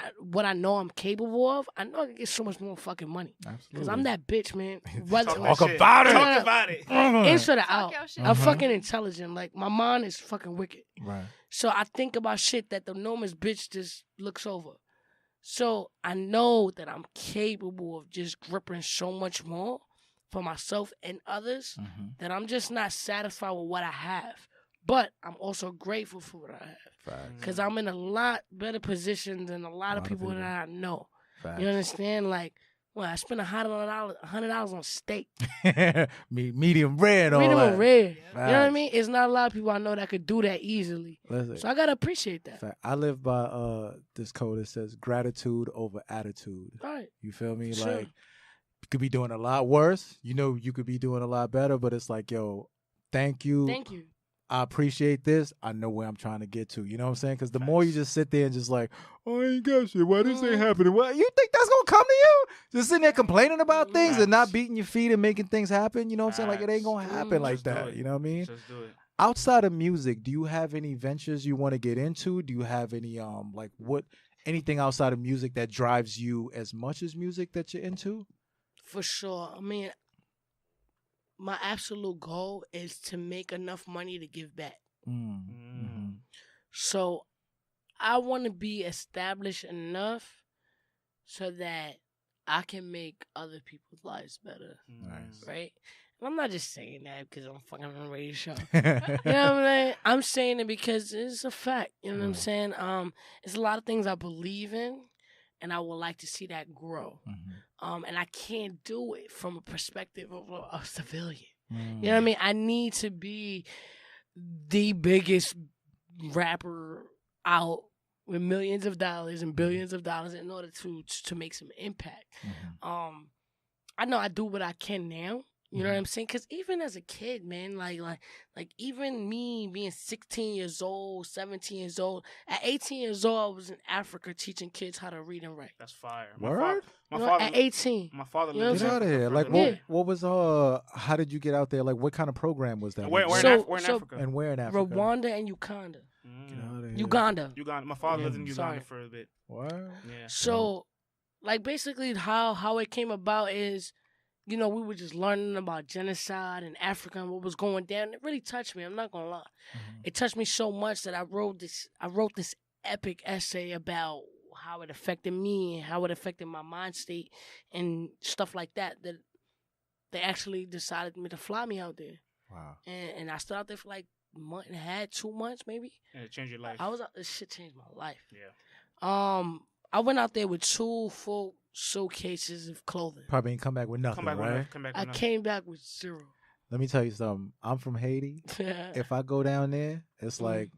I know I'm capable of, I know I can get so much more fucking money. Because I'm that bitch, man. Talk about it. Talk about it. Inside or out. your shit. I'm fucking intelligent. Like, my mind is fucking wicked. Right. So I think about shit that the enormous bitch just looks over. So I know that I'm capable of just gripping so much more for myself and others that I'm just not satisfied with what I have. But I'm also grateful for what I have. Because I'm in a lot better position than a lot of people that I know. Facts. You understand? Like, well, I spent $100 on steak. Medium rare and all Medium that. rare. You know what I mean? It's not a lot of people I know that could do that easily. Listen, So I got to appreciate that. fact, I live by this code that says gratitude over attitude. All right. You feel me? Sure. Like, you could be doing a lot worse. You know, you could be doing a lot better, but it's like, yo, thank you. Thank you. I appreciate this. I know where I'm trying to get to. You know what I'm saying? Because the more you just sit there and just like, oh, I ain't got shit. Why this ain't happening? What, you think that's going to come to you? Just sitting there complaining about things and not beating your feet and making things happen. You know what I'm saying? Like, it ain't going to happen like that. You know what I mean? Just do it. Outside of music, do you have any ventures you want to get into? Do you have any, anything outside of music that drives you as much as music that you're into? For sure. I mean, my absolute goal is to make enough money to give back. So I want to be established enough so that I can make other people's lives better. Nice. Right? And I'm not just saying that because I'm fucking on a radio show. You know what I'm saying? I'm saying it because it's a fact. You know what I'm saying? It's a lot of things I believe in, and I would like to see that grow. And I can't do it from a perspective of a civilian. You know what I mean? I need to be the biggest rapper out with millions of dollars and billions of dollars in order to make some impact. I know I do what I can now. You know what I'm saying? Because even as a kid, man, like even me being 16 years old, 17 years old, at 18 years old, I was in Africa teaching kids how to read and write. That's fire. Word? My father, at 18. My father You know lived Get in out of Africa here. for a Like, little bit. what was, how did you get out there? Like, what kind of program was that? Where in So- Africa? And where in Africa? Rwanda and Uganda. Get out of here. Uganda. Uganda. My father lived in Uganda sorry. for a bit. What? Yeah. So, like, basically how it came about is, you know, we were just learning about genocide in Africa and what was going down. It really touched me. I'm not gonna lie. It touched me so much that I wrote this epic essay about how it affected me and how it affected my mind state and stuff like that. That they actually decided to fly me out there. Wow. And I stood out there for like a month and a half, 2 months maybe. And it changed your life. This shit changed my life. Yeah. I went out there with 2 full suitcases of clothing. Probably ain't come back with nothing, right? I came back with 0. Let me tell you something. I'm from Haiti. If I go down there, it's like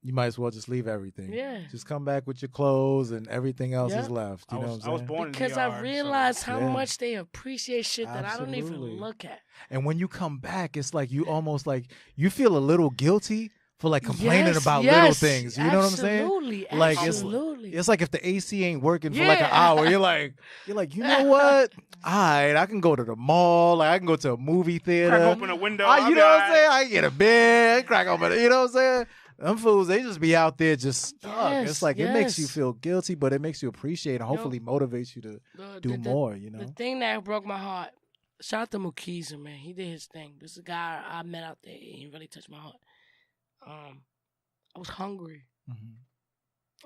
you might as well just leave everything. Yeah. Just come back with your clothes and everything else is left. You know what I'm saying? I was born because in the I realized how Yeah. much they appreciate shit that I don't Absolutely. even look at. And when you come back, it's like you almost like you feel a little guilty for like complaining Yes, about yes, little things. You know what I'm saying? Absolutely, Like absolutely. it's like if the AC ain't working for like an Yeah. hour, you're like, you know what? All right, I can go to the mall, like I can go to a movie theater. Crack open a window. You know what I'm saying? I can get a bed, crack open. You know what I'm saying? Them fools, they just be out there just stuck. Yes, It's like it makes you yes. feel guilty, but it makes you appreciate and hopefully motivates you to do more. You know? The thing that broke my heart, shout out to Mukiza, man. He did his thing. This is a guy I met out there. He really touched my heart. I was hungry.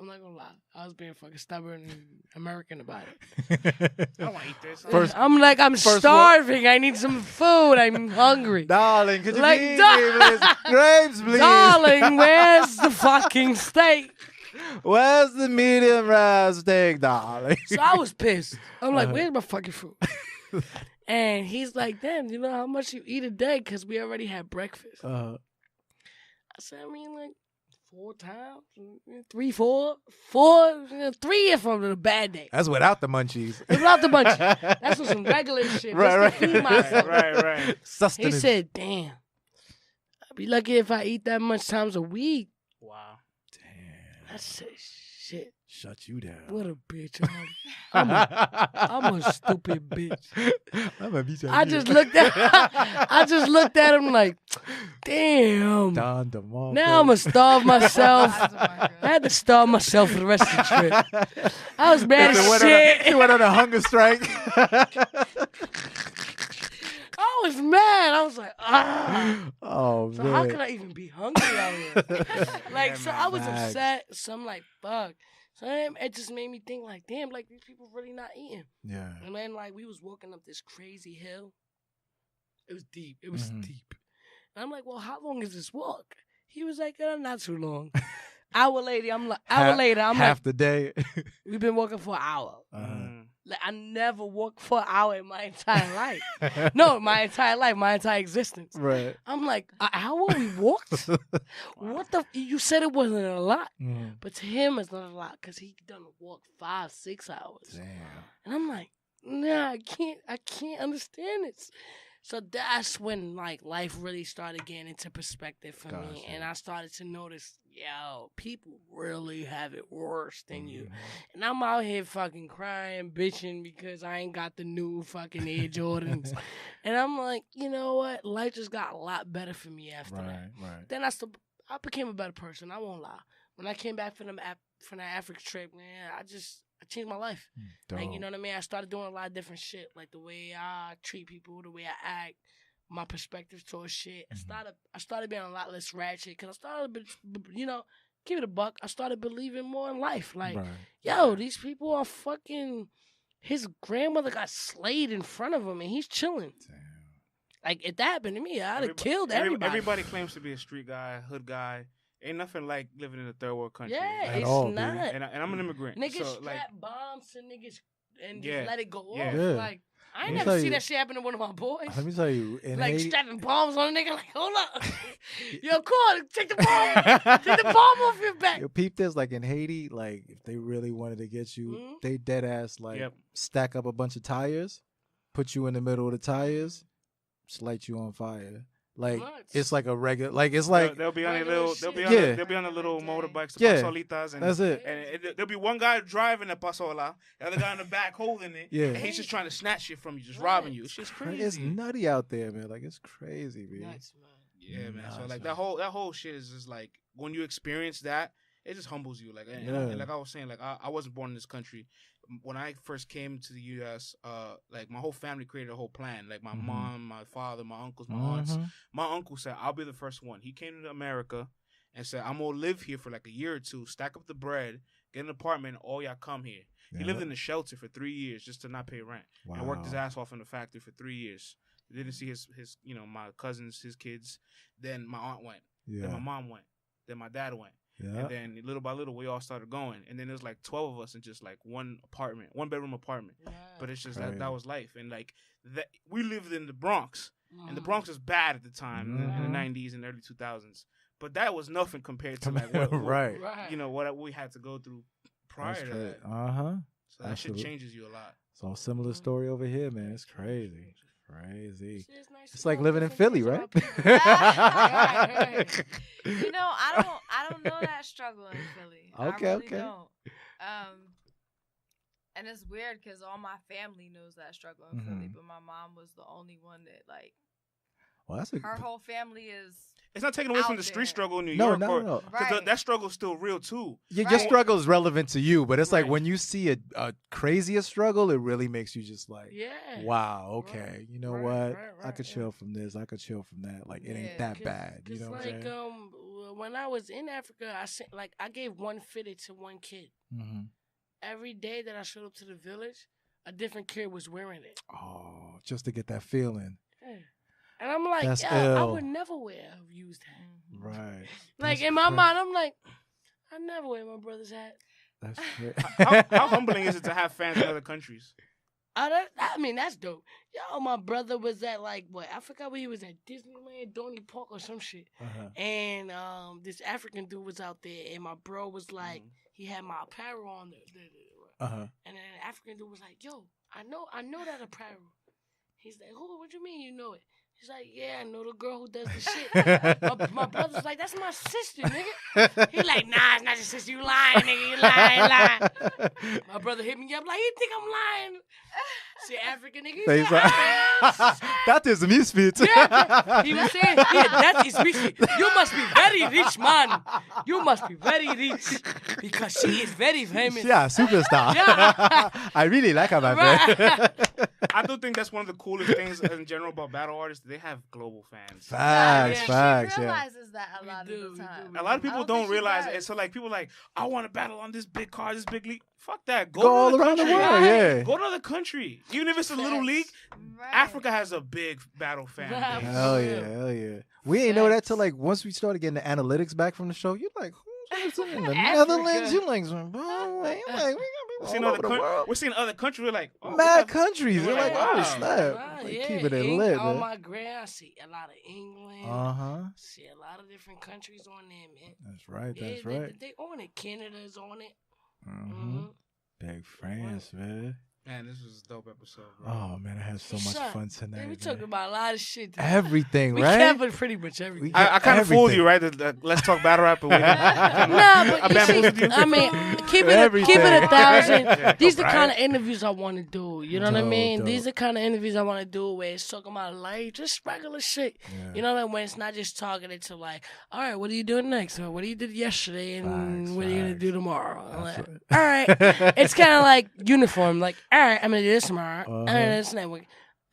I'm not gonna lie. I was being fucking stubborn and American about it. I want to eat this. I'm starving. I need some food. I'm hungry. Darling, could you Like, feed me, please? Grapes, please. Darling, where's the fucking steak? Where's the medium rare steak, darling? So I was pissed. I'm like, where's my fucking food? And he's like, damn, you know how much you eat a day? Because we already had breakfast. I said, I mean, like, 4 times, 3, 4, 3 if I'm on a bad day. That's without the munchies. Without the munchies. That's some regular shit. Right, just to feed myself. Right. He Sustenance. said, damn, I'd be lucky if I eat that much times a week. Wow. Damn. I said, shit. Shut you down. What a bitch. I'm a stupid bitch. I'm a bitch. I just looked at him like, damn. Don DeMarco. Now I'm going to starve myself. I had to starve myself for the rest of the trip. I was mad as shit. He went on a hunger strike. I was mad. I was like, Oh, So man. how could I even be hungry out here? Like, so I was Facts. upset. So I'm like, fuck. So then it just made me think like, damn, like these people really not eating. Yeah. And then like we was walking up this crazy hill. It was deep. It was deep. And I'm like, well, how long is this walk? He was like, not too long. Hour later, I'm like, half the day. we've been walking for an hour. Like I never walked for an hour in my entire life. No, my entire existence. Right. I'm like, an hour we walked? What the? You said it wasn't a lot. But to him, it's not a lot because he done walk 5-6 hours. Damn. And I'm like, nah, I can't understand it. So that's when like life really started getting into perspective for me. And I started to notice, yo, people really have it worse than you. And I'm out here fucking crying, bitching because I ain't got the new fucking Air Jordans. And I'm like, you know what? Life just got a lot better for me after that. Right. Then I became a better person. I won't lie. When I came back from that Africa trip, man, I changed my life. Like, you know what I mean? I started doing a lot of different shit, like the way I treat people, the way I act, my perspective towards shit. I started being a lot less ratchet because I started, give it a buck. I started believing more in life. Like, yo, these people are fucking. His grandmother got slayed in front of him, and he's chilling. Damn. Like, if that happened to me, I'd have killed everybody. Everybody claims to be a street guy, hood guy. Ain't nothing like living in a third world country. Yeah, it's not. And I'm an immigrant. Niggas so, strap bombs to niggas and just let it go off. Yeah. Like, I ain't never seen that shit happen to one of my boys. Let me tell you. Like, Haiti, strapping bombs on a nigga. Like, hold up. Yo, cool. Take the bomb off your back. Yo, peep this. Like, in Haiti, like, if they really wanted to get you, they dead ass, like, stack up a bunch of tires, put you in the middle of the tires, just light you on fire. Like, it's like a regular, like, it's like they'll be on a little, they'll be on the little motorbikes, the pasolitas, and that's it. And there'll be one guy driving the pasola, the other guy in the back holding it, and he's just trying to snatch shit from you, just robbing you. It's just crazy. It's nutty out there, man. Like, it's crazy, man. Nuts, man. Yeah, man. So like that whole shit is just like when you experience that, it just humbles you. Like, and like I was saying, like I wasn't born in this country. When I first came to the U.S., like my whole family created a whole plan. Like my mom, my father, my uncles, my aunts. My uncle said, "I'll be the first one." He came to America and said, "I'm gonna live here for like a year or two, stack up the bread, get an apartment, and all y'all come here." He lived in a shelter for 3 years just to not pay rent, and worked his ass off in the factory for 3 years. He didn't see his my cousins, his kids. Then my aunt went. Then my mom went. Then my dad went. And then little by little, we all started going. And then there's like 12 of us in just like one bedroom apartment. Yeah. But it's just that was life. And like that, we lived in the Bronx. And the Bronx was bad at the time, in the 90s and early 2000s. But that was nothing compared to like what what we had to go through prior to that. So that shit changes you a lot. It's all similar story over here, man. It's crazy. Crazy. It's like living in Philly, right? You know, I don't know that struggle in Philly. Okay, I really don't. And it's weird because all my family knows that struggle in Philly, but my mom was the only one that like. Well, her whole family is. It's not taken away from the street struggle in New York. No. Because that struggle is still real, too. Your struggle is relevant to you, but it's like when you see a crazier struggle, it really makes you just like, wow, okay, you know what? I could chill from this. I could chill from that. Like, it ain't that bad. You know what I'm saying? When I was in Africa, I gave one fitted to one kid. Every day that I showed up to the village, a different kid was wearing it. Oh, just to get that feeling. Yeah. And I'm like, I would never wear a used hat. Right. Like, in my mind, I'm like, I never wear my brother's hat. That's how humbling is it to have fans in other countries? I mean, that's dope. Yo, my brother was at, like, I forgot where he was at, Disneyland, Donny Park or some shit. And this African dude was out there, and my bro was like, he had my apparel on. And then the African dude was like, yo, I know that apparel. He's like, what you mean you know it? He's like, yeah, I know the girl who does the shit. my brother's like, that's my sister, nigga. He like, nah, it's not your sister. You lying, nigga. You lying. My brother hit me up like, you think I'm lying? See, African nigga. He's like, that is Ms.Fit. Yeah, he was saying, that is Ms.Fit. You must be very rich, man. You must be very rich because she is very famous. Yeah, superstar. Yeah. I really like her, my friend. I do think that's one of the coolest things in general about battle artists. They have global fans. Facts. She realizes that a lot of the time. A lot of people don't realize it. So like people like, I want to battle on this big car, this big league. Fuck that. Go all around the world, yeah. Go to another country. Even if it's a little league, Africa has a big battle fan base. Hell yeah. We ain't know that till like once we started getting the analytics back from the show. You're like, who's in the Netherlands? You're like, we got people all over the world. We're seeing other countries. We're like, mad countries. We're like, oh snap. Like, keeping it lit, man. On my gram, I see a lot of England. See a lot of different countries on there, man. That's right. That's right. They on it. Canada's on it. Big France, man. Man, this was a dope episode, bro. Oh, man, I had so much fun tonight. Man, we talking about a lot of shit. Everything, we right? We covered pretty much everything. I kind of fooled you, right? Let's talk battle rap. But I mean, keep it 1,000. These are the kind of interviews I want to do. You know what I mean? These are the kind of interviews I want to do where it's talking about life, just regular shit. Yeah. You know what I mean? When it's not just targeted to like, all right, what are you doing next? Or what you did yesterday? And what are you going to do tomorrow? Like, all right. It's kind of like uniform. Like, all right, I'm going to do this tomorrow. And this network.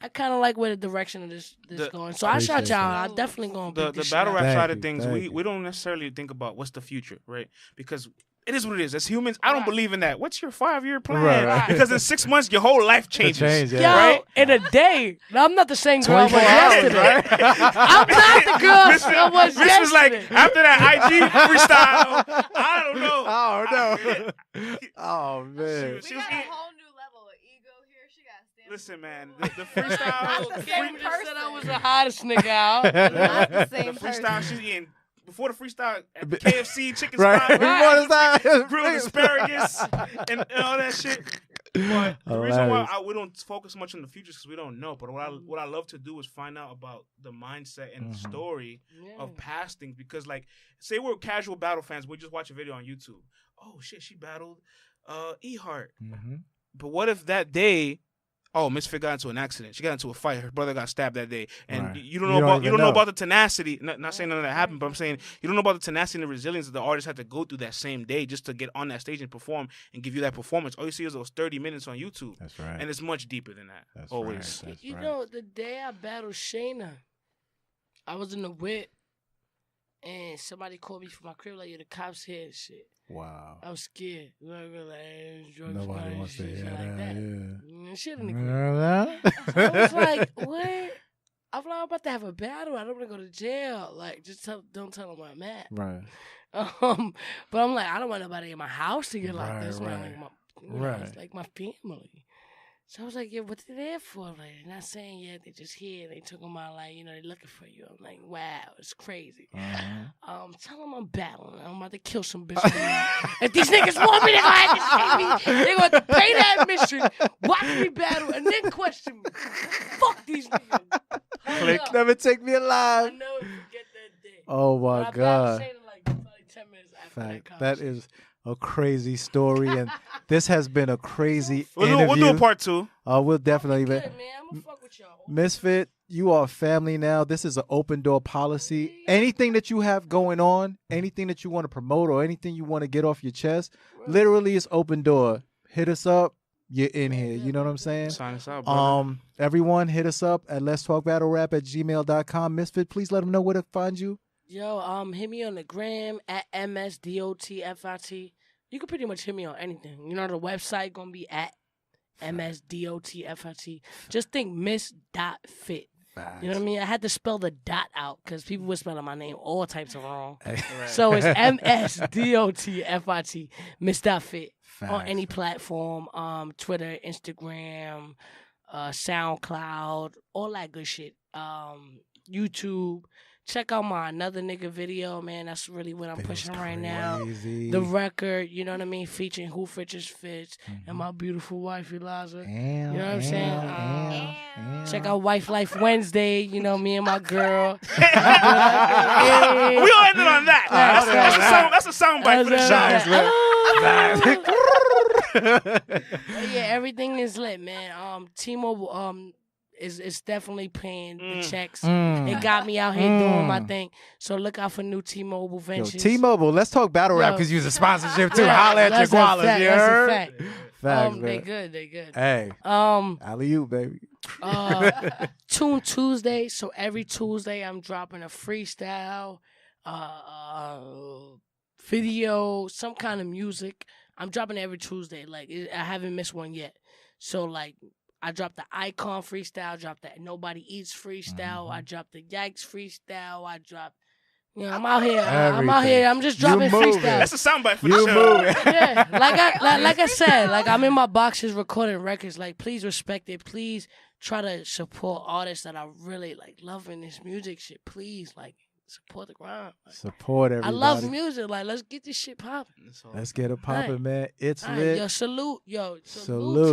I kind of like where the direction of this going. So I shout y'all. I definitely gonna the battle rap side of things. We don't necessarily think about what's the future, right? Because it is what it is. As humans, I don't believe in that. What's your 5-year plan? Right. Because in 6 months, your whole life changes. Yo, right? in a day. No, I'm not the same girl I was yesterday. I'm not the girl I was yesterday. Was like, after that IG freestyle, I don't know. Oh, man. We got a whole new level of ego here. She got to stand. Listen, man, the freestyle. Kim just said I was the hottest nigga out. Not the same freestyle, person. she's eating. Before the freestyle, at KFC, chicken Right. spot, grilled asparagus, and all that shit. But the reason why we don't focus much on the future is because we don't know. But what I love to do is find out about the mindset and the story of past things. Because, like, say we're casual battle fans, we just watch a video on YouTube. Oh, shit, she battled E-Heart. But what if that day... Oh, Ms.Fit got into an accident. She got into a fight. Her brother got stabbed that day, and you don't know about the tenacity. Not saying none of that happened, but I'm saying you don't know about the tenacity and the resilience that the artist had to go through that same day just to get on that stage and perform and give you that performance. All you see is those 30 minutes on YouTube. That's right, and it's much deeper than that. That's always. Right. You know, the day I battled Shayna, I was in the whip, and somebody called me from my crib like, "Yeah, the cops here and shit." Wow. I was scared. Nobody wants to hear like that. Yeah. Shit in the crib. I was like, what? I'm like, I'm about to have a battle. I don't want to go to jail. Like, just don't tell them where I'm at. Right. But I'm like, I don't want nobody in my house to get like this. Right. It's like my family. So I was like, yeah, what they there for? Like, they're not saying yet. They just here. They took them out, like, they're looking for you. I'm like, wow, it's crazy. Tell them I'm battling. I'm about to kill some bitch. If these niggas want me, they're going to have to see me. They're going to pay that admission, watch me battle, and then question me. Fuck these niggas. Click. Never take me alive. I never forget that day. Oh, my God. Like 10 minutes after that is a crazy story, and this has been a crazy interview. We'll do a part 2. We'll definitely. Good, man. I'm gonna fuck with y'all. Ms.Fit, you are family now. This is an open door policy. Anything that you have going on, anything that you want to promote, or anything you want to get off your chest, literally it's open door. Hit us up. You're in here. You know what I'm saying? Sign us out, brother. Everyone, hit us up at letstalkbattlerap@gmail.com. Ms.Fit, please let them know where to find you. Yo, hit me on the gram at MSDOTFIT. You can pretty much hit me on anything. You know, the website gonna be at MSDOTFIT. Just think Miss.Fit. You know what I mean? I had to spell the dot out because people were spelling my name all types of wrong. So it's MSDOTFIT. Miss.Fit. On any platform, Twitter, Instagram, SoundCloud, all that good shit. YouTube. Check out my Another Nigga video, man. That's really what I'm pushing right now. The record, you know what I mean? Featuring Who Fitches Fits and my beautiful wife, Eliza. You know what I'm saying? Check out Wife Life Wednesday, you know, me and my girl. We all ended on that. That's a soundbite for the show. Yeah, everything is lit, man. T-Mobile, is definitely paying the checks. It got me out here doing my thing. So look out for new T-Mobile ventures. T-Mobile, let's talk battle rap because you use a sponsorship too. Holla at your koalas, you heard? That's a fact. They good. Hey, alley-oop, baby. Tune Tuesday. So every Tuesday I'm dropping a freestyle, video, some kind of music. I'm dropping every Tuesday. Like, I haven't missed one yet. So like, I dropped the Icon freestyle, I dropped the Nobody Eats freestyle, I dropped the Yikes freestyle, I dropped, I'm out here, I'm just dropping freestyle. That's a soundbite for the show. Yeah, like I said, like I'm in my boxes recording records, like please respect it, please try to support artists that are really like loving this music shit, please, like support the grind. Like, support everybody. I love music, like let's get this shit popping. Let's get it popping, man. It's lit. Salute to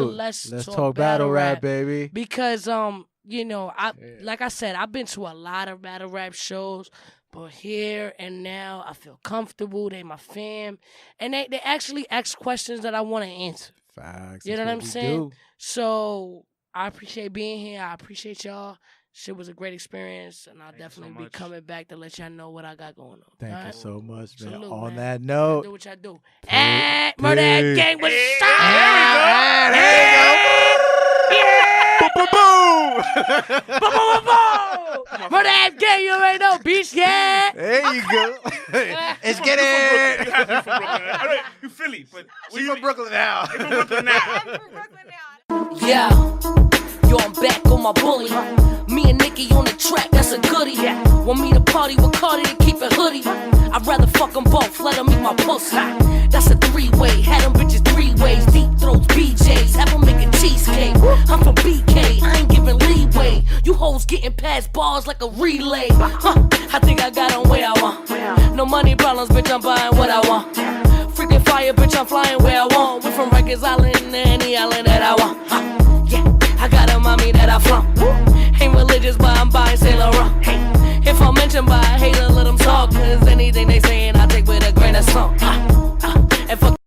Let's Talk Battle Rap, baby. Because like I said, I've been to a lot of battle rap shows, but here and now I feel comfortable. They my fam, and they actually ask questions that I want to answer. Facts. You know what I'm saying? So I appreciate being here. I appreciate y'all. Shit was a great experience, and I'll definitely be coming back to let y'all know what I got going on. Thank you so much, man. Salute, on man. that note, do what y'all do. And Murder That Gang was shot. There you go. Boom, boom, boom. Murder ass gang, you already know, bitch, yeah. There you go. Let's get it. You have to be from Brooklyn. You Philly, but we from Brooklyn now. From Brooklyn now. I'm from Brooklyn now. Yeah, yo, I'm back on my bully. Me and Nikki on the track, that's a goodie. Want me to party with Cardi and keep it hoodie? I'd rather fuck them both, let them eat my pussy. That's a three-way, had them bitches three ways. Deep throats, BJs, have them making cheesecake. I'm from BK, I ain't giving leeway. You hoes getting past bars like a relay. I think I got them where I want. No money problems, bitch, I'm buying what I want. Freaking fire, bitch, I'm flying where I want. We're from Rikers Island to any island that I want. Yeah, I got a mommy that I flaunt. Ain't religious, but I'm buying Saint Laurent. If I'm mentioned by a hater, let them talk. Cause anything they saying, I take with a grain of salt.